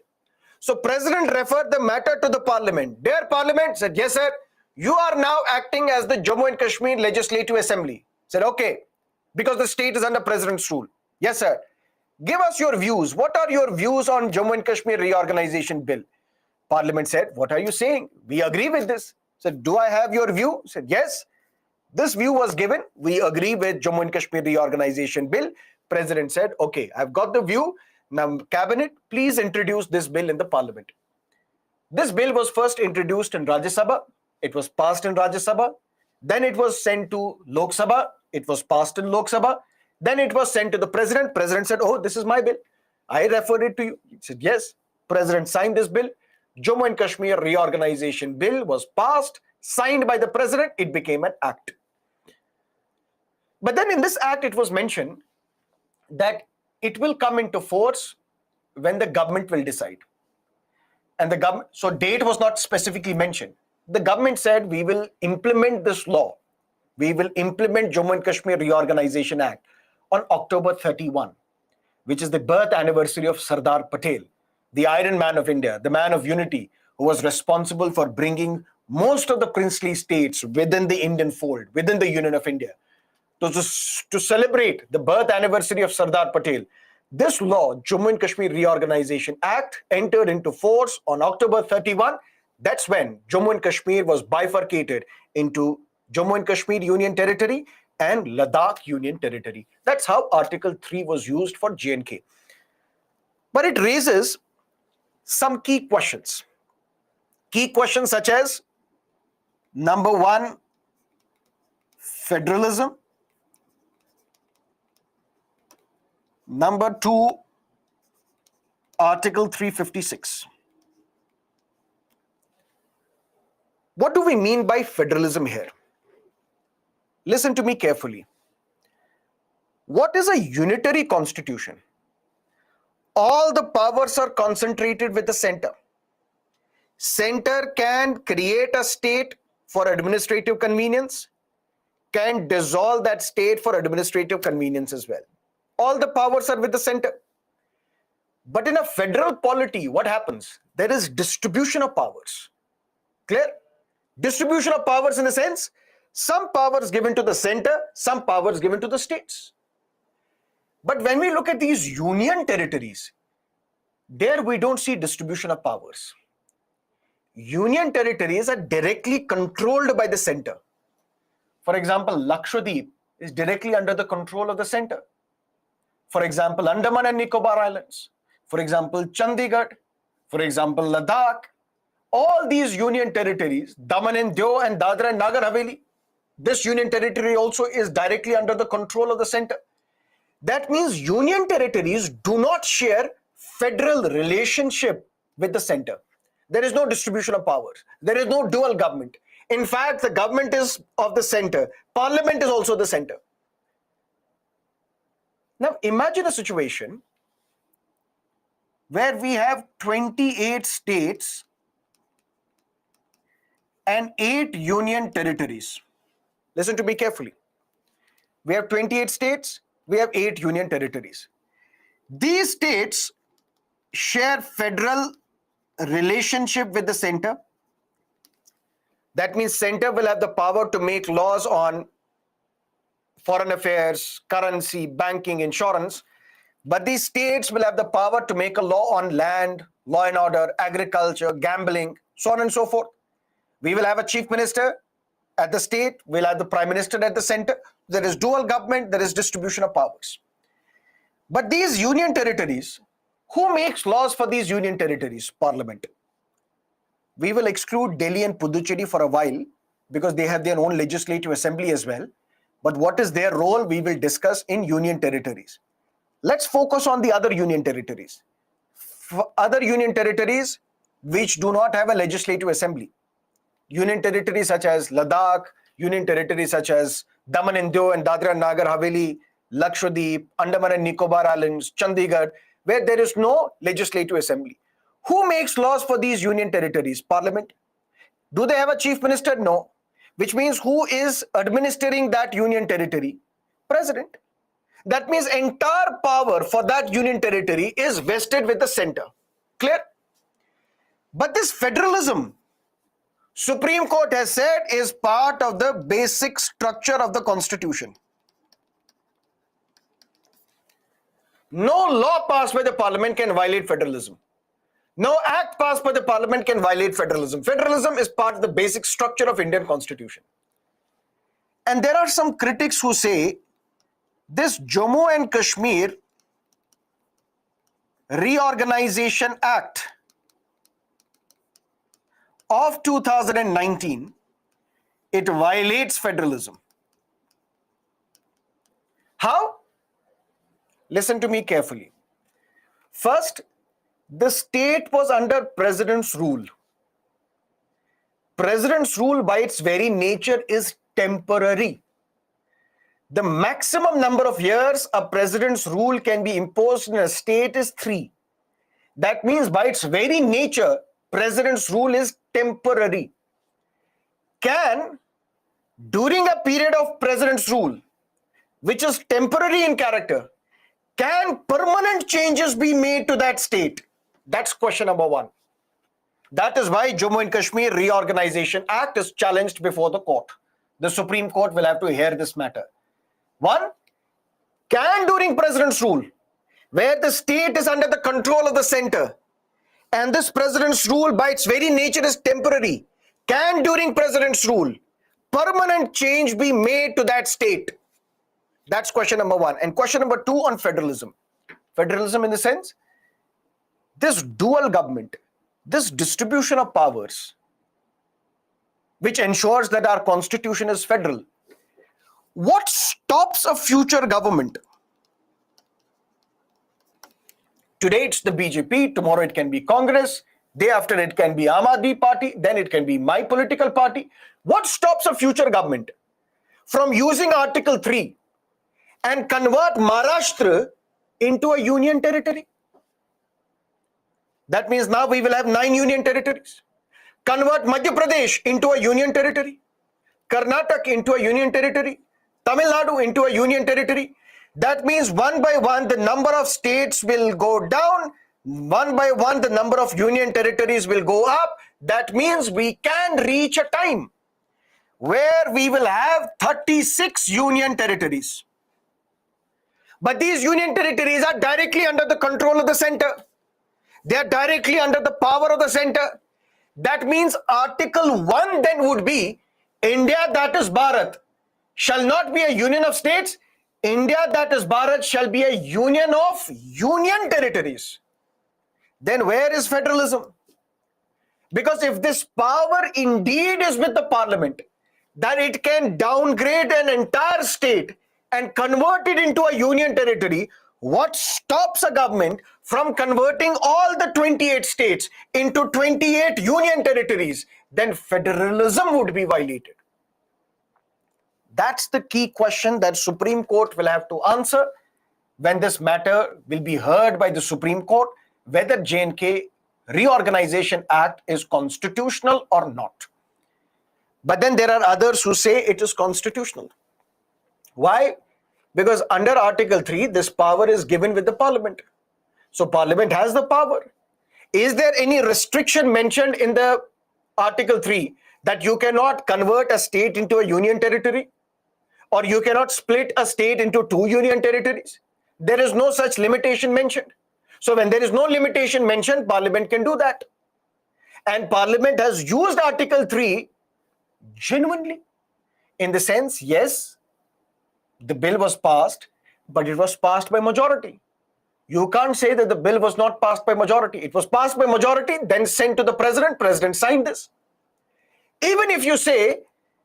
So president referred the matter to the parliament. Their parliament said, yes, sir, you are now acting as the Jammu and Kashmir Legislative Assembly. Said, okay, because the state is under president's rule. Yes, sir. Give us your views. What are your views on Jammu and Kashmir reorganization bill? Parliament said, what are you saying? We agree with this. Said, do I have your view? Said, yes. This view was given. We agree with Jammu and Kashmir reorganization bill. President said, okay, I've got the view. Now, cabinet, please introduce this bill in the parliament. This bill was first introduced in Rajya Sabha. It was passed in Rajya Sabha. Then it was sent to Lok Sabha. It was passed in Lok Sabha. Then it was sent to the president. President said, oh, this is my bill. I referred it to you. He said, yes. President signed this bill. Jammu and Kashmir reorganization bill was passed, signed by the president. It became an act. But then in this act, it was mentioned that it will come into force when the government will decide. And the government, so date was not specifically mentioned. The government said, we will implement this law. We will implement Jammu and Kashmir Reorganization Act on October 31, which is the birth anniversary of Sardar Patel, the Iron Man of India, the man of unity, who was responsible for bringing most of the princely states within the Indian fold, within the Union of India. To celebrate the birth anniversary of Sardar Patel, this law, Jammu and Kashmir Reorganization Act, entered into force on October 31. That's when Jammu and Kashmir was bifurcated into Jammu and Kashmir Union Territory and Ladakh Union Territory. That's how Article 3 was used for J&K. But it raises some key questions. Key questions such as, number one, federalism. Number two, Article 356. What do we mean by federalism here? Listen to me carefully. What is a unitary constitution? All the powers are concentrated with the center. Center can create a state for administrative convenience, can dissolve that state for administrative convenience as well. All the powers are with the center. But in a federal polity, what happens? There is distribution of powers. Clear? Distribution of powers in the sense, some powers given to the center, some powers given to the states. But when we look at these union territories, there we don't see distribution of powers. Union territories are directly controlled by the center. For example, Lakshadweep is directly under the control of the center. For example, Andaman and Nicobar Islands. For example, Chandigarh. For example, Ladakh. All these union territories, Daman and Diu and Dadra and Nagar Haveli, this union territory also is directly under the control of the center. That means union territories do not share federal relationship with the center. There is no distribution of powers. There is no dual government. In fact, the government is of the center. Parliament is also the center. Now, imagine a situation where we have 28 states and 8 union territories. Listen to me carefully. We have 28 states, we have 8 union territories. These states share federal relationship with the center. That means center will have the power to make laws on foreign affairs, currency, banking, insurance. But these states will have the power to make a law on land, law and order, agriculture, gambling, so on and so forth. We will have a chief minister at the state, we'll have the prime minister at the center. There is dual government, there is distribution of powers. But these union territories, who makes laws for these union territories? Parliament. We will exclude Delhi and Puducherry for a while because they have their own legislative assembly as well. But what is their role, we will discuss in union territories. Let's focus on the other union territories. Other union territories which do not have a legislative assembly. Union territories such as Ladakh, union territories such as Daman and Diu and Dadra and Nagar Haveli, Lakshadweep, Andaman and Nicobar Islands, Chandigarh, where there is no legislative assembly. Who makes laws for these union territories? Parliament. Do they have a chief minister? No. which means who is administering that union territory? President. That means entire power for that union territory is vested with the center. Clear? But this federalism, Supreme Court has said, is part of the basic structure of the constitution. No law passed by the parliament can violate federalism. No act passed by the parliament can violate federalism. Federalism is part of the basic structure of Indian constitution. And there are some critics who say this Jammu and Kashmir Reorganization Act of 2019, it violates federalism. How? Listen to me carefully. First, the state was under president's rule. President's rule by its very nature is temporary. The maximum number of years a president's rule can be imposed in a state is 3. That means by its very nature, president's rule is temporary. Can, during a period of president's rule, which is temporary in character, can permanent changes be made to that state? That's question number 1. That is why Jammu and Kashmir Reorganization Act is challenged before the court. The Supreme Court will have to hear this matter. 1. Can during president's rule, where the state is under the control of the center, and this president's rule by its very nature is temporary, can during president's rule, permanent change be made to that state? That's question number 1. And question number 2 on federalism. Federalism in the sense, this dual government, this distribution of powers, which ensures that our constitution is federal. What stops a future government? Today it's the BJP, tomorrow it can be Congress, day after it can be Aam Aadmi Party, then it can be my political party. What stops a future government from using Article 3 and convert Maharashtra into a union territory? That means now we will have 9 union territories. Convert Madhya Pradesh into a union territory, Karnataka into a union territory, Tamil Nadu into a union territory. That means one by one the number of states will go down, one by one the number of union territories will go up. That means we can reach a time where we will have 36 union territories. But these union territories are directly under the control of the center. They are directly under the power of the center. That means Article 1 then would be India, that is Bharat, shall not be a union of states. India, that is Bharat, shall be a union of union territories. Then where is federalism? Because if this power indeed is with the parliament, that it can downgrade an entire state and convert it into a union territory, what stops a government from converting all the 28 states into 28 union territories? Then federalism would be violated. That's the key question that Supreme Court will have to answer when this matter will be heard by the Supreme Court, whether J&K Reorganization Act is constitutional or not. But then there are others who say it is constitutional. Why? Because under Article 3, this power is given with the parliament. So parliament has the power. Is there any restriction mentioned in the Article 3 that you cannot convert a state into a union territory? Or you cannot split a state into 2 union territories? There is no such limitation mentioned. So when there is no limitation mentioned, parliament can do that. And parliament has used Article 3 genuinely, in the sense, yes, the bill was passed, but it was passed by majority. You can't say that the bill was not passed by majority. It was passed by majority, then sent to the president. President signed this. Even if you say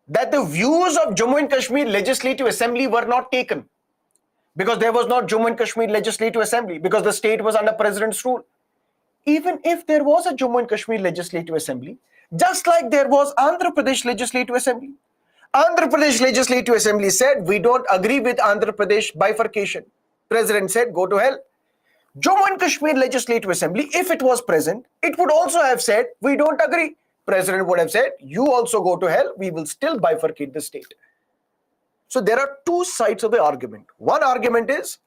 that the views of Jammu and Kashmir Legislative Assembly were not taken, because there was not Jammu and Kashmir Legislative Assembly, because the state was under president's rule. Even if there was a Jammu and Kashmir Legislative Assembly, just like there was Andhra Pradesh Legislative Assembly. Andhra Pradesh Legislative Assembly said, we don't agree with Andhra Pradesh bifurcation. President said, go to hell. Jammu and Kashmir Legislative Assembly, if it was present, it would also have said, we don't agree. president would have said, you also go to hell, we will still bifurcate the state. So there are two sides of the argument. One argument is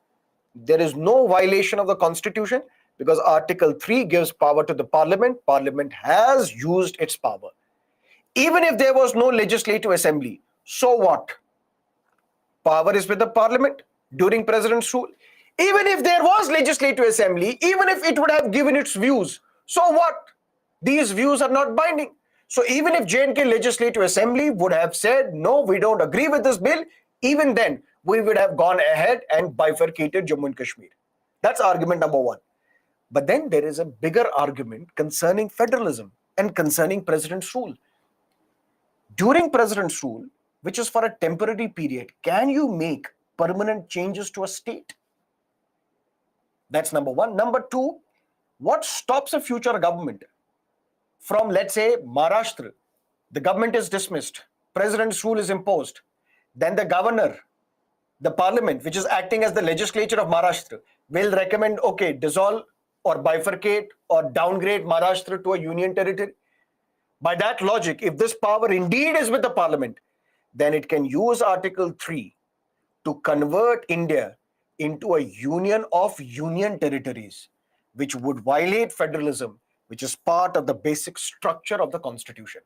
there is no violation of the constitution because Article 3 gives power to the parliament. Parliament has used its power. Even if there was no legislative assembly, so what? Power is with the parliament during president's rule. Even if there was legislative assembly, even if it would have given its views, so what? These views are not binding. So even if J&K Legislative Assembly would have said, no, we don't agree with this bill, even then we would have gone ahead and bifurcated Jammu and Kashmir. That's argument number one. But then there is a bigger argument concerning federalism and concerning president's rule. During president's rule, which is for a temporary period, can you make permanent changes to a state? That's number one. Number two, what stops a future government from, let's say, Maharashtra? The government is dismissed, president's rule is imposed. Then the governor, the parliament, which is acting as the legislature of Maharashtra, will recommend, okay, dissolve or bifurcate or downgrade Maharashtra to a union territory. By that logic, if this power indeed is with the parliament, then it can use Article 3 to convert India into a union of union territories, which would violate federalism, which is part of the basic structure of the Constitution.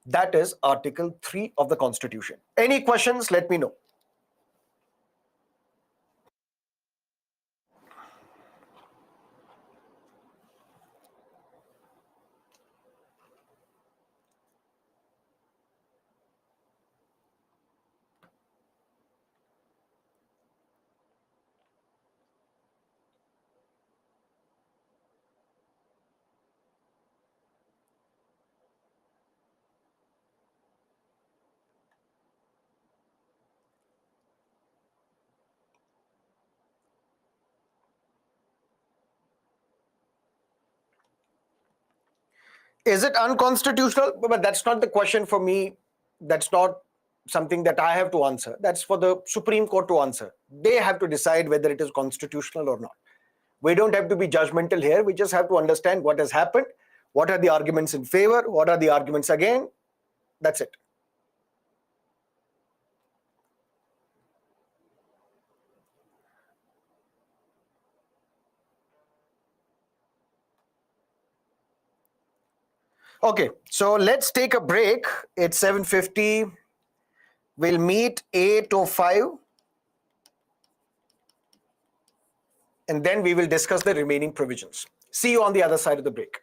That is Article 3 of the Constitution. Any questions? Let me know. Is it unconstitutional? But that's not the question for me. That's not something that I have to answer. That's for the Supreme Court to answer. They have to decide whether it is constitutional or not. We don't have to be judgmental here. We just have to understand what has happened, what are the arguments in favor, what are the arguments against. That's it. Okay, so let's take a break. It's 7:50. We'll meet 8:05 and then we will discuss the remaining provisions. See you on the other side of the break.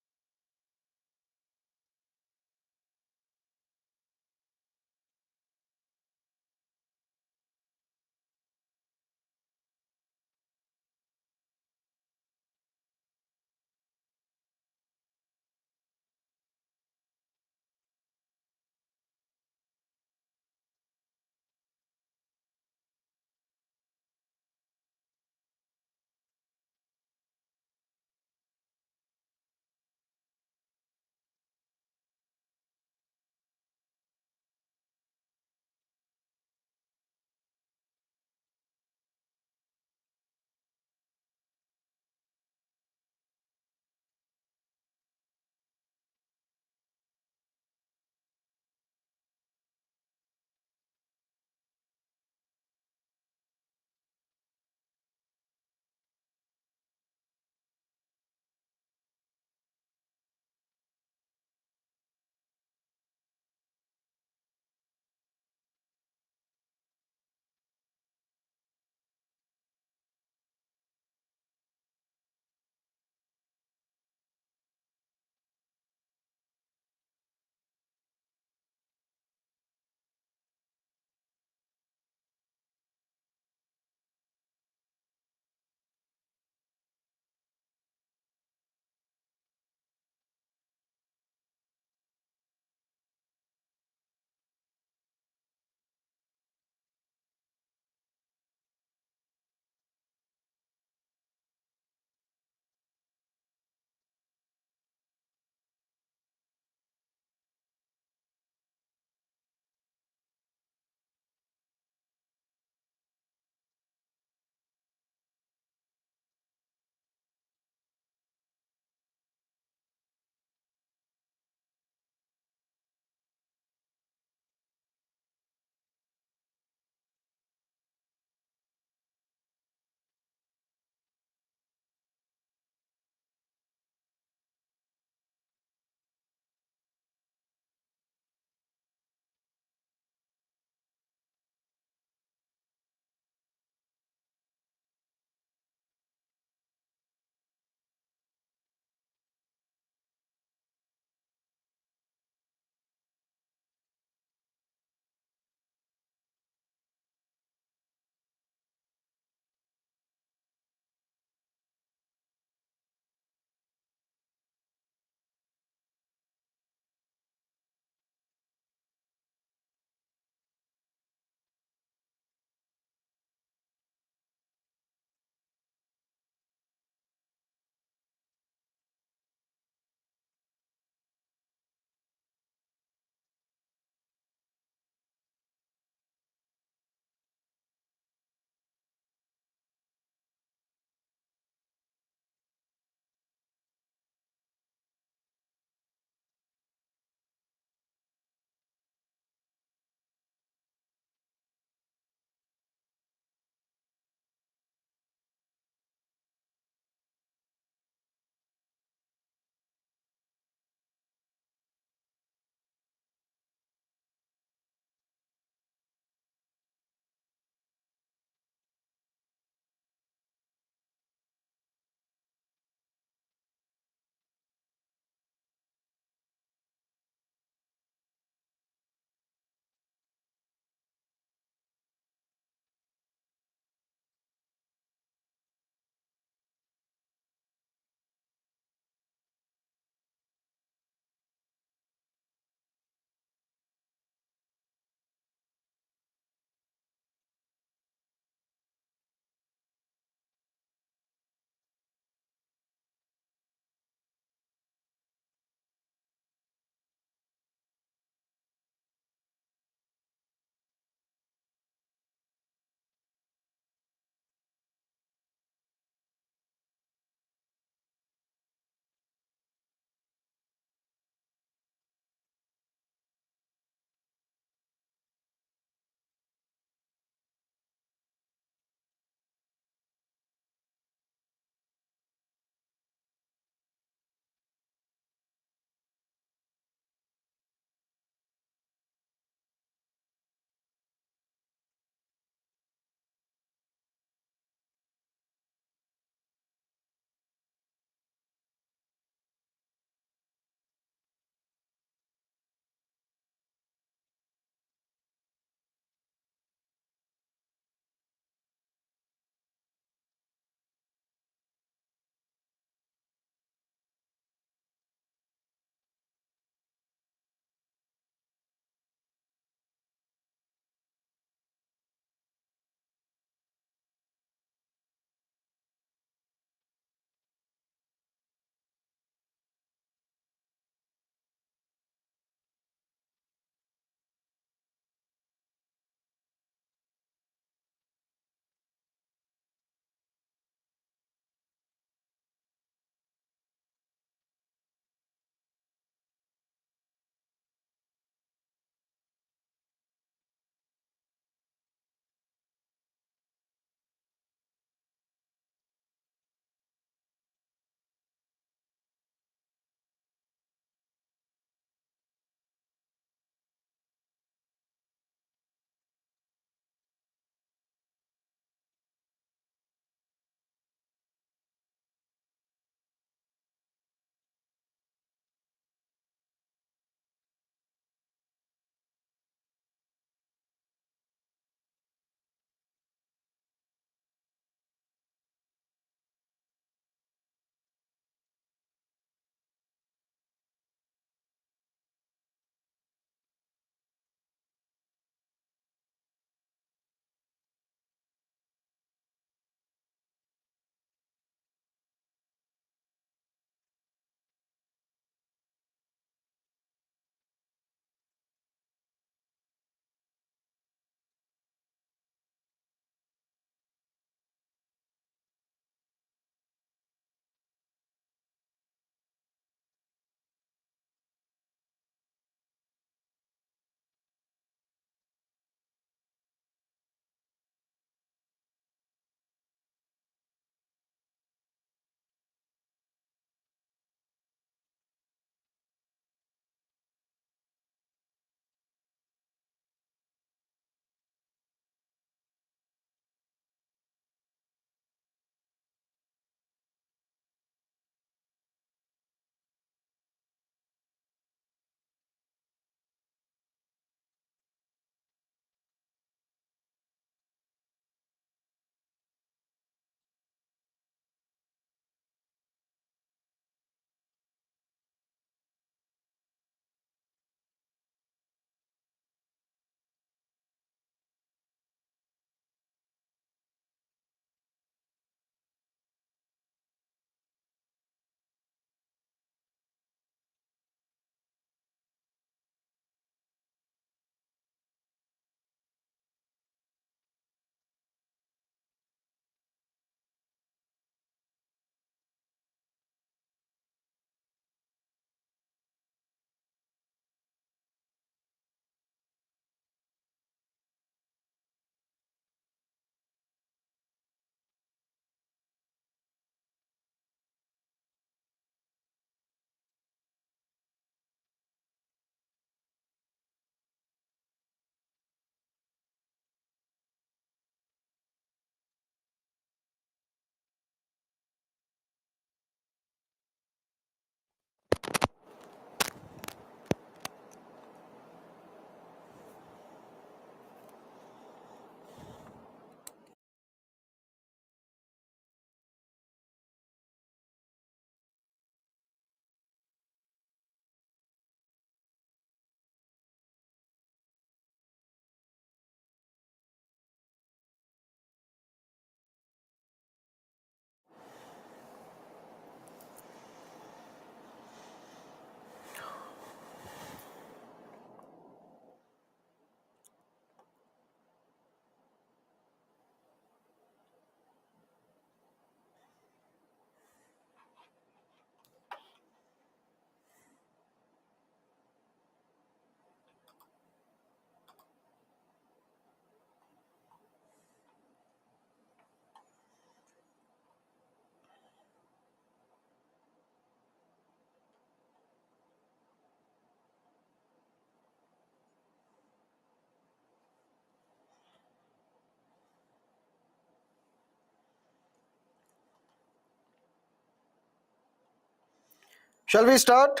Shall we start?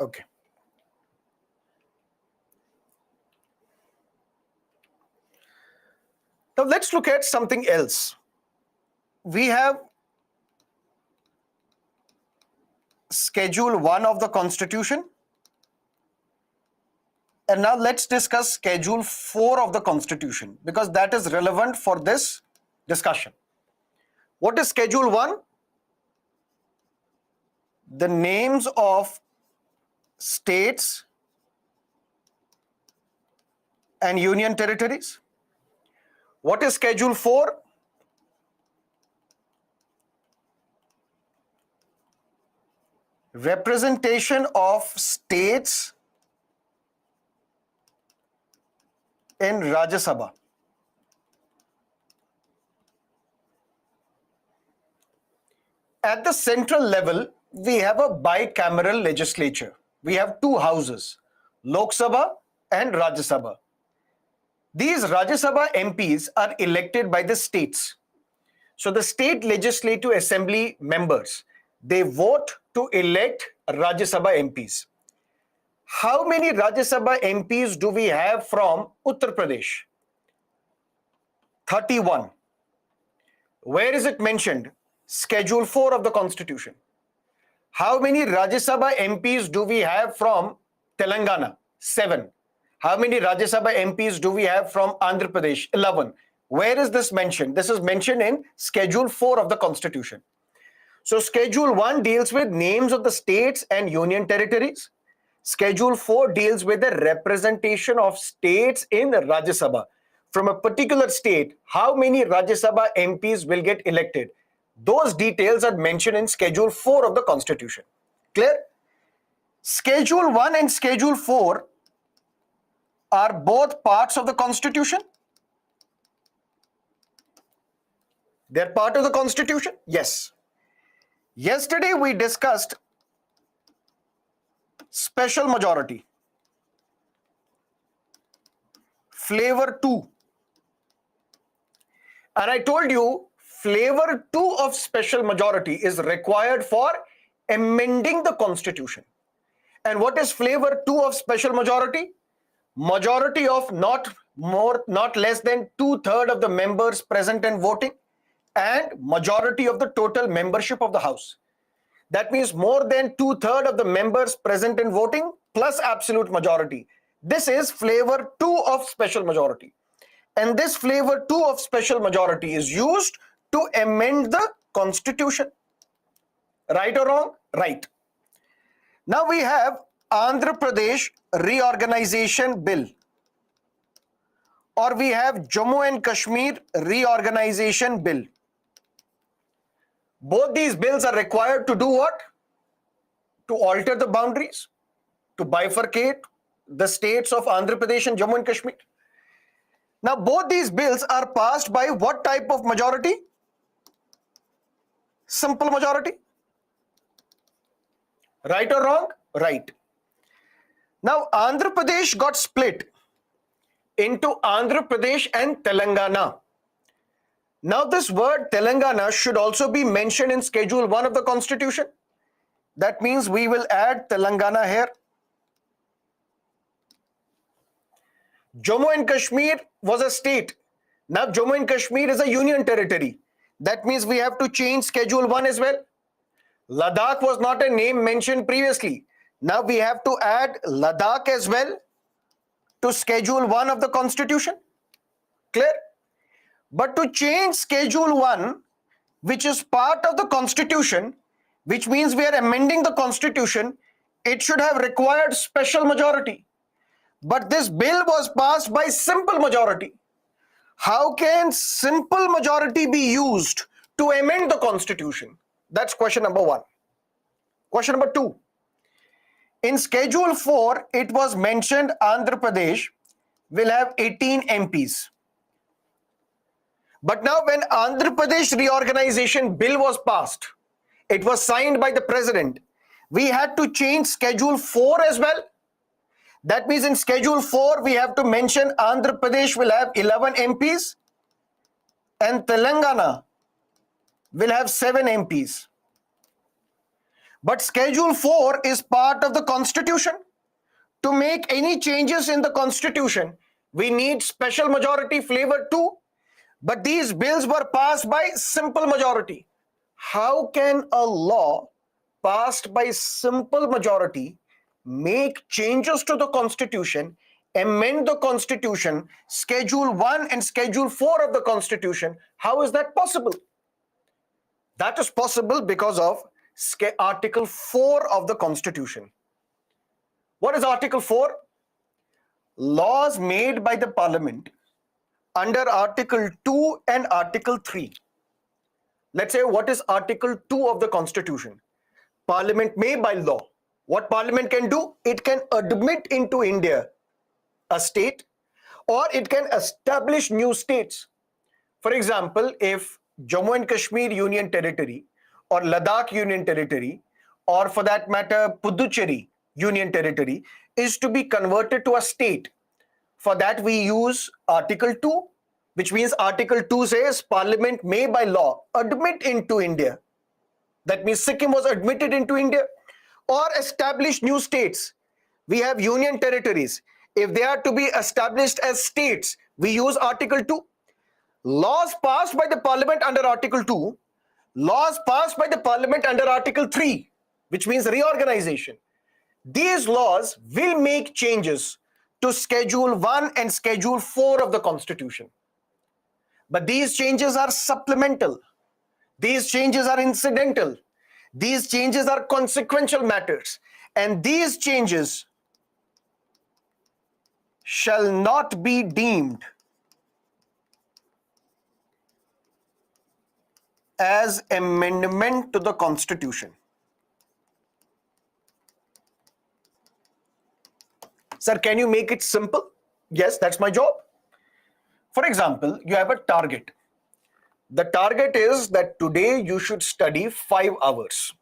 Okay. Now let's look at something else. We have Schedule 1 of the Constitution. And now let's discuss Schedule 4 of the Constitution because that is relevant for this discussion. What is Schedule 1? The names of states and union territories. What is Schedule 4? Representation of states in Rajya Sabha. At the central level, we have a bicameral legislature. We have two houses, Lok Sabha and Rajya Sabha. These Rajya Sabha MPs are elected by the states. So the state legislative assembly members, they vote to elect Rajya Sabha MPs. How many Rajya Sabha MPs do we have from Uttar Pradesh? 31. Where is it mentioned? Schedule 4 of the Constitution. How many Rajya Sabha MPs do we have from Telangana? 7. How many Rajya Sabha MPs do we have from Andhra Pradesh? 11. Where is this mentioned? This is mentioned in Schedule 4 of the Constitution. So Schedule 1 deals with names of the states and union territories. Schedule 4 deals with the representation of states in Rajya Sabha. From a particular state, how many Rajya Sabha MPs will get elected? Those details are mentioned in Schedule 4 of the Constitution. Clear? Schedule 1 and Schedule 4 are both parts of the Constitution. They're part of the Constitution? Yes. Yesterday we discussed special majority. Flavor 2. And I told you flavor 2 of special majority is required for amending the Constitution. And what is flavor 2 of special majority? Majority of not less than 2/3 of the members present and voting, and majority of the total membership of the House. That means more than 2/3 of the members present and voting plus absolute majority. This is flavor 2 of special majority. And this flavor 2 of special majority is used to amend the Constitution. Right or wrong? Right. Now we have Andhra Pradesh Reorganization Bill, or we have Jammu and Kashmir Reorganization Bill. Both these bills are required to do what? To alter the boundaries, to bifurcate the states of Andhra Pradesh and Jammu and Kashmir. Now both these bills are passed by what type of majority? Simple majority. Right or wrong? Right. Now Andhra Pradesh got split into Andhra Pradesh and Telangana. Now this word Telangana should also be mentioned in Schedule 1 of the Constitution. That means we will add Telangana here. Jammu and Kashmir was a state. Now Jammu and Kashmir is a union territory. That means we have to change Schedule 1 as well. Ladakh was not a name mentioned previously. Now we have to add Ladakh as well to Schedule 1 of the Constitution. Clear? But to change Schedule 1, which is part of the Constitution, which means we are amending the Constitution, it should have required special majority. But this bill was passed by simple majority. How can simple majority be used to amend the Constitution? That's question number 1. Question number 2. In Schedule 4, it was mentioned Andhra Pradesh will have 18 MPs. But now when Andhra Pradesh Reorganization Bill was passed, it was signed by the President, we had to change Schedule 4 as well. That means in Schedule 4, we have to mention Andhra Pradesh will have 11 MPs and Telangana will have 7 MPs. But Schedule 4 is part of the Constitution. To make any changes in the Constitution, we need special majority flavor too. But these bills were passed by simple majority. How can a law passed by simple majority make changes to the Constitution, amend the Constitution, Schedule 1 and Schedule 4 of the Constitution? How is that possible? That is possible because of Article 4 of the Constitution. What is Article 4? Laws made by the Parliament under Article 2 and Article 3. Let's say, what is Article 2 of the Constitution? Parliament may by law. What Parliament can do? It can admit into India a state, or it can establish new states. For example, if Jammu and Kashmir Union Territory or Ladakh Union Territory, or for that matter Puducherry Union Territory is to be converted to a state, for that we use Article 2, which means Article 2 says Parliament may by law admit into India. That means Sikkim was admitted into India, or establish new states. We have union territories. If they are to be established as states, we use Article 2. Laws passed by the Parliament under Article 2, laws passed by the Parliament under Article 3, which means reorganization. These laws will make changes to Schedule 1 and Schedule 4 of the Constitution. But these changes are supplemental. These changes are incidental. These changes are consequential matters. And these changes shall not be deemed as amendment to the Constitution. Sir, can you make it simple? Yes, that's my job. For example, you have a target. The target is that today you should study 5 hours.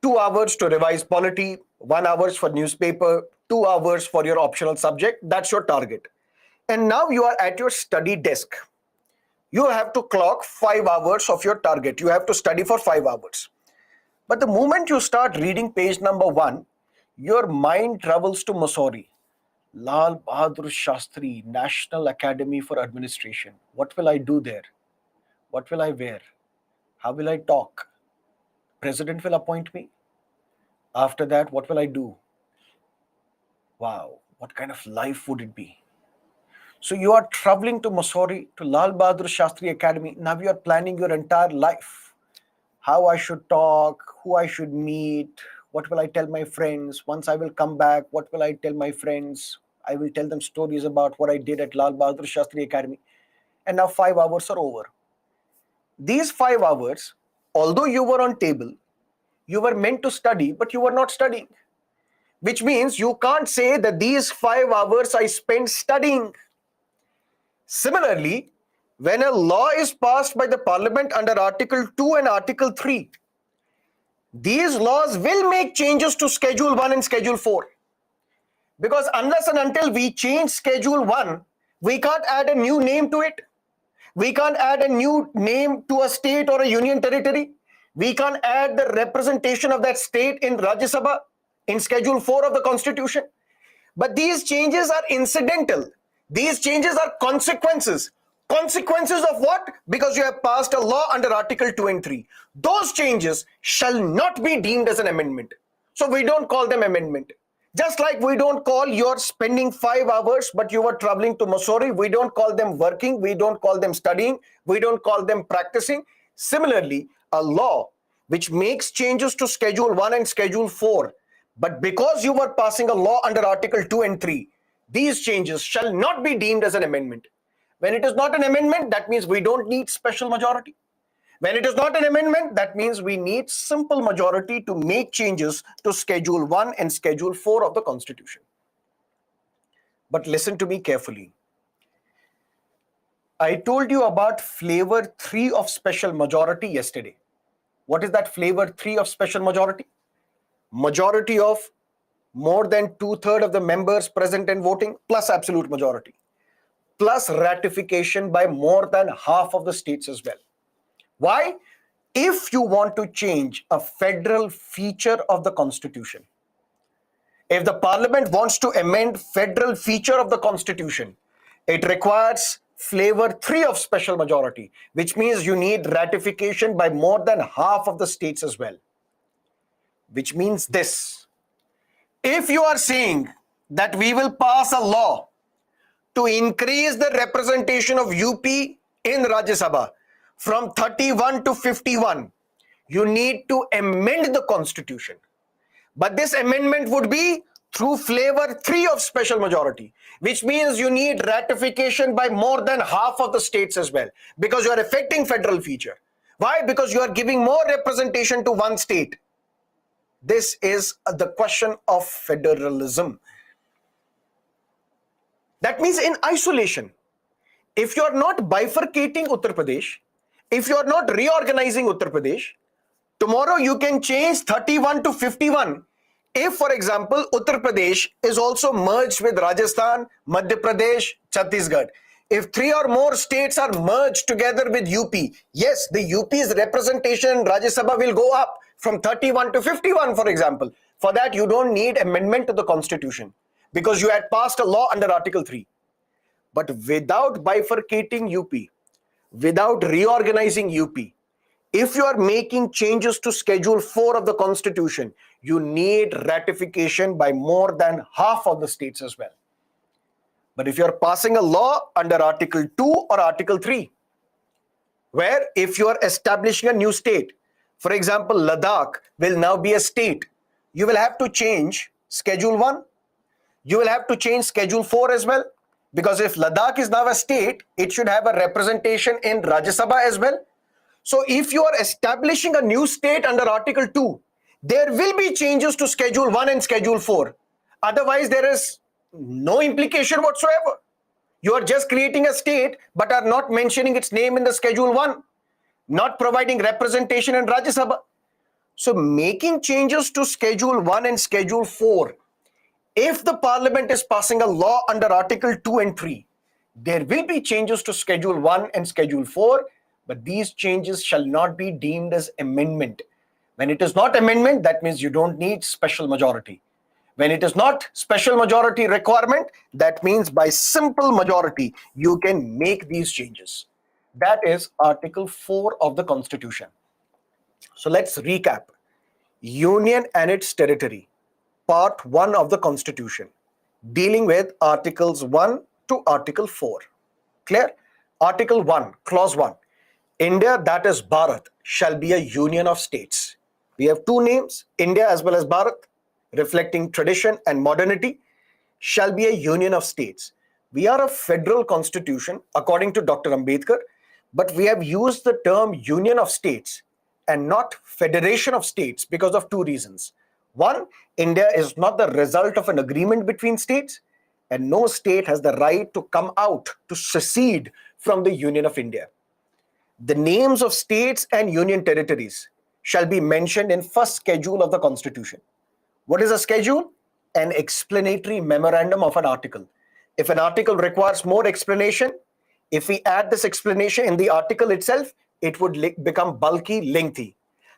2 hours to revise polity, 1 hour for newspaper, 2 hours for your optional subject. That's your target. And now you are at your study desk. You have to clock 5 hours of your target. You have to study for 5 hours. But the moment you start reading page number 1, your mind travels to Mussoorie. Lal Bahadur Shastri, National Academy for Administration. What will I do there? What will I wear? How will I talk? President will appoint me. After that, what will I do? Wow, what kind of life would it be? So you are traveling to Mussoorie, to Lal Bahadur Shastri Academy. Now you are planning your entire life. How I should talk, who I should meet, what will I tell my friends? Once I will come back, what will I tell my friends? I will tell them stories about what I did at Lal Bahadur Shastri Academy. And now 5 hours are over. These 5 hours, although you were on table, you were meant to study, but you were not studying. Which means you can't say that these 5 hours I spent studying. Similarly, when a law is passed by the Parliament under Article 2 and Article 3, these laws will make changes to Schedule 1 and Schedule 4. Because unless and until we change Schedule 1, we can't add a new name to it. We can't add a new name to a state or a union territory. We can't add the representation of that state in Rajya Sabha in Schedule 4 of the Constitution. But these changes are incidental. These changes are consequences. Consequences of what? Because you have passed a law under Article 2 and 3. Those changes shall not be deemed as an amendment. So we don't call them amendment. Just like we don't call your spending 5 hours, but you were traveling to Mussoorie, we don't call them working, we don't call them studying, we don't call them practicing. Similarly, a law which makes changes to Schedule 1 and Schedule 4, but because you were passing a law under Article 2 and 3, these changes shall not be deemed as an amendment. When it is not an amendment, that means we don't need special majority. When it is not an amendment, that means we need simple majority to make changes to Schedule 1 and Schedule 4 of the Constitution. But listen to me carefully. I told you about flavor 3 of special majority yesterday. What is that flavor 3 of special majority? Majority of more than two-thirds of the members present and voting, plus absolute majority, plus ratification by more than half of the states as well. Why? If you want to change a federal feature of the constitution, if the parliament wants to amend federal feature of the constitution, it requires flavor 3 of special majority, which means you need ratification by more than half of the states as well. Which means this: if you are saying that we will pass a law to increase the representation of UP in Rajya Sabha from 31 to 51, you need to amend the constitution. But this amendment would be through flavor 3 of special majority, which means you need ratification by more than half of the states as well, because you are affecting federal feature. Why? Because you are giving more representation to one state. This is the question of federalism. That means in isolation, if you are not bifurcating Uttar Pradesh, if you are not reorganizing Uttar Pradesh, tomorrow you can change 31 to 51. If, for example, Uttar Pradesh is also merged with Rajasthan, Madhya Pradesh, Chhattisgarh, if 3 or more states are merged together with UP, yes, the UP's representation in Rajya Sabha will go up from 31 to 51, for example. For that, you don't need amendment to the constitution because you had passed a law under Article 3. But without bifurcating UP, without reorganizing UP, if you are making changes to Schedule 4 of the Constitution, you need ratification by more than half of the states as well. But if you are passing a law under Article 2 or Article 3, where if you are establishing a new state, for example, Ladakh will now be a state, you will have to change Schedule 1, you will have to change Schedule 4 as well, because if Ladakh is now a state, it should have a representation in Rajya Sabha as well. So if you are establishing a new state under Article 2, there will be changes to Schedule 1 and Schedule 4. Otherwise, there is no implication whatsoever. You are just creating a state but are not mentioning its name in the Schedule 1, not providing representation in Rajya Sabha. So making changes to Schedule 1 and Schedule 4, if the parliament is passing a law under Article 2 and 3, there will be changes to Schedule 1 and Schedule 4, but these changes shall not be deemed as amendment. When it is not amendment, that means you don't need special majority. When it is not special majority requirement, that means by simple majority, you can make these changes. That is Article 4 of the Constitution. So let's recap. Union and its territory, Part 1 of the Constitution, dealing with Articles 1 to Article 4. Clear? Article 1, Clause 1. India, that is Bharat, shall be a union of states. We have two names, India as well as Bharat, reflecting tradition and modernity, shall be a union of states. We are a federal constitution, according to Dr. Ambedkar, but we have used the term union of states and not federation of states because of two reasons. One, India is not the result of an agreement between states, and no state has the right to come out to secede from the Union of India. The names of states and union territories shall be mentioned in first schedule of the Constitution. What is a schedule? An explanatory memorandum of an article. If an article requires more explanation, if we add this explanation in the article itself, it would become bulky, lengthy.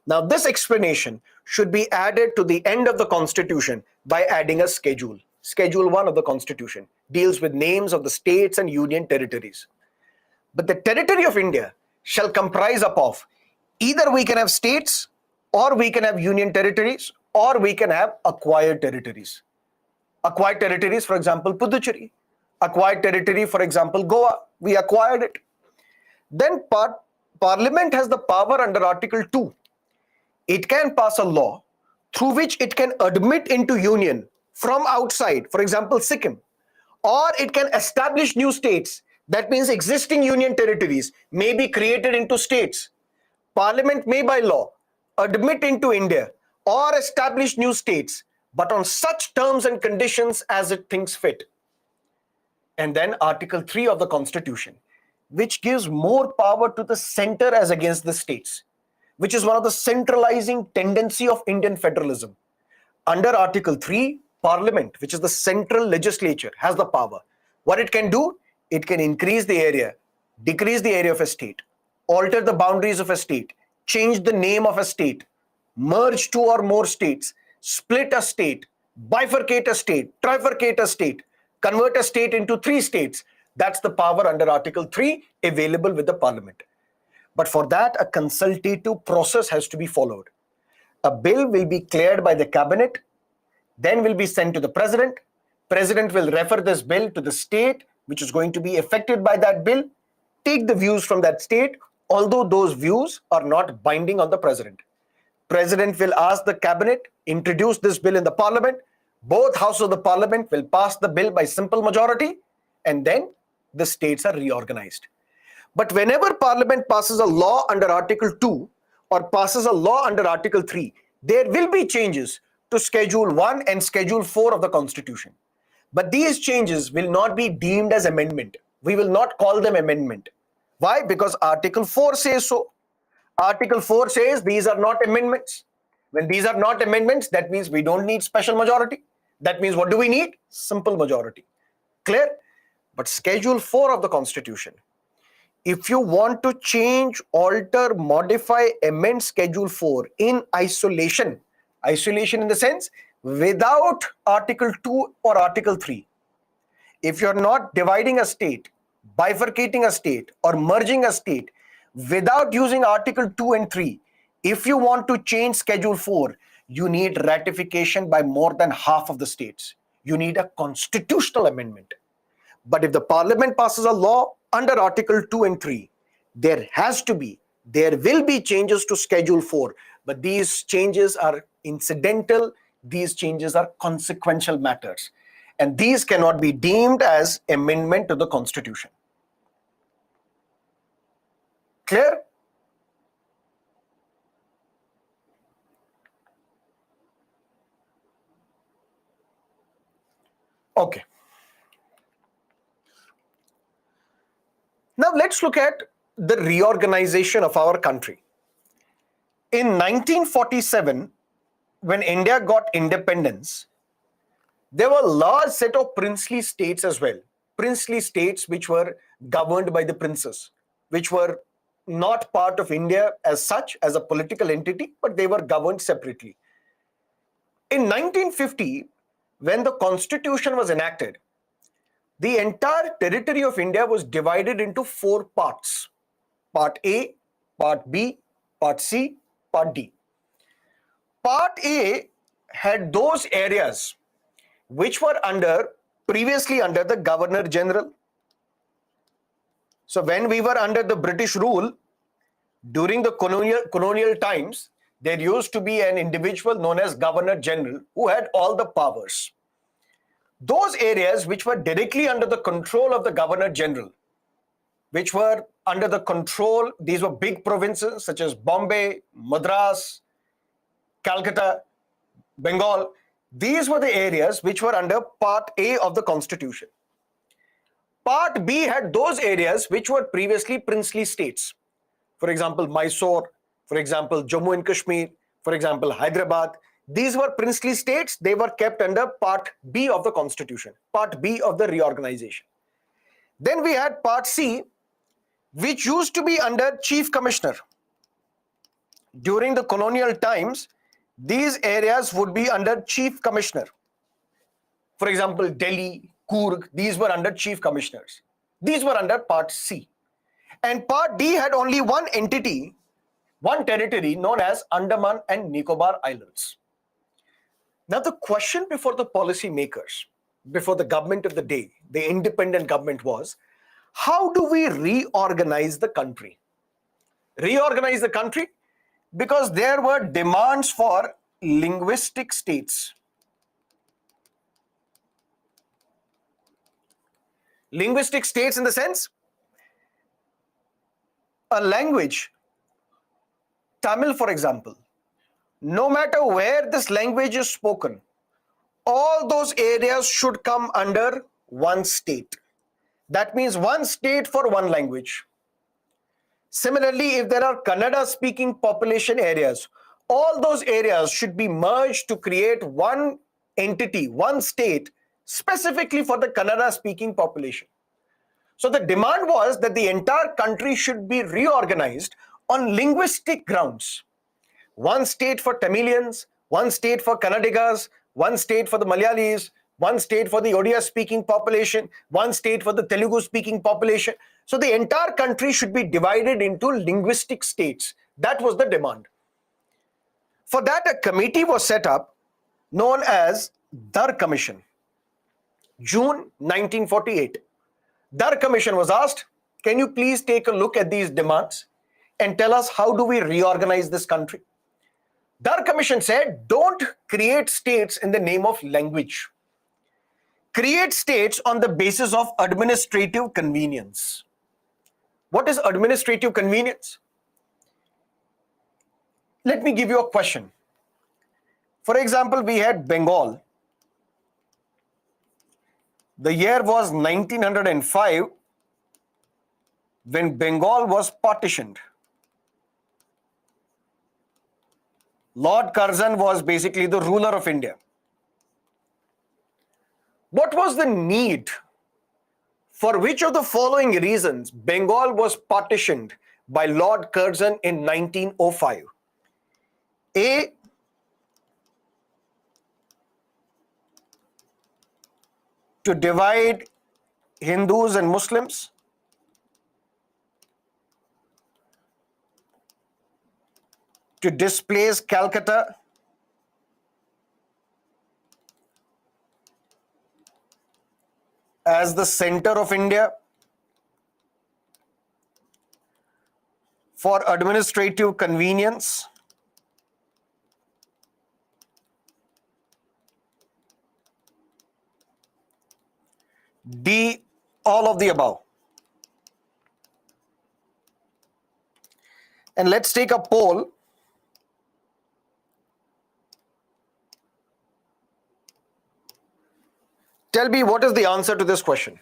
Now, this explanation should be added to the end of the Constitution by adding a schedule. Schedule 1 of the Constitution deals with names of the states and union territories. But the territory of India shall comprise of either we can have states, or we can have union territories, or we can have acquired territories. Acquired territories, for example, Puducherry. Acquired territory, for example, Goa. We acquired it. Then Parliament has the power under Article 2. It can pass a law through which it can admit into union from outside, for example, Sikkim, or it can establish new states. That means existing union territories may be created into states. Parliament may by law admit into India or establish new states, but on such terms and conditions as it thinks fit. And then Article 3 of the Constitution, which gives more power to the center as against the states, which is one of the centralizing tendency of Indian federalism. Under Article 3, Parliament, which is the central legislature, has the power. What it can do? It can increase the area, decrease the area of a state, alter the boundaries of a state, change the name of a state, merge two or more states, split a state, bifurcate a state, trifurcate a state, convert a state into three states. That's the power under Article 3 available with the Parliament. But for that, a consultative process has to be followed. A bill will be cleared by the cabinet, then will be sent to the president. President will refer this bill to the state which is going to be affected by that bill, take the views from that state, although those views are not binding on the president. President will ask the cabinet, introduce this bill in the parliament. Both houses of the parliament will pass the bill by simple majority, and then the states are reorganized. But whenever Parliament passes a law under Article 2 or passes a law under Article 3, there will be changes to Schedule 1 and Schedule 4 of the Constitution. But these changes will not be deemed as amendment. We will not call them amendment. Why? Because Article 4 says so. Article 4 says these are not amendments. When these are not amendments, that means we don't need special majority. That means what do we need? Simple majority. Clear? But Schedule 4 of the Constitution, if you want to change, alter, modify, amend Schedule 4 in isolation in the sense without Article 2 or Article 3, if you're not dividing a state, bifurcating a state, or merging a state without using Article 2 and 3, if you want to change Schedule 4, you need ratification by more than half of the states. You need a constitutional amendment. But if the Parliament passes a law under Article 2 and 3, there will be changes to Schedule 4, but these changes are incidental, these changes are consequential matters, and these cannot be deemed as amendment to the Constitution. Clear? Okay. Now let's look at the reorganization of our country. In 1947, when India got independence, there were a large set of princely states as well. Princely states which were governed by the princes, which were not part of India as such, as a political entity, but they were governed separately. In 1950, when the Constitution was enacted, the entire territory of India was divided into 4 parts. Part A, Part B, Part C, Part D. Part A had those areas which were previously under the Governor General. So when we were under the British rule, during the colonial times, there used to be an individual known as Governor General who had all the powers. Those areas which were directly under the control of the Governor General, which were under the control, these were big provinces such as Bombay, Madras, Calcutta, Bengal. These were the areas which were under Part A of the Constitution. Part B had those areas which were previously princely states. For example, Mysore, for example, Jammu and Kashmir, for example, Hyderabad. These were princely states. They were kept under Part B of the Constitution, Part B of the reorganization. Then we had Part C, which used to be under Chief Commissioner. During the colonial times, these areas would be under Chief Commissioner. For example, Delhi, Coorg, these were under Chief Commissioners. These were under Part C. And Part D had only one entity, one territory known as Andaman and Nicobar Islands. Now the question before the policy makers, before the government of the day, the independent government was, how do we reorganize the country? Reorganize the country because there were demands for linguistic states. Linguistic states in the sense, a language, Tamil for example, no matter where this language is spoken, all those areas should come under one state. That means one state for one language. Similarly, if there are Kannada speaking population areas, all those areas should be merged to create one entity, one state, specifically for the Kannada speaking population. So the demand was that the entire country should be reorganized on linguistic grounds. One state for Tamilians, one state for Kannadigas, one state for the Malayalis, one state for the Odia speaking population, one state for the Telugu speaking population. So the entire country should be divided into linguistic states. That was the demand. For that, a committee was set up known as Dar Commission. June 1948. Dar Commission was asked, can you please take a look at these demands and tell us how do we reorganize this country? Dar Commission said, don't create states in the name of language. Create states on the basis of administrative convenience. What is administrative convenience? Let me give you a question. For example, we had Bengal. The year was 1905 when Bengal was partitioned. Lord Curzon was basically the ruler of India. What was the need? For which of the following reasons Bengal was partitioned by Lord Curzon in 1905? A, to divide Hindus and Muslims. To displace Calcutta. As the center of India. For administrative convenience. D, all of the above. And let's take a poll. Tell me what is the answer to this question.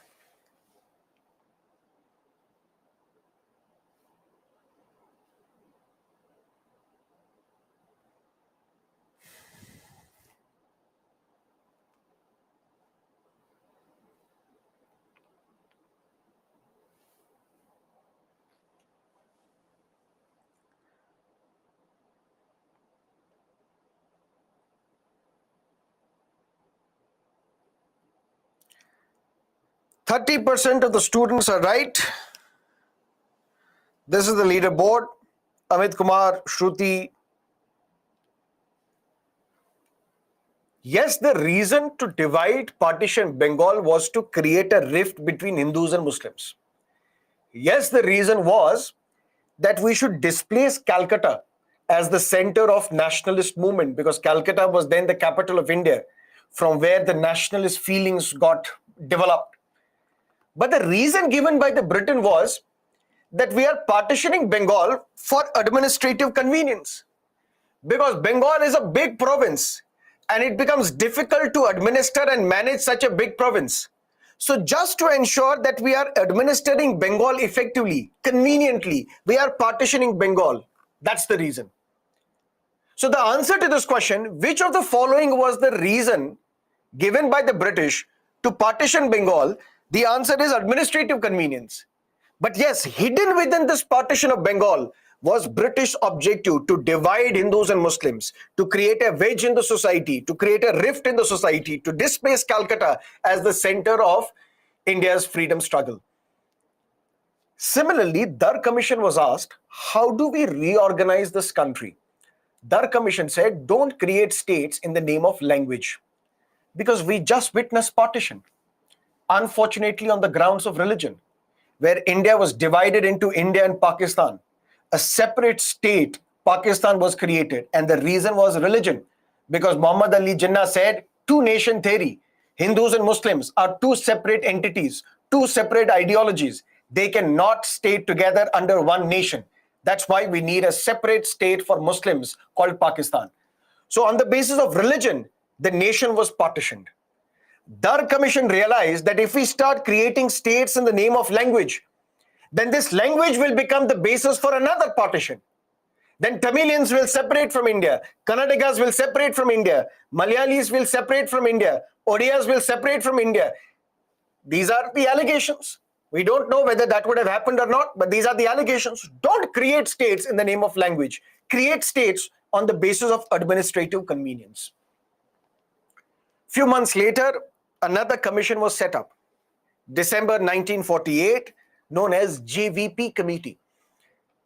%30 of the students are right. This is the leaderboard. Amit Kumar, Shruti. Yes, the reason to divide, partition Bengal was to create a rift between Hindus and Muslims. Yes, the reason was that we should displace Calcutta as the center of nationalist movement, because Calcutta was then the capital of India, from where the nationalist feelings got developed. But the reason given by the Britain was that we are partitioning Bengal for administrative convenience, because Bengal is a big province and it becomes difficult to administer and manage such a big province. So just to ensure that we are administering Bengal effectively, conveniently, we are partitioning Bengal. That's the reason. So the answer to this question, which of the following was the reason given by the British to partition Bengal? The answer is administrative convenience. But yes, hidden within this partition of Bengal was British objective to divide Hindus and Muslims, to create a wedge in the society, to create a rift in the society, to displace Calcutta as the center of India's freedom struggle. Similarly, Dar Commission was asked, how do we reorganize this country? Dar Commission said, don't create states in the name of language, because we just witnessed partition. Unfortunately, on the grounds of religion, where India was divided into India and Pakistan, a separate state, Pakistan, was created, and the reason was religion, because Muhammad Ali Jinnah said, two-nation theory, Hindus and Muslims are two separate entities, two separate ideologies. They cannot stay together under one nation. That's why we need a separate state for Muslims called Pakistan. So on the basis of religion, the nation was partitioned. Dar Commission realized that if we start creating states in the name of language, then this language will become the basis for another partition. Then Tamilians will separate from India. Kannadigas will separate from India. Malayalis will separate from India. Odias will separate from India. These are the allegations. We don't know whether that would have happened or not, but these are the allegations. Don't create states in the name of language. Create states on the basis of administrative convenience. Few months later, another commission was set up. December 1948, known as JVP Committee.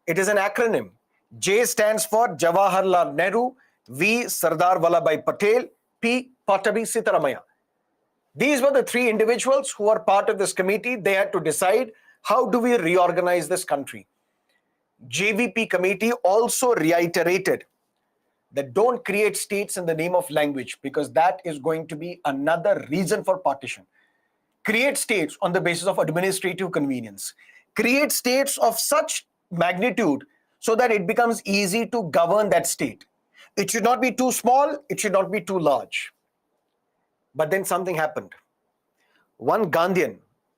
It is an acronym. J stands for Jawaharlal Nehru, V Sardar Vallabhbhai Patel, P Patabi Sitaramaya. These were the three individuals who were part of this committee. They had to decide, how do we reorganize this country? JVP committee also reiterated that don't create states in the name of language, because that is going to be another reason for partition. Create states on the basis of administrative convenience. Create states of such magnitude so that it becomes easy to govern that state. It should not be too small, it should not be too large. But then something happened. One Gandhian,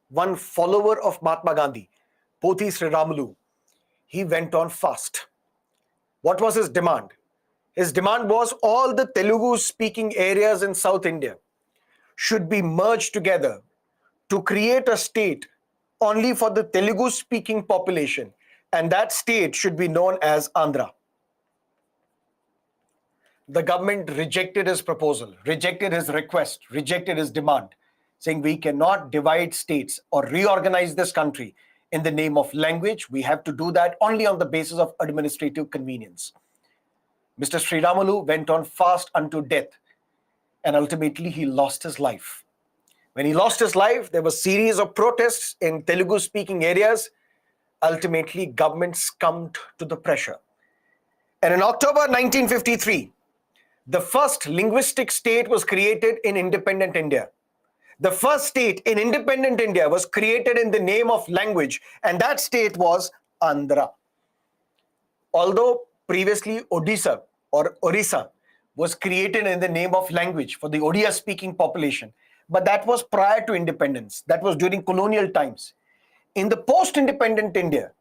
one follower of Mahatma Gandhi, Pothi Sriramalu, he went on fast. What was his demand? His demand was all the Telugu-speaking areas in South India should be merged together to create a state only for the Telugu-speaking population, and that state should be known as Andhra. The government rejected his proposal, rejected his request, rejected his demand, saying we cannot divide states or reorganize this country in the name of language. We have to do that only on the basis of administrative convenience. Mr. Sriramalu went on fast unto death, and ultimately he lost his life. When he lost his life, there was a series of protests in Telugu-speaking areas. Ultimately, government succumbed to the pressure. And in October 1953, the first linguistic state was created in independent India. The first state in independent India was created in the name of language, and that state was Andhra. Although previously Odisha or Orissa was created in the name of language for the Odia-speaking population, but that was prior to independence. That was during colonial times. In the post-independent India,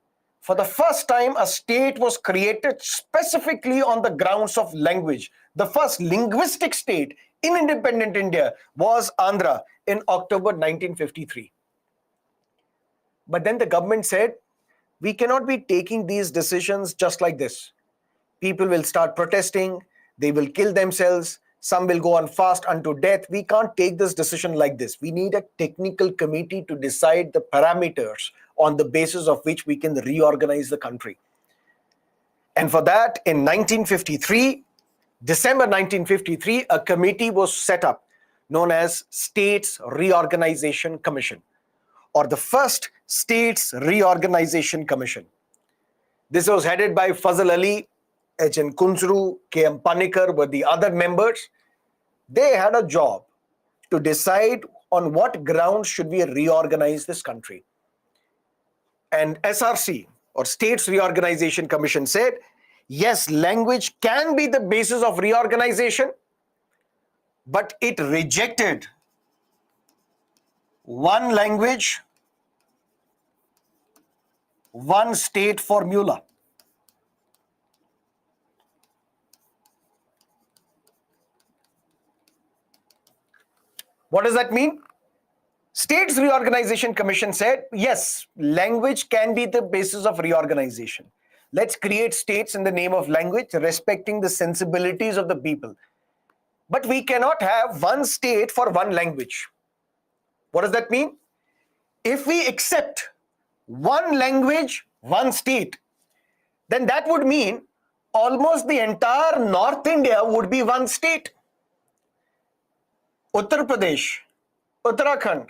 for the first time, a state was created specifically on the grounds of language. The first linguistic state in independent India was Andhra in October 1953. But then the government said, we cannot be taking these decisions just like this. People will start protesting, they will kill themselves, some will go on fast unto death. We can't take this decision like this. We need a technical committee to decide the parameters on the basis of which we can reorganize the country. And for that, in 1953, December 1953, a committee was set up known as States Reorganization Commission, or the first States Reorganization Commission. This was headed by Fazal Ali, H.N. Kunzru, K.M. Panikkar were the other members. They had a job to decide on what grounds should we reorganize this country. And SRC, or States Reorganization Commission, said, yes, language can be the basis of reorganization, but it rejected one language, one state formula. What does that mean? States Reorganization Commission said, yes, language can be the basis of reorganization. Let's create states in the name of language, respecting the sensibilities of the people. But we cannot have one state for one language. What does that mean? If we accept one language, one state, then that would mean almost the entire North India would be one state. Uttar Pradesh, Uttarakhand,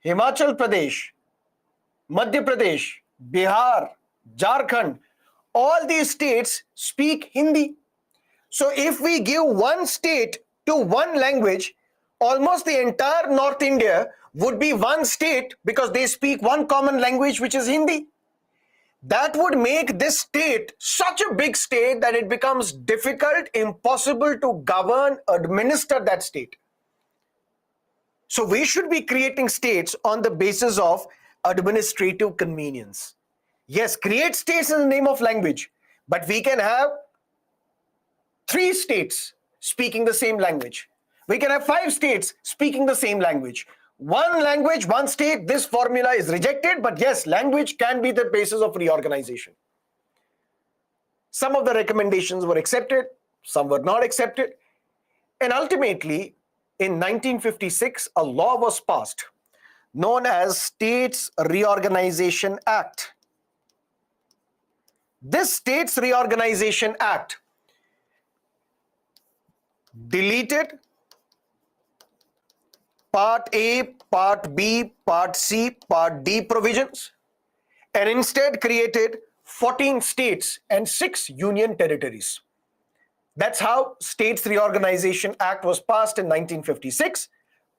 Himachal Pradesh, Madhya Pradesh, Bihar, Jharkhand, all these states speak Hindi. So if we give one state to one language, almost the entire North India would be one state because they speak one common language, which is Hindi. That would make this state such a big state that it becomes difficult, impossible to govern, administer that state. So we should be creating states on the basis of administrative convenience. Yes, create states in the name of language, But we can have 3 states speaking the same language. We can have 5 states speaking the same language. One language, one state, this formula is rejected, but yes, language can be the basis of reorganization. Some of the recommendations were accepted, some were not accepted. And ultimately, in 1956, a law was passed known as States Reorganization Act. This States Reorganization Act deleted Part A, Part B, Part C, Part D provisions and instead created 14 states and 6 union territories. That's how States Reorganization Act was passed in 1956.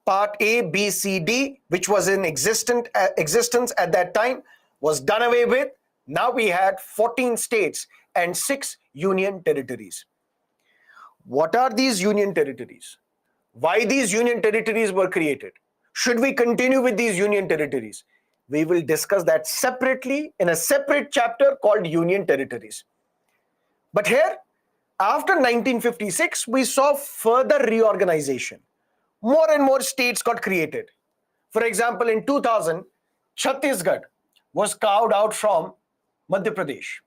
Part A, B, C, D, which was in existence at that time, was done away with. Now we had 14 states and 6 union territories. What are these union territories? Why these union territories were created? Should we continue with these union territories? We will discuss that separately in a separate chapter called Union Territories. But here, after 1956, we saw further reorganization. More and more states got created. For example, in 2000, Chhattisgarh was carved out from Madhya Pradesh.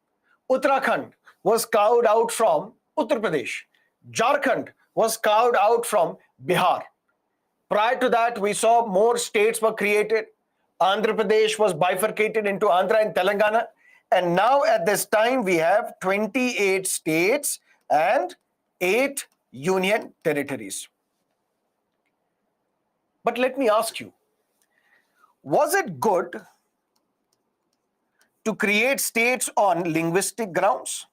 Uttarakhand was carved out from Uttar Pradesh. Jharkhand was carved out from Bihar. Prior to that, we saw more states were created. Andhra Pradesh was bifurcated into Andhra and Telangana. And now at this time, we have 28 states and 8 union territories. But let me ask you, was it good to create states on linguistic grounds?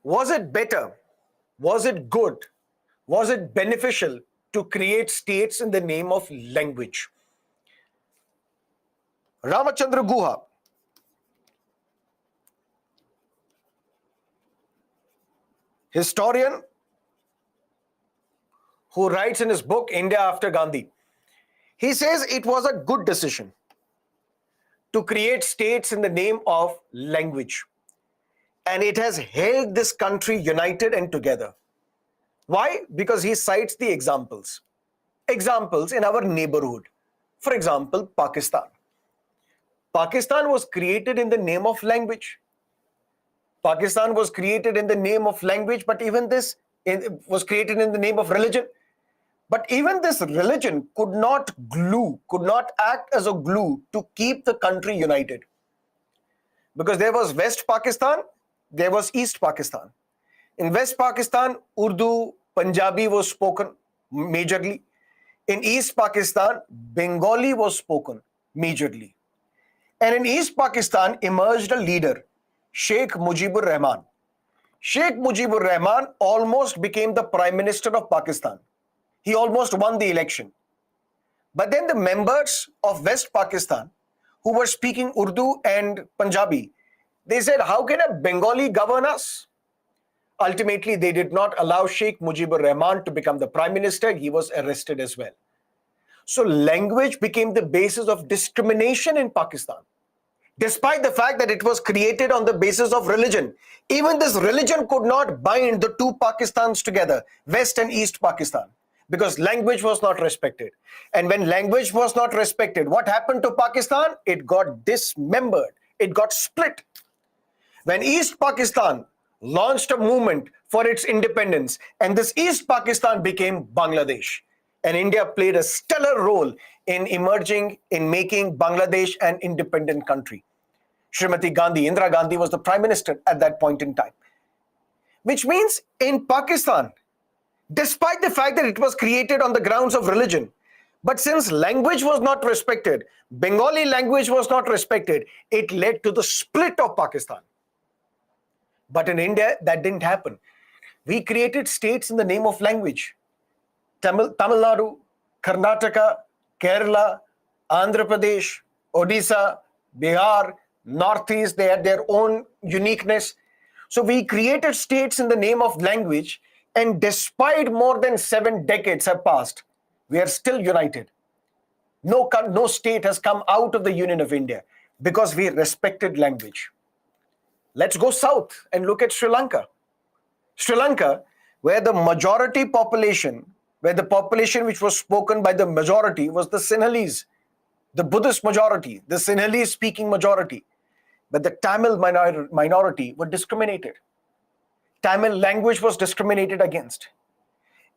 Was it better? Was it good? Was it beneficial to create states in the name of language? Ramachandra Guha, historian who writes in his book India After Gandhi, he says it was a good decision to create states in the name of language. And it has held this country united and together. Why? Because he cites the examples. Examples in our neighborhood. For example, Pakistan. Pakistan was created in the name of language. Pakistan was created in the name of language, but even this was created in the name of religion. But even this religion could not act as a glue to keep the country united. Because there was West Pakistan, there was East Pakistan. In West Pakistan, Urdu, Punjabi was spoken majorly. In East Pakistan, Bengali was spoken majorly. And in East Pakistan emerged a leader, Sheikh Mujibur Rahman. Sheikh Mujibur Rahman almost became the Prime Minister of Pakistan. He almost won the election. But then the members of West Pakistan who were speaking Urdu and Punjabi, they said, how can a Bengali govern us? Ultimately, they did not allow Sheikh Mujibur Rahman to become the Prime Minister. He was arrested as well. So language became the basis of discrimination in Pakistan. Despite the fact that it was created on the basis of religion, even this religion could not bind the two Pakistans together, West and East Pakistan, because language was not respected. And when language was not respected, what happened to Pakistan? It got dismembered. It got split. When East Pakistan launched a movement for its independence, and this East Pakistan became Bangladesh, and India played a stellar role in making Bangladesh an independent country. Srimati Gandhi, Indira Gandhi was the Prime Minister at that point in time. Which means in Pakistan, despite the fact that it was created on the grounds of religion, but since language was not respected, Bengali language was not respected, it led to the split of Pakistan. But in India, that didn't happen. We created states in the name of language. Tamil Nadu, Karnataka, Kerala, Andhra Pradesh, Odisha, Bihar, Northeast, they had their own uniqueness. So we created states in the name of language, and despite more than 7 decades have passed, we are still united. No state has come out of the Union of India because we respected language. Let's go south and look at Sri Lanka. Sri Lanka, where the majority population, where the population which was spoken by the majority was the Sinhalese, the Buddhist majority, the Sinhalese speaking majority. But the Tamil minority were discriminated. Tamil language was discriminated against.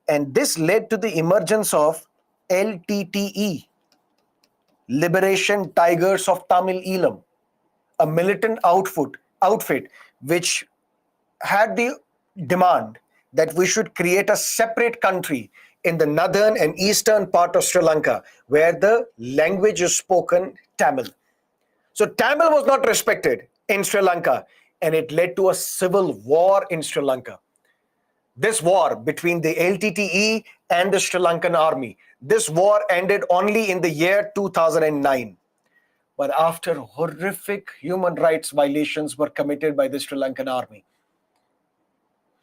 And this led to the emergence of LTTE, Liberation Tigers of Tamil Eelam, a militant outfit which had the demand that we should create a separate country in the northern and eastern part of Sri Lanka where the language is spoken Tamil. So Tamil was not respected in Sri Lanka, and it led to a civil war in Sri Lanka. This war between the LTTE and the Sri Lankan army, this war ended only in the year 2009. But after horrific human rights violations were committed by the Sri Lankan army.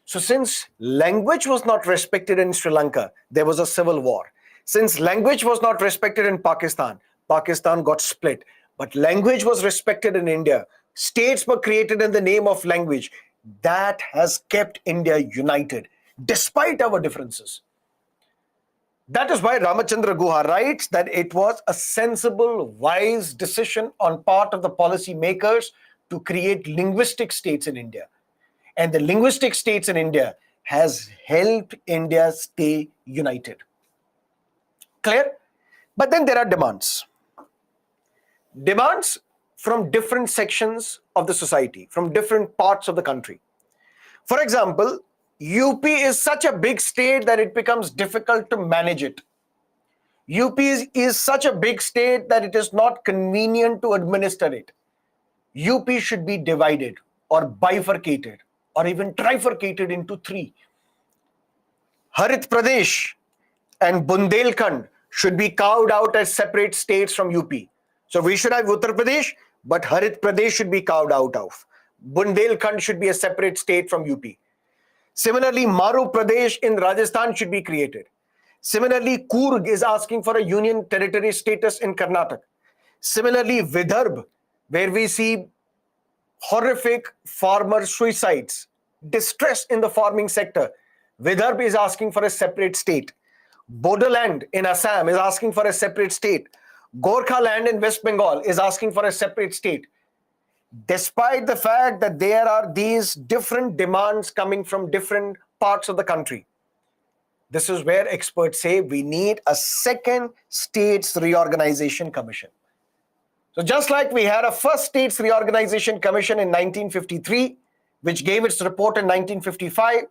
So since language was not respected in Sri Lanka, there was a civil war. Since language was not respected in Pakistan, Pakistan got split. But language was respected in India. States were created in the name of language. That has kept India united, despite our differences. That is why Ramachandra Guha writes that it was a sensible, wise decision on part of the policy makers to create linguistic states in India. And the linguistic states in India has helped India stay united. Clear? But then there are demands. Demands from different sections of the society, from different parts of the country. For example, UP is such a big state that it becomes difficult to manage it. UP is such a big state that it is not convenient to administer it. UP should be divided or bifurcated or even trifurcated into three. Harit Pradesh and Bundelkhand should be carved out as separate states from UP. So we should have Uttar Pradesh, but Harit Pradesh should be carved out of. Bundelkhand should be a separate state from UP. Similarly, Maru Pradesh in Rajasthan should be created. Similarly, Coorg is asking for a union territory status in Karnataka. Similarly, Vidarbha, where we see horrific farmer suicides, distress in the farming sector, Vidarbha is asking for a separate state. Bodoland in Assam is asking for a separate state. Gorkha land in West Bengal is asking for a separate state. Despite the fact that there are these different demands coming from different parts of the country, this is where experts say we need a second States Reorganization Commission. So just like we had a first States Reorganization Commission in 1953, which gave its report in 1955,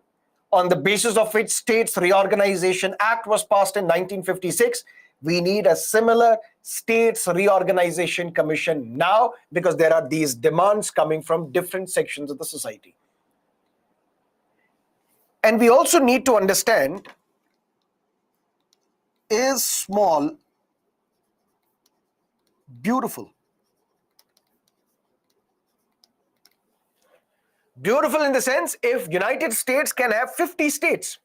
on the basis of which States Reorganization Act was passed in 1956, we need a similar States Reorganization Commission now because there are these demands coming from different sections of the society. And we also need to understand, is small beautiful? Beautiful in the sense, if United States can have 50 states,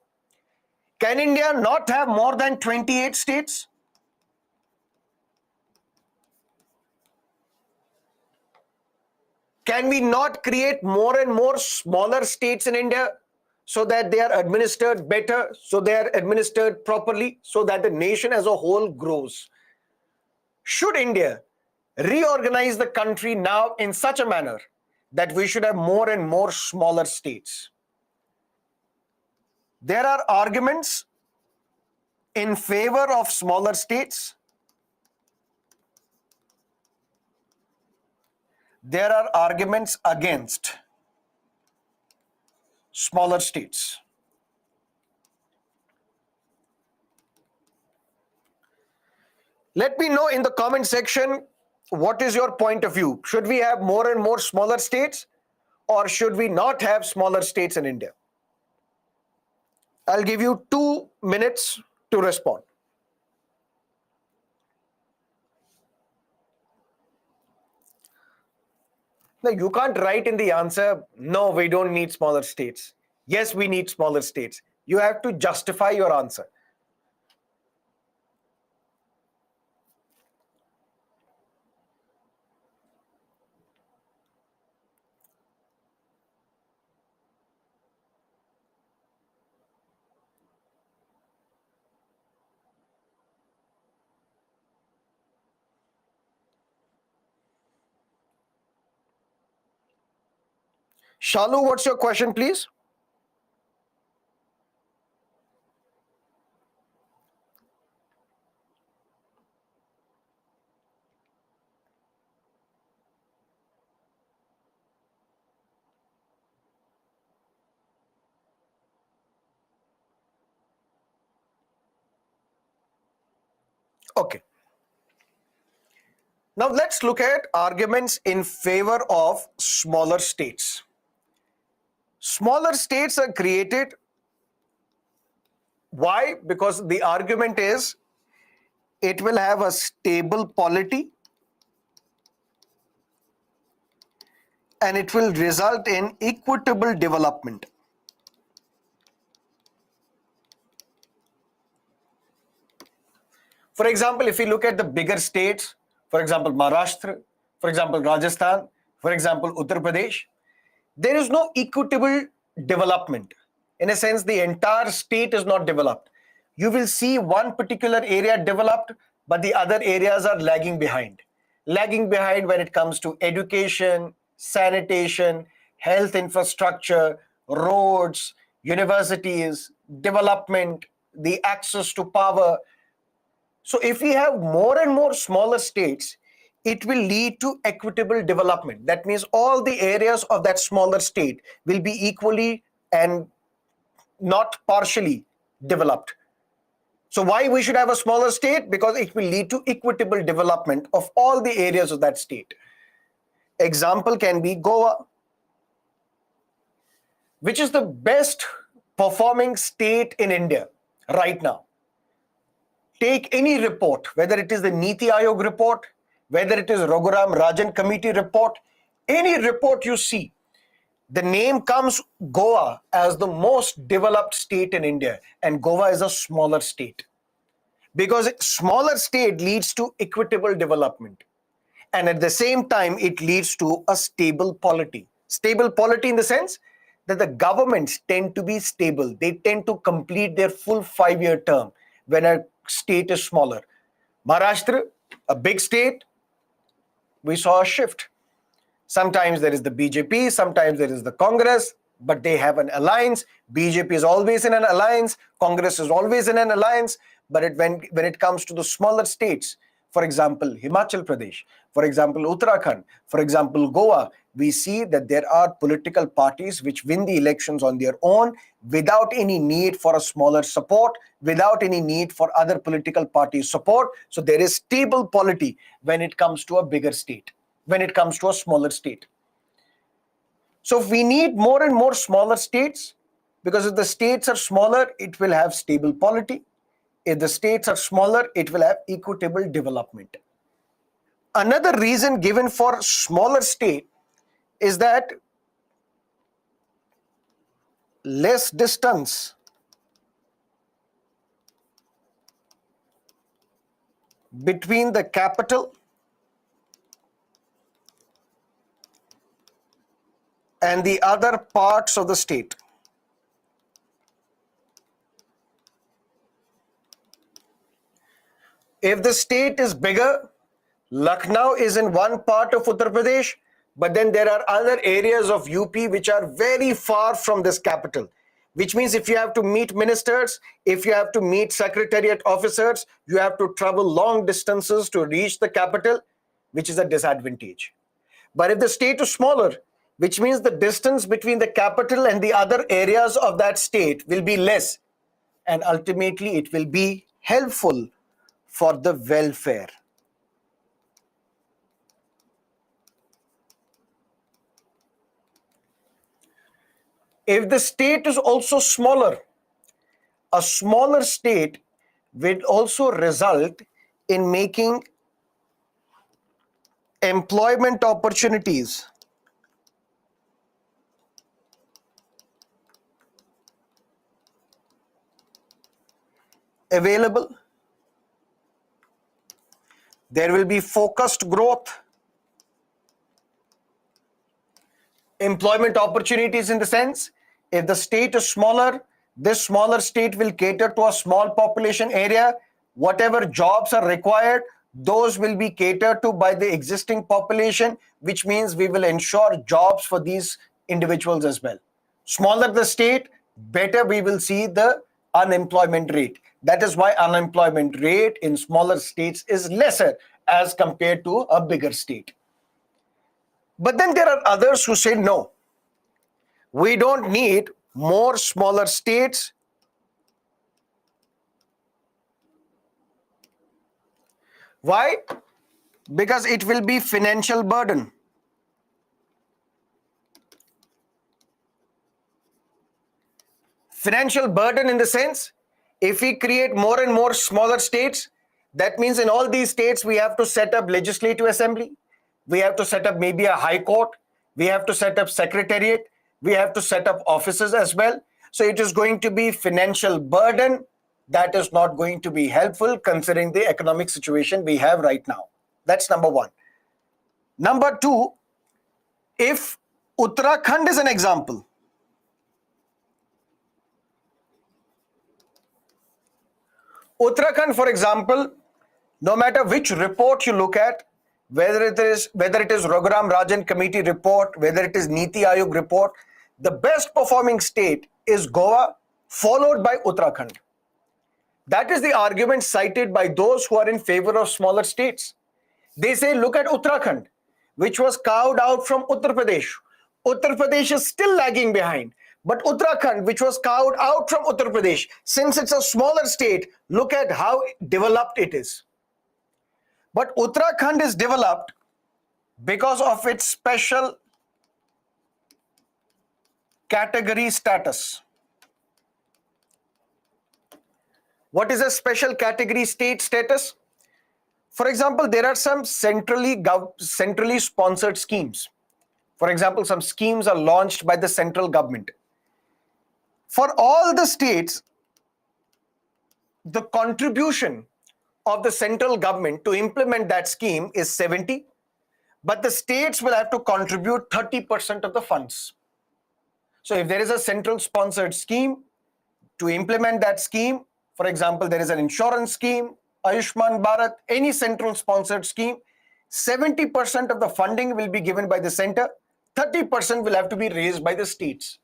can India not have more than 28 states? Can we not create more and more smaller states in India so that they are administered better, so they are administered properly, so that the nation as a whole grows? Should India reorganize the country now in such a manner that we should have more and more smaller states? There are arguments in favor of smaller states. There are arguments against smaller states. Let me know in the comment section, what is your point of view? Should we have more and more smaller states, or should we not have smaller states in India? I'll give you 2 minutes to respond. Now, you can't write in the answer, no, we don't need smaller states. Yes, we need smaller states. You have to justify your answer. Shalu, what's your question, please? Okay. Now let's look at arguments in favor of smaller states. Smaller states are created. Why? Because the argument is it will have a stable polity and it will result in equitable development. For example, if you look at the bigger states, for example, Maharashtra, for example, Rajasthan, for example, Uttar Pradesh, there is no equitable development. In a sense, the entire state is not developed. You will see one particular area developed, but the other areas are lagging behind. Lagging behind when it comes to education, sanitation, health infrastructure, roads, universities, development, the access to power. So if we have more and more smaller states, it will lead to equitable development. That means all the areas of that smaller state will be equally and not partially developed. So why we should have a smaller state? Because it will lead to equitable development of all the areas of that state. Example can be Goa, which is the best performing state in India right now. Take any report, whether it is the Niti Aayog report, whether it is Raghuram Rajan committee report, any report you see, the name comes Goa as the most developed state in India, and Goa is a smaller state. Because smaller state leads to equitable development. And at the same time, it leads to a stable polity. Stable polity in the sense that the governments tend to be stable. They tend to complete their full 5-year term when a state is smaller. Maharashtra, a big state, we saw a shift. Sometimes there is the BJP, sometimes there is the Congress, but they have an alliance. BJP is always in an alliance, Congress is always in an alliance. But when it comes to the smaller states, for example, Himachal Pradesh, for example, Uttarakhand, for example, Goa, we see that there are political parties which win the elections on their own without any need for a smaller support, without any need for other political parties' support. So there is stable polity when it comes to a bigger state, when it comes to a smaller state. So if we need more and more smaller states, because if the states are smaller, it will have stable polity. If the states are smaller, it will have equitable development. Another reason given for smaller state is that less distance between the capital and the other parts of the state. If the state is bigger, Lucknow is in one part of Uttar Pradesh, but then there are other areas of UP which are very far from this capital. Which means if you have to meet ministers, if you have to meet secretariat officers, you have to travel long distances to reach the capital, which is a disadvantage. But if the state is smaller, which means the distance between the capital and the other areas of that state will be less, and ultimately it will be helpful for the welfare. If the state is also smaller, a smaller state will also result in making employment opportunities available. There will be focused growth. Employment opportunities in the sense, if the state is smaller, this smaller state will cater to a small population area. Whatever jobs are required, those will be catered to by the existing population, which means we will ensure jobs for these individuals as well. Smaller the state, better we will see the unemployment rate. That is why unemployment rate in smaller states is lesser as compared to a bigger state. But then there are others who say, no, we don't need more smaller states. Why? Because it will be financial burden. Financial burden in the sense, if we create more and more smaller states, that means in all these states we have to set up legislative assembly, we have to set up maybe a high court, we have to set up secretariat, we have to set up offices as well. So it is going to be financial burden that is not going to be helpful considering the economic situation we have right now. That's number one. Number two, if Uttarakhand is an example, Uttarakhand, for example, no matter which report you look at, whether it is Raghuram Rajan Committee report, whether it is Niti Aayog report, the best performing state is Goa, followed by Uttarakhand. That is the argument cited by those who are in favor of smaller states. They say, look at Uttarakhand, which was carved out from Uttar Pradesh. Uttar Pradesh is still lagging behind. But Uttarakhand, which was carved out from Uttar Pradesh, since it's a smaller state, look at how developed it is. But Uttarakhand is developed because of its special category status. What is a special category state status? For example, there are some centrally sponsored schemes. For example, some schemes are launched by the central government. For all the states, the contribution of the central government to implement that scheme is 70, but the states will have to contribute 30% of the funds. So if there is a central sponsored scheme to implement that scheme, for example, there is an insurance scheme, Ayushman Bharat, any central sponsored scheme, 70% of the funding will be given by the center, 30% will have to be raised by the states.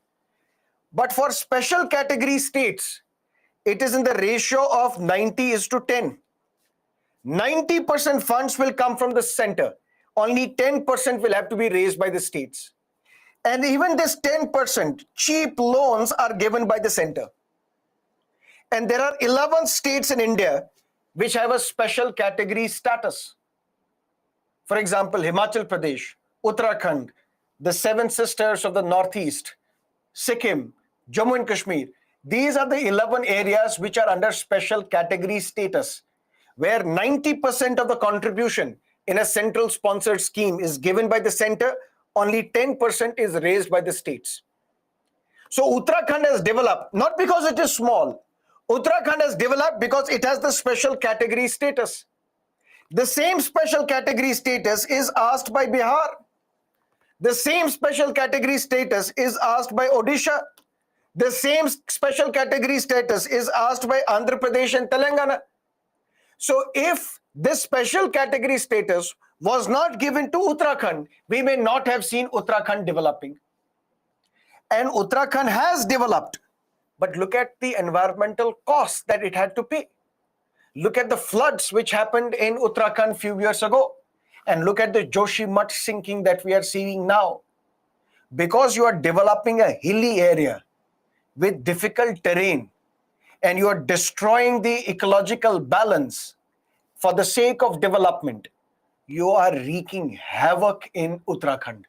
But for special category states, it is in the ratio of 90:10. 90% funds will come from the center. Only 10% will have to be raised by the states. And even this 10%, cheap loans are given by the center. And there are 11 states in India which have a special category status. For example, Himachal Pradesh, Uttarakhand, the Seven Sisters of the Northeast, Sikkim, Jammu and Kashmir. These are the 11 areas which are under special category status, where 90% of the contribution in a central sponsored scheme is given by the center, only 10% is raised by the states. So Uttarakhand has developed, not because it is small, Uttarakhand has developed because it has the special category status. The same special category status is asked by Bihar. The same special category status is asked by Odisha. The same special category status is asked by Andhra Pradesh and Telangana. So if this special category status was not given to Uttarakhand, we may not have seen Uttarakhand developing. And Uttarakhand has developed. But look at the environmental costs that it had to pay. Look at the floods which happened in Uttarakhand few years ago. And look at the Joshimath sinking that we are seeing now. Because you are developing a hilly area with difficult terrain and you are destroying the ecological balance for the sake of development, you are wreaking havoc in Uttarakhand.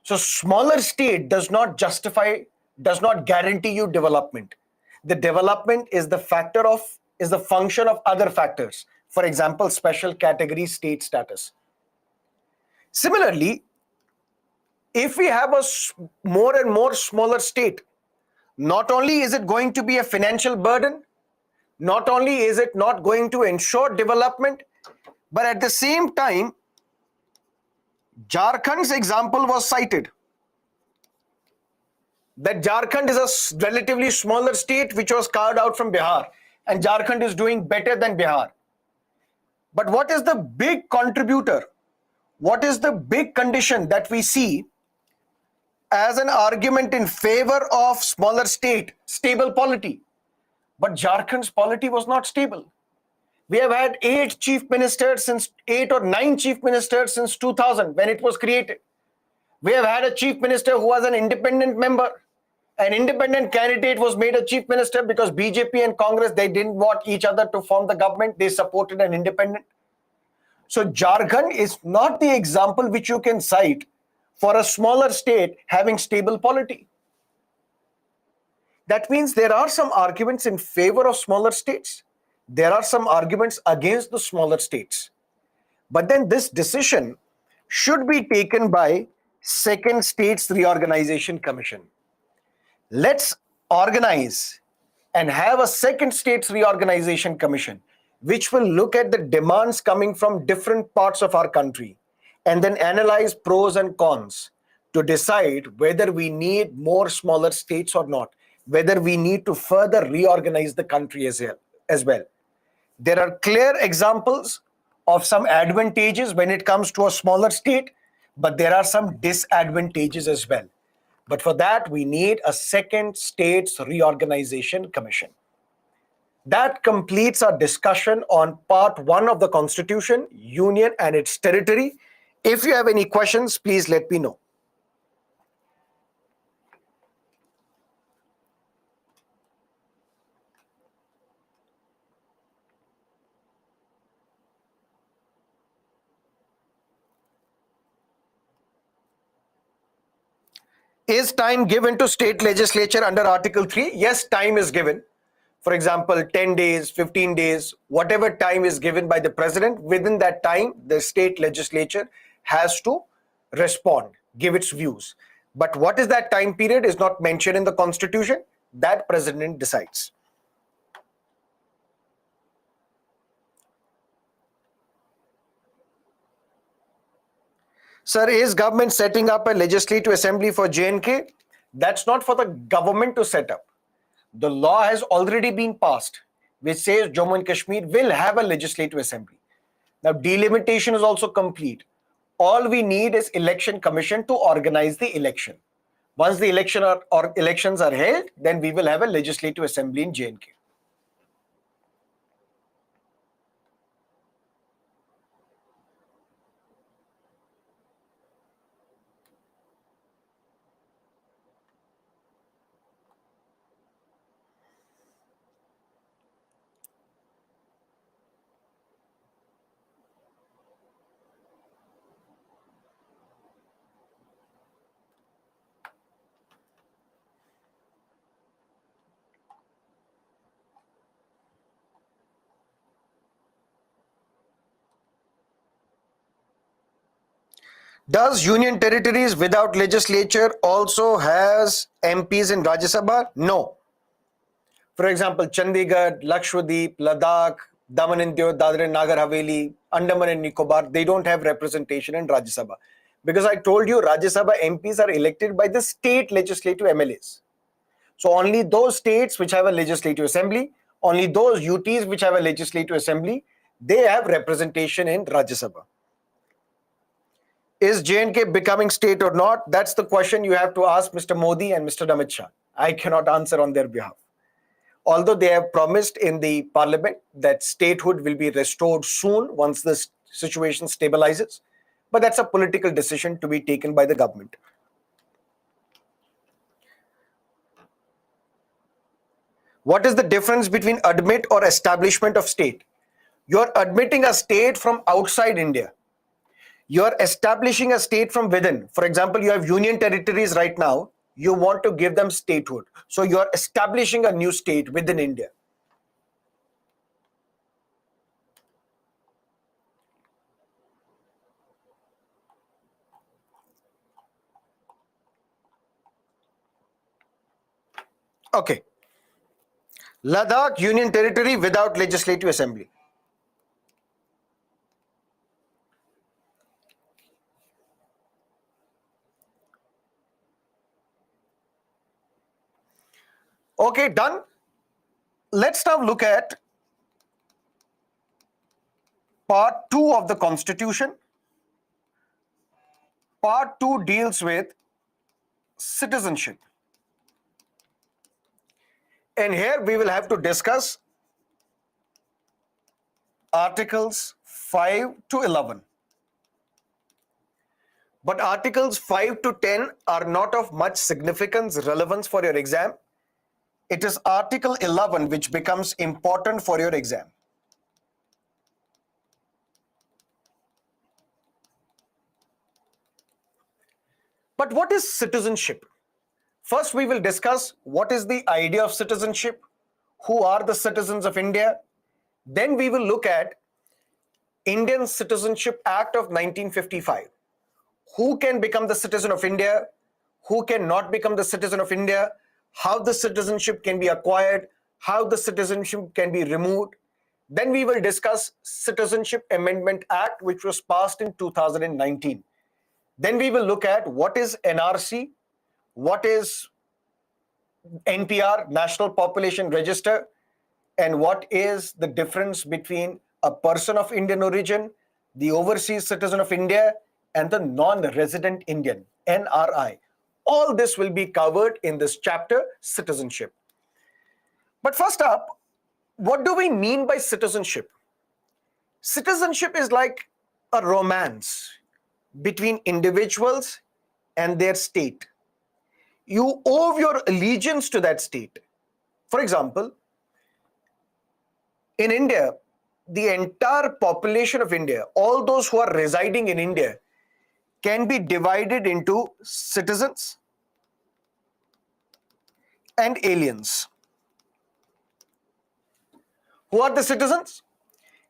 So smaller state does not guarantee you development. The development is the function of other factors. For example, special category state status. Similarly, if we have a more and more smaller state, not only is it going to be a financial burden, not only is it not going to ensure development, but at the same time, Jharkhand's example was cited. That Jharkhand is a relatively smaller state which was carved out from Bihar, and Jharkhand is doing better than Bihar. But what is the big contributor? What is the big condition that we see as an argument in favor of smaller state, stable polity. But Jharkhand's polity was not stable. We have had 8 or 9 chief ministers since 2000 when it was created. We have had a chief minister who was an independent member. An independent candidate was made a chief minister because BJP and Congress, they didn't want each other to form the government. They supported an independent. So Jharkhand is not the example which you can cite for a smaller state having stable polity. That means there are some arguments in favor of smaller states. There are some arguments against the smaller states. But then this decision should be taken by Second States Reorganization Commission. Let's organize and have a Second States Reorganization Commission, which will look at the demands coming from different parts of our country and then analyze pros and cons to decide whether we need more smaller states or not, whether we need to further reorganize the country as well. There are clear examples of some advantages when it comes to a smaller state, but there are some disadvantages as well. But for that, we need a Second States Reorganization Commission. That completes our discussion on part 1 of the Constitution, Union and its territory. If you have any questions, please let me know. Is time given to state legislature under Article 3? Yes, time is given. For example, 10 days, 15 days, whatever time is given by the president, within that time, the state legislature has to respond, give its views. But what is that time period is not mentioned in the Constitution. That president decides. Sir, is government setting up a legislative assembly for J&K? That's not for the government to set up. The law has already been passed, which says Jammu and Kashmir will have a legislative assembly. Now, delimitation is also complete. All we need is election commission to organize the election. Once the elections are held, then we will have a legislative assembly in J&K. Does union territories without legislature also has MPs in Rajya Sabha? No. For example, Chandigarh, Lakshadweep, Ladakh, Daman and Diu, Dadra and Nagar Haveli, Andaman and Nicobar, they don't have representation in Rajya Sabha. Because I told you, Rajya Sabha MPs are elected by the state legislative MLAs. So only those states which have a legislative assembly, only those UTs which have a legislative assembly, they have representation in Rajya Sabha. Is J&K becoming state or not? That's the question you have to ask Mr. Modi and Mr. Amit Shah. I cannot answer on their behalf. Although they have promised in the parliament that statehood will be restored soon once the situation stabilizes, but that's a political decision to be taken by the government. What is the difference between admit or establishment of state? You're admitting a state from outside India. You're establishing a state from within. For example, you have union territories right now. You want to give them statehood. So you're establishing a new state within India. Okay. Ladakh Union Territory without legislative assembly. Okay, done. Let's now look at part 2 of the Constitution. Part 2 deals with citizenship. And here we will have to discuss Articles 5 to 11. But Articles 5 to 10 are not of much significance, relevance for your exam. It is Article 11 which becomes important for your exam. But what is citizenship? First, we will discuss what is the idea of citizenship, who are the citizens of India. Then we will look at Indian Citizenship Act of 1955. Who can become the citizen of India? Who cannot become the citizen of India? How the citizenship can be acquired? How the citizenship can be removed? Then we will discuss Citizenship Amendment Act, which was passed in 2019. Then we will look at what is NRC, what is NPR, National Population Register, and what is the difference between a person of Indian origin, the overseas citizen of India, and the non-resident Indian, NRI. All this will be covered in this chapter, citizenship. But first up, what do we mean by citizenship? Citizenship is like a romance between individuals and their state. You owe your allegiance to that state. For example, in India, the entire population of India, all those who are residing in India, can be divided into citizens and aliens. Who are the citizens?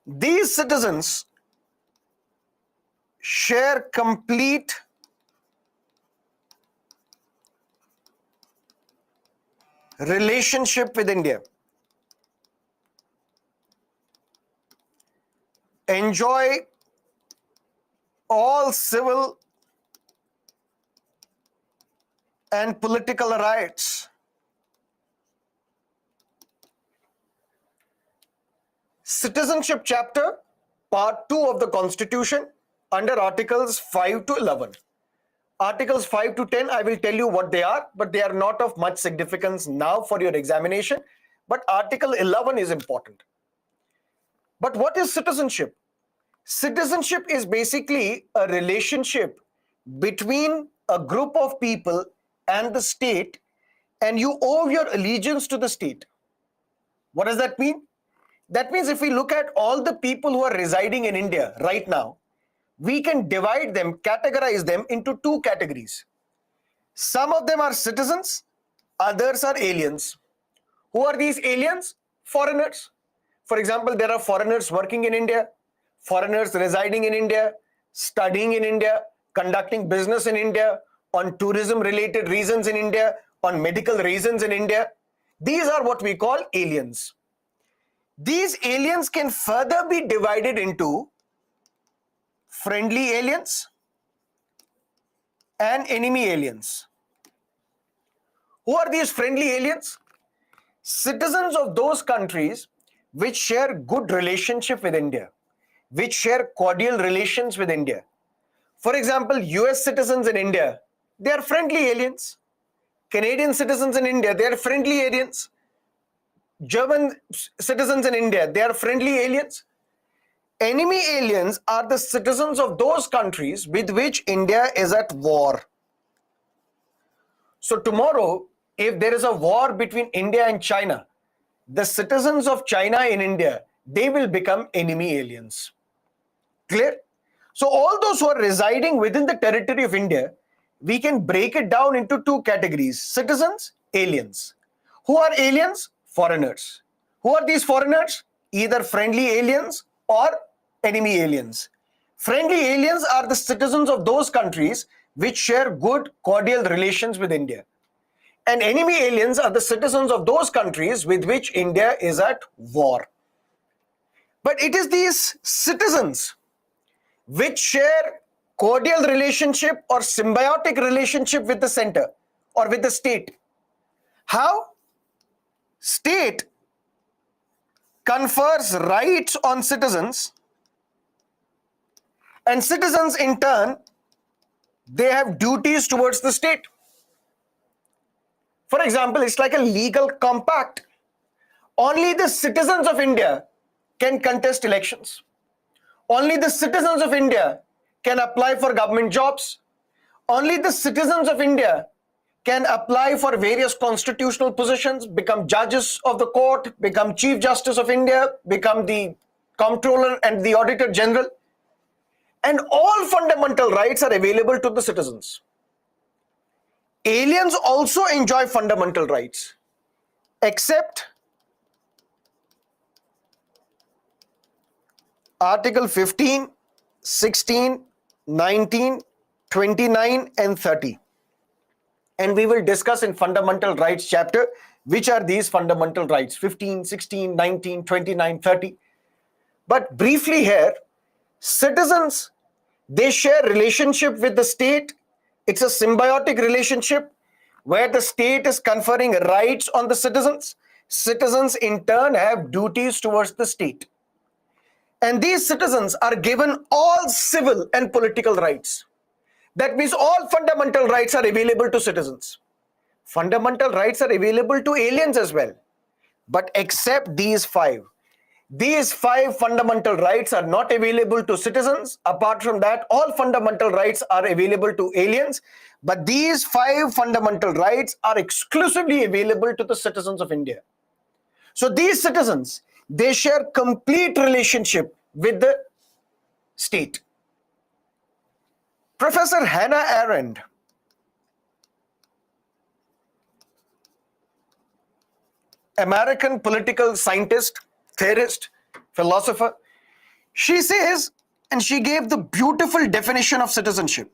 These citizens share complete relationship with India, enjoy all civil and political rights. Citizenship chapter, part 2 of the Constitution, under Articles 5 to 11. Articles 5 to 10, I will tell you what they are, but they are not of much significance now for your examination. But Article 11 is important. But what is citizenship? Citizenship is basically a relationship between a group of people and the state, and you owe your allegiance to the state. What does that mean? That means if we look at all the people who are residing in India right now, we can divide them, categorize them into two categories. Some of them are citizens, others are aliens. Who are these aliens? Foreigners. For example, there are foreigners working in India, foreigners residing in India, studying in India, conducting business in India, on tourism related reasons in India, on medical reasons in India. These are what we call aliens. These aliens can further be divided into friendly aliens and enemy aliens. Who are these friendly aliens? Citizens of those countries which share good relationship with India, which share cordial relations with India. For example, US citizens in India, they are friendly aliens. Canadian citizens in India, they are friendly aliens. German citizens in India, they are friendly aliens. Enemy aliens are the citizens of those countries with which India is at war. So tomorrow, if there is a war between India and China, the citizens of China in India, they will become enemy aliens. Clear? So all those who are residing within the territory of India, we can break it down into two categories: citizens, aliens. Who are aliens? Foreigners. Who are these foreigners? Either friendly aliens or enemy aliens. Friendly aliens are the citizens of those countries which share good, cordial relations with India. And enemy aliens are the citizens of those countries with which India is at war. But it is these citizens which share cordial relationship or symbiotic relationship with the center or with the state. How? State confers rights on citizens, and citizens in turn, they have duties towards the state. For example, it's like a legal compact. Only the citizens of India can contest elections. Only the citizens of India can apply for government jobs. Only the citizens of India can apply for various constitutional positions, become judges of the court, become Chief Justice of India, become the Comptroller and the Auditor General. And all fundamental rights are available to the citizens. Aliens also enjoy fundamental rights, except Article 15, 16, 19, 29 and 30. And we will discuss in Fundamental Rights chapter which are these fundamental rights, 15, 16, 19, 29, 30. But briefly here, citizens, they share relationship with the state. It's a symbiotic relationship where the state is conferring rights on the citizens. Citizens in turn have duties towards the state. And these citizens are given all civil and political rights. That means all fundamental rights are available to citizens. Fundamental rights are available to aliens as well. But except these five. These five fundamental rights are not available to citizens. Apart from that, all fundamental rights are available to aliens. But these five fundamental rights are exclusively available to the citizens of India. So these citizens, they share complete relationship with the state. Professor Hannah Arendt, American political scientist, theorist, philosopher, she says, and she gave the beautiful definition of citizenship.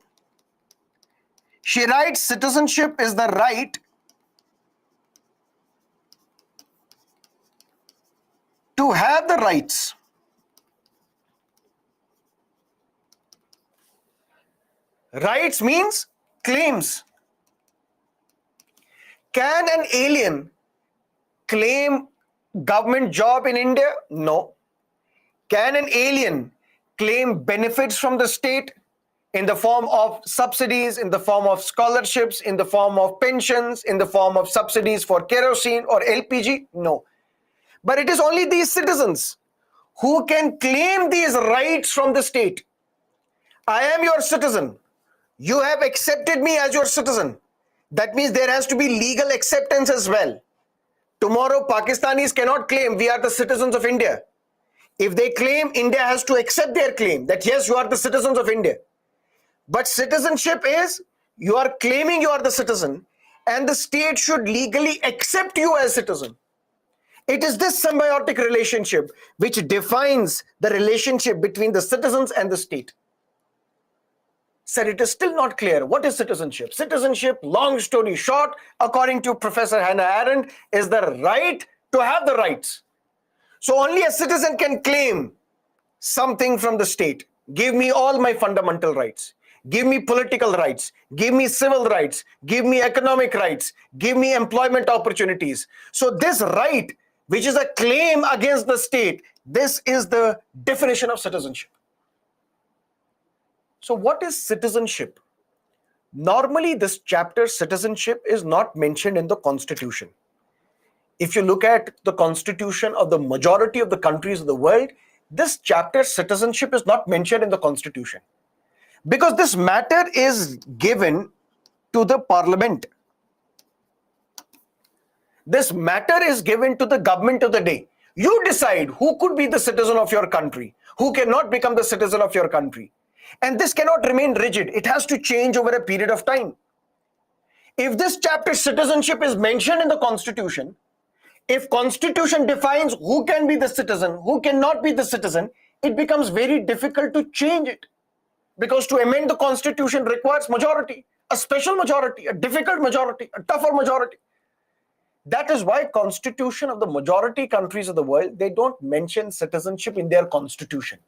She writes, citizenship is the right to have the rights rights means claims. Can an alien claim government job in India? No. Can an alien claim benefits from the state in the form of subsidies, in the form of scholarships, in the form of pensions, in the form of subsidies for kerosene or LPG? No. But it is only these citizens who can claim these rights from the state. I am your citizen. You have accepted me as your citizen. That means there has to be legal acceptance as well. Tomorrow, Pakistanis cannot claim we are the citizens of India. If they claim, India has to accept their claim that yes, you are the citizens of India. But citizenship is you are claiming you are the citizen and the state should legally accept you as citizen. It is this symbiotic relationship which defines the relationship between the citizens and the state. Sir, it is still not clear. What is citizenship? Citizenship, long story short, according to Professor Hannah Arendt, is the right to have the rights. So only a citizen can claim something from the state. Give me all my fundamental rights. Give me political rights. Give me civil rights. Give me economic rights. Give me employment opportunities. So this right, which is a claim against the state, this is the definition of citizenship. So what is citizenship? Normally, this chapter, citizenship, is not mentioned in the Constitution. If you look at the Constitution of the majority of the countries of the world, this chapter, citizenship, is not mentioned in the Constitution. Because this matter is given to the Parliament. This matter is given to the government of the day. You decide who could be the citizen of your country, who cannot become the citizen of your country. And this cannot remain rigid. It has to change over a period of time. If this chapter citizenship is mentioned in the Constitution, if Constitution defines who can be the citizen, who cannot be the citizen, it becomes very difficult to change it. Because to amend the Constitution requires majority, a special majority, a difficult majority, a tougher majority. That is why Constitution of the majority countries of the world, they don't mention citizenship in their Constitution.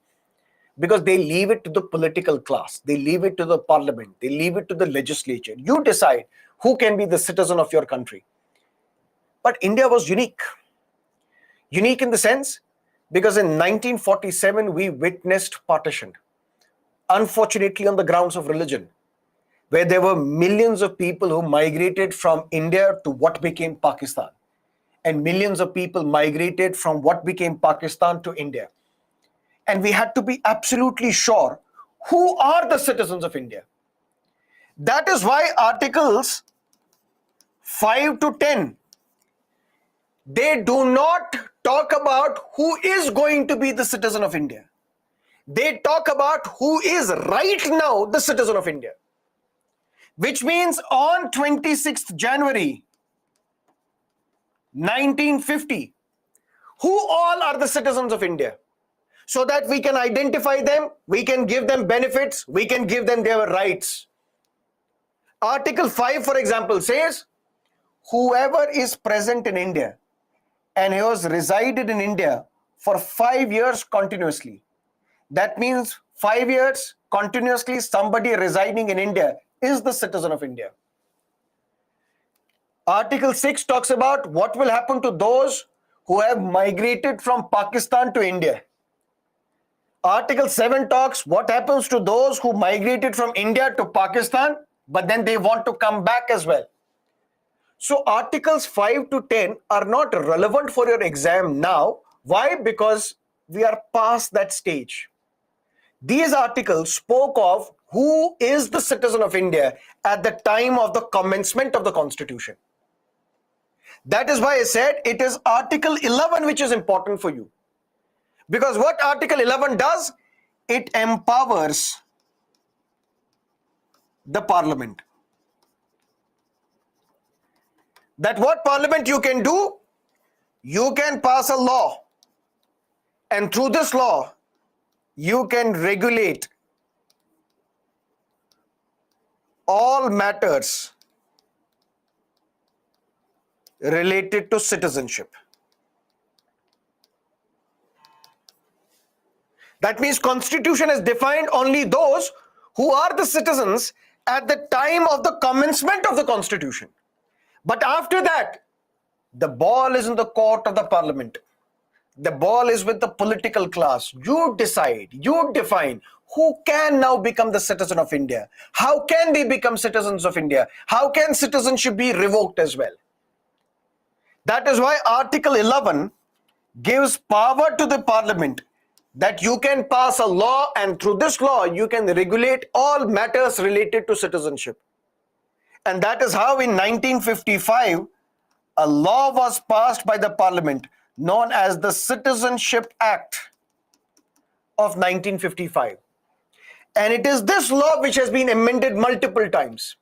Because they leave it to the political class, they leave it to the parliament, they leave it to the legislature. You decide who can be the citizen of your country. But India was unique. Unique in the sense, because in 1947, we witnessed partition. Unfortunately, on the grounds of religion. where there were millions of people who migrated from India to what became Pakistan, and millions of people migrated from what became Pakistan to India. And we had to be absolutely sure who are the citizens of India. That is why Articles 5 to 10, they do not talk about who is going to be the citizen of India. They talk about who is right now the citizen of India. Which means on 26th January 1950, who all are the citizens of India? So that we can identify them, we can give them benefits, we can give them their rights. Article 5, for example, says, whoever is present in India and who has resided in India for 5 years continuously. That means 5 years continuously somebody residing in India is the citizen of India. Article 6 talks about what will happen to those who have migrated from Pakistan to India. Article 7 talks what happens to those who migrated from India to Pakistan, but then they want to come back as well. So Articles 5 to 10 are not relevant for your exam now. Why? Because we are past that stage. These articles spoke of who is the citizen of India at the time of the commencement of the Constitution. That is why I said it is Article 11 which is important for you. Because what Article 11 does, it empowers the Parliament. That what Parliament you can do, you can pass a law, and through this law, you can regulate all matters related to citizenship. That means Constitution has defined only those who are the citizens at the time of the commencement of the Constitution. But after that, the ball is in the court of the Parliament. The ball is with the political class. You decide, you define who can now become the citizen of India. How can they become citizens of India? How can citizenship be revoked as well? That is why Article 11 gives power to the Parliament that you can pass a law, and through this law you can regulate all matters related to citizenship. And that is how in 1955 a law was passed by the Parliament known as the Citizenship Act of 1955. And it is this law which has been amended multiple times.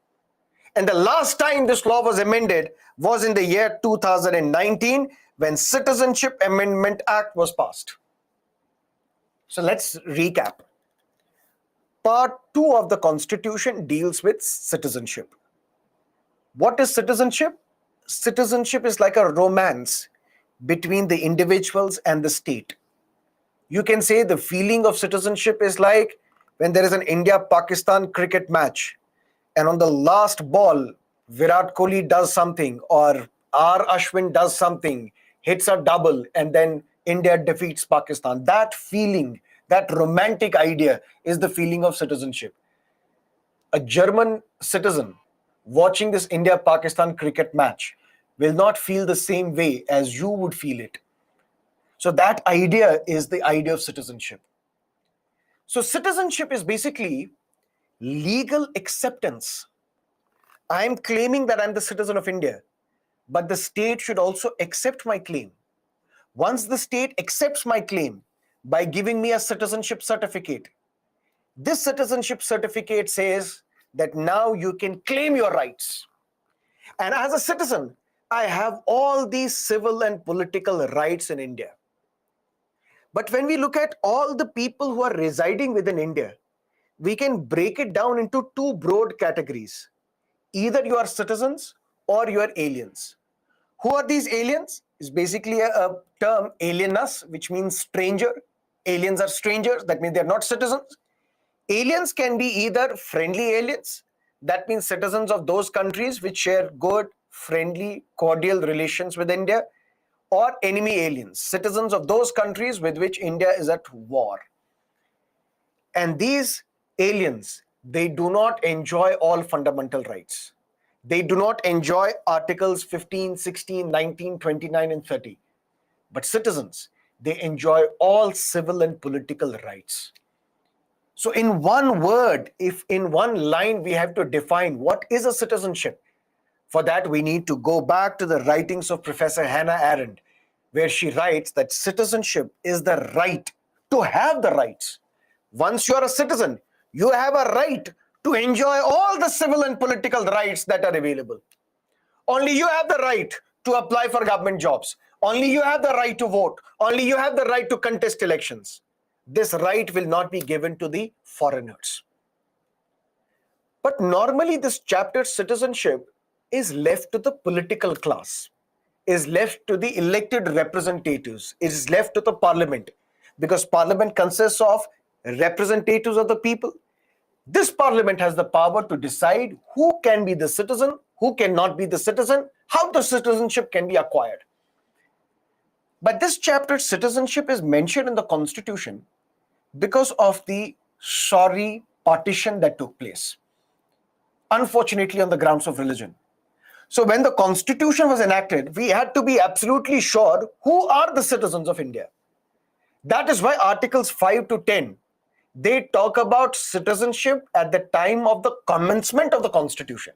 And the last time this law was amended was in the year 2019 when Citizenship Amendment Act was passed. So let's recap. Part 2 of the Constitution deals with citizenship. What is citizenship? Citizenship is like a romance between the individuals and the state. You can say the feeling of citizenship is like when there is an India-Pakistan cricket match and on the last ball, Virat Kohli does something or R. Ashwin does something, hits a double, and then India defeats Pakistan. That feeling, that romantic idea is the feeling of citizenship. A German citizen watching this India-Pakistan cricket match will not feel the same way as you would feel it. So that idea is the idea of citizenship. So citizenship is basically legal acceptance. I'm claiming that I'm the citizen of India, but the state should also accept my claim. Once the state accepts my claim by giving me a citizenship certificate, this citizenship certificate says that now you can claim your rights. And as a citizen, I have all these civil and political rights in India. But when we look at all the people who are residing within India, we can break it down into two broad categories. Either you are citizens or you are aliens. Who are these aliens? Is basically a term, alienus, which means stranger. Aliens are strangers, that means they're not citizens. Aliens can be either friendly aliens, that means citizens of those countries which share good, friendly, cordial relations with India, or enemy aliens, citizens of those countries with which India is at war. And these aliens they do not enjoy all fundamental rights. They do not enjoy Articles 15, 16, 19, 29, and 30. But citizens, they enjoy all civil and political rights. So, in one word, if in one line we have to define what is a citizenship, for that we need to go back to the writings of Professor Hannah Arendt, where she writes that citizenship is the right to have the rights. Once you are a citizen, you have a right to enjoy all the civil and political rights that are available. Only you have the right to apply for government jobs. Only you have the right to vote. Only you have the right to contest elections. This right will not be given to the foreigners. But normally this chapter citizenship is left to the political class, is left to the elected representatives, is left to the parliament, because parliament consists of representatives of the people. This parliament has the power to decide who can be the citizen, who cannot be the citizen, how the citizenship can be acquired. But this chapter, citizenship, is mentioned in the constitution because of the sorry partition that took place, unfortunately on the grounds of religion. So when the constitution was enacted, we had to be absolutely sure who are the citizens of India. That is why Articles 5 to 10, they talk about citizenship at the time of the commencement of the constitution.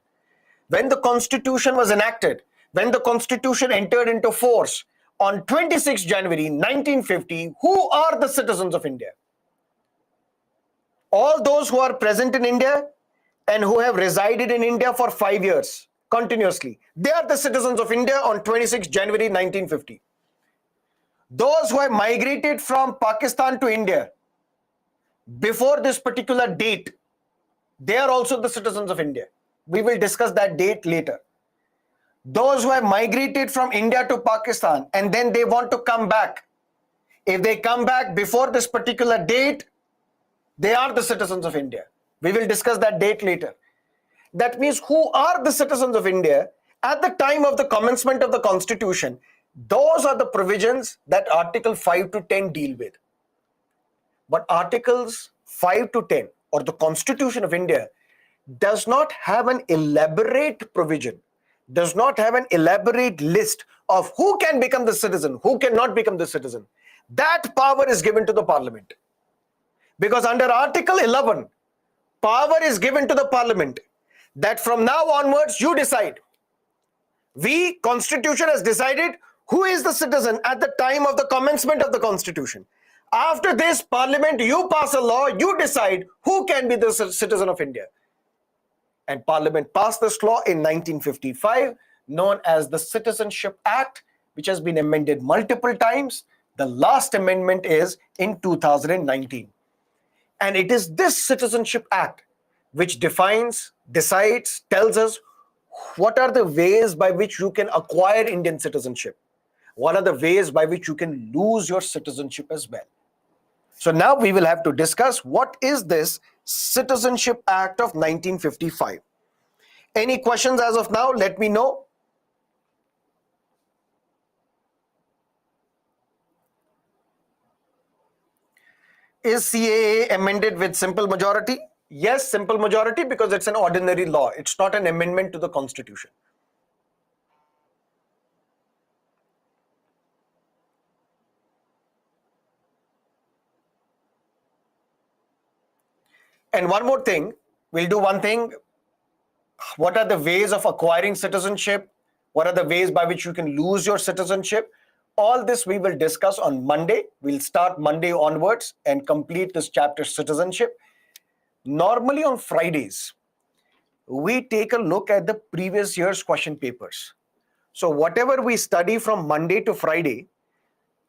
When the constitution was enacted, when the constitution entered into force on 26 January 1950, who are the citizens of India? All those who are present in India and who have resided in India for 5 years continuously, they are the citizens of India on 26 January 1950. Those who have migrated from Pakistan to India before this particular date, they are also the citizens of India. We will discuss that date later. Those who have migrated from India to Pakistan and then they want to come back, if they come back before this particular date, they are the citizens of India. We will discuss that date later. That means who are the citizens of India at the time of the commencement of the constitution? Those are the provisions that Article 5 to 10 deal with. But Articles 5 to 10 or the Constitution of India does not have an elaborate provision, does not have an elaborate list of who can become the citizen, who cannot become the citizen. That power is given to the parliament. Because under Article 11, power is given to the parliament that from now onwards you decide. We, Constitution, has decided who is the citizen at the time of the commencement of the Constitution. After this, Parliament, you pass a law, you decide who can be the citizen of India. And Parliament passed this law in 1955, known as the Citizenship Act, which has been amended multiple times. The last amendment is in 2019. And it is this Citizenship Act which defines, decides, tells us what are the ways by which you can acquire Indian citizenship. What are the ways by which you can lose your citizenship as well. So now we will have to discuss what is this Citizenship Act of 1955. Any questions as of now? Let me know. Is CAA amended with simple majority? Yes, simple majority, because it's an ordinary law. It's not an amendment to the Constitution. And one more thing, we'll do one thing. What are the ways of acquiring citizenship? What are the ways by which you can lose your citizenship? All this we will discuss on Monday. We'll start Monday onwards and complete this chapter, citizenship. Normally on Fridays, we take a look at the previous year's question papers. So whatever we study from Monday to Friday,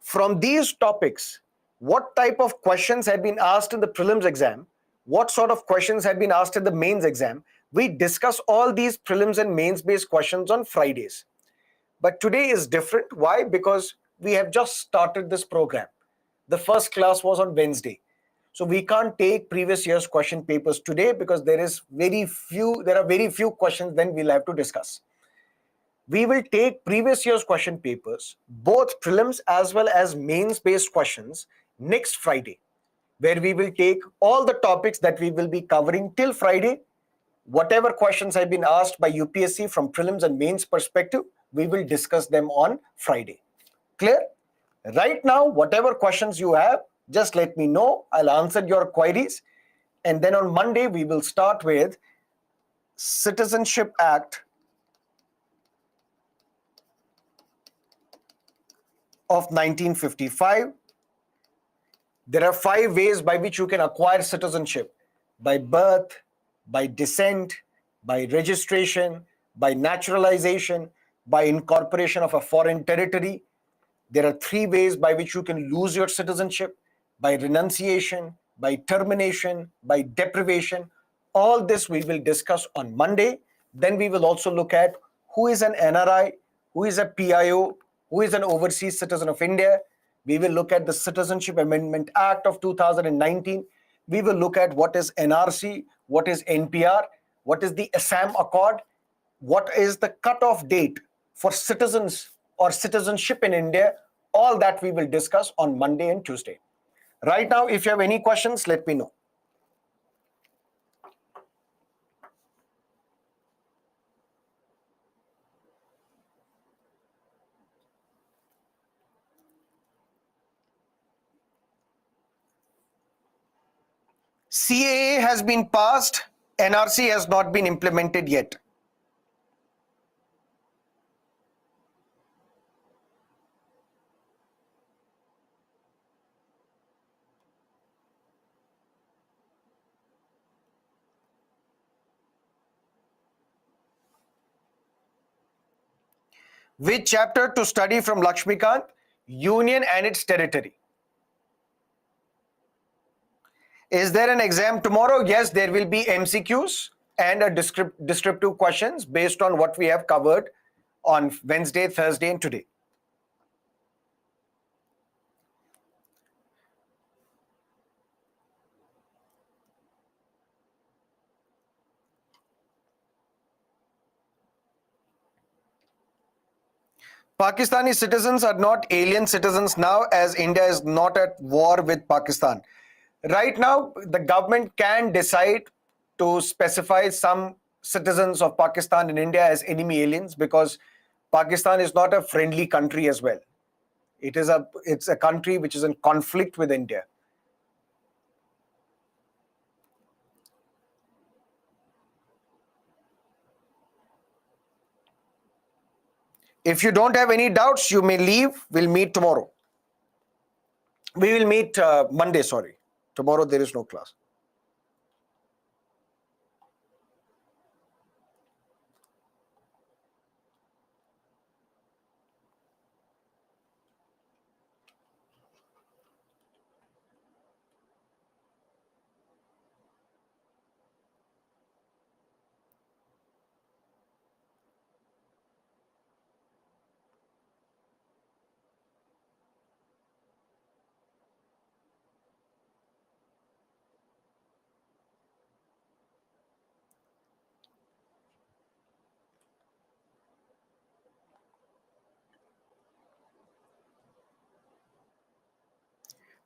from these topics, what type of questions had been asked in the prelims exam, what sort of questions had been asked in the mains exam, we discuss all these prelims and mains based questions on Fridays. But today is different. Why? Because we have just started this program. The first class was on Wednesday. So we can't take previous year's question papers today because there are very few questions then we'll have to discuss. We will take previous year's question papers, both prelims as well as mains based questions, next Friday. where we will take all the topics that we will be covering till Friday. Whatever questions have been asked by UPSC from prelims and mains perspective, we will discuss them on Friday. Clear? Right now, whatever questions you have, just let me know. I'll answer your queries. And then on Monday, we will start with Citizenship Act of 1955. There are 5 ways by which you can acquire citizenship: by birth, by descent, by registration, by naturalization, by incorporation of a foreign territory. There are 3 ways by which you can lose your citizenship: by renunciation, by termination, by deprivation. All this we will discuss on Monday. Then we will also look at who is an NRI, who is a PIO, who is an overseas citizen of India. We will look at the Citizenship Amendment Act of 2019. We will look at what is NRC, what is NPR, what is the Assam Accord, what is the cutoff date for citizens or citizenship in India. All that we will discuss on Monday and Tuesday. Right now, if you have any questions, let me know. CAA has been passed, NRC has not been implemented yet. Which chapter to study from Lakshmikant? Union and its territory. Is there an exam tomorrow? Yes, there will be MCQs and a descriptive questions based on what we have covered on Wednesday, Thursday, and today. Pakistani citizens are not alien citizens now, as India is not at war with Pakistan. Right now, the government can decide to specify some citizens of Pakistan in India as enemy aliens, because Pakistan is not a friendly country as well. It's a country which is in conflict with India. If you don't have any doubts, you may leave. We'll meet tomorrow. We will meet Monday, sorry. Tomorrow there is no class.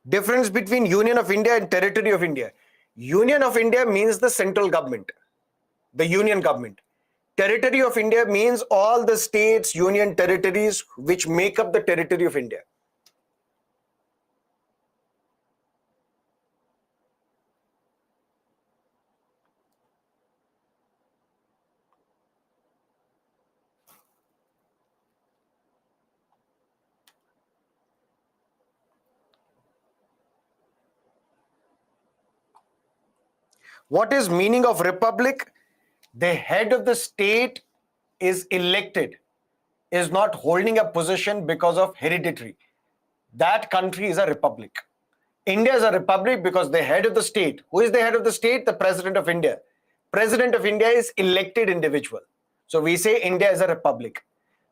Difference between Union of India and Territory of India. Union of India means the central government, the union government. Territory of India means all the states, union territories which make up the territory of India. What is meaning of republic? The head of the state is elected, is not holding a position because of hereditary. That country is a republic. India is a republic because the head of the state. Who is the head of the state? The President of India. President of India is elected individual. So we say India is a republic.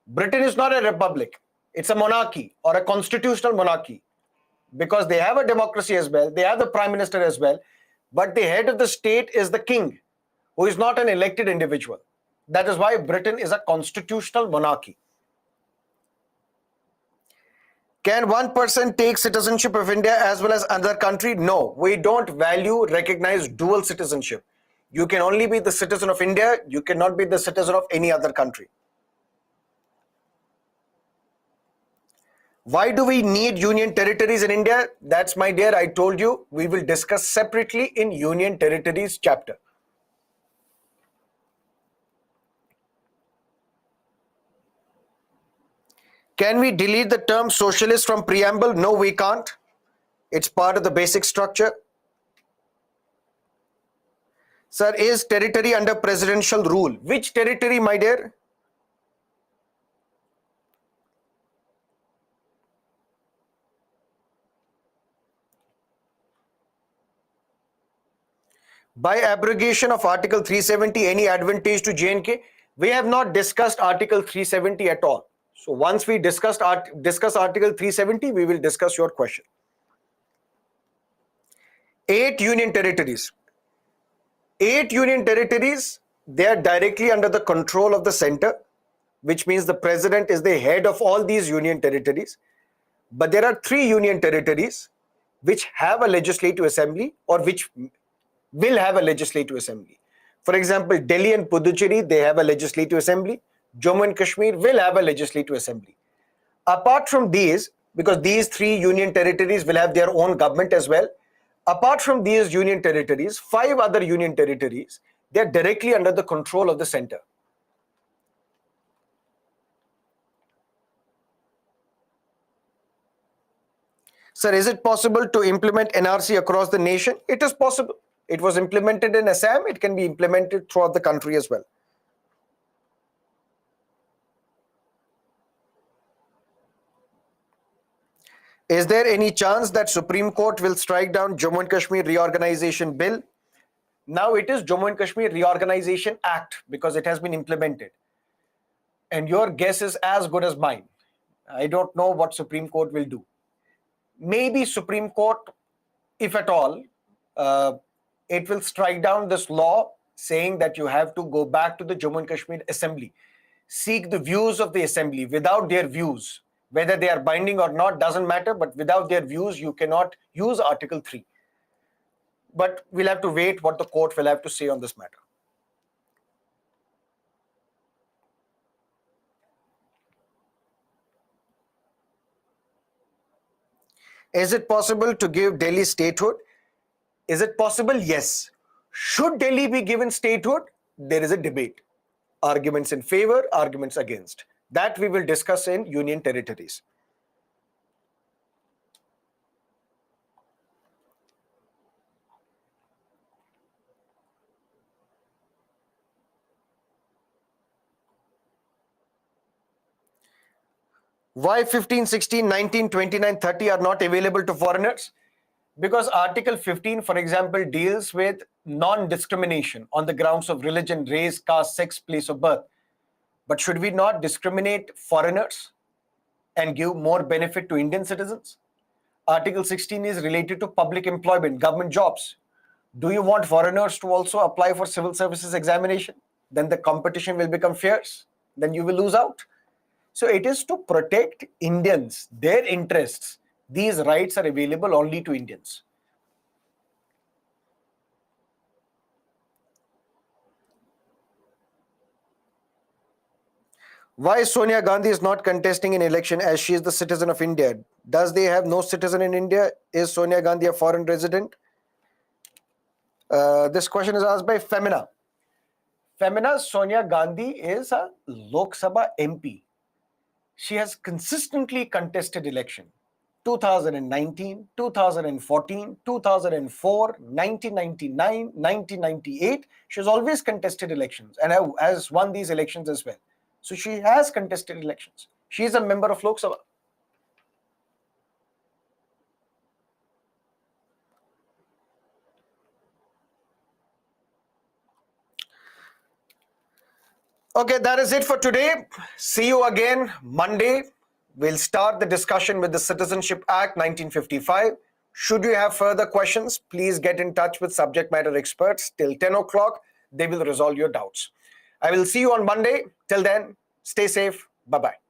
Britain is not a republic. It's a monarchy or a constitutional monarchy, because they have a democracy as well. They have the prime minister as well. But the head of the state is the king, who is not an elected individual. That is why Britain is a constitutional monarchy. Can one person take citizenship of India as well as another country? No, we don't recognize dual citizenship. You can only be the citizen of India, you cannot be the citizen of any other country. Why do we need union territories in India? That's, my dear, I told you, we will discuss separately in union territories chapter. Can we delete the term socialist from preamble? No, we can't. It's part of the basic structure. Sir, is territory under presidential rule? Which territory, my dear? By abrogation of Article 370, any advantage to J&K? We have not discussed Article 370 at all. So once we discuss Article 370, we will discuss your question. 8 union territories. 8 union territories, they are directly under the control of the center, which means the president is the head of all these union territories. But there are 3 union territories which have a legislative assembly or which will have a legislative assembly. For example, Delhi and Puducherry, they have a legislative assembly. Jammu and Kashmir will have a legislative assembly. Apart from these, because these 3 union territories will have their own government as well, apart from these union territories, 5 other union territories, they are directly under the control of the center. Sir, is it possible to implement NRC across the nation? It is possible. It was implemented in Assam. It can be implemented throughout the country as well. Is there any chance that Supreme Court will strike down Jammu and Kashmir Reorganization Bill? Now it is Jammu and Kashmir Reorganization Act because it has been implemented. And your guess is as good as mine. I don't know what Supreme Court will do. Maybe Supreme Court, if at all, it will strike down this law saying that you have to go back to the Jammu and Kashmir Assembly, seek the views of the Assembly. Without their views, whether they are binding or not doesn't matter, but without their views, you cannot use Article 3. But we'll have to wait what the court will have to say on this matter. Is it possible to give Delhi statehood? Is it possible? Yes. Should Delhi be given statehood? There is a debate. Arguments in favor, arguments against. That we will discuss in union territories. Why 15, 16, 19, 29, 30 are not available to foreigners? Because Article 15, for example, deals with non-discrimination on the grounds of religion, race, caste, sex, place of birth. But should we not discriminate foreigners and give more benefit to Indian citizens? Article 16 is related to public employment, government jobs. Do you want foreigners to also apply for civil services examination? Then the competition will become fierce. Then you will lose out. So it is to protect Indians, their interests. These rights are available only to Indians. Why Sonia Gandhi is not contesting an election as she is the citizen of India? Does they have no citizen in India? Is Sonia Gandhi a foreign resident? This question is asked by Femina. Femina, Sonia Gandhi is a Lok Sabha MP. She has consistently contested election. 2019, 2014, 2004, 1999, 1998. She has always contested elections and has won these elections as well. So she has contested elections. She is a member of Lok Sabha. Okay, that is it for today. See you again Monday. We'll start the discussion with the Citizenship Act 1955. Should you have further questions, please get in touch with subject matter experts till 10 o'clock. They will resolve your doubts. I will see you on Monday. Till then, stay safe. Bye-bye.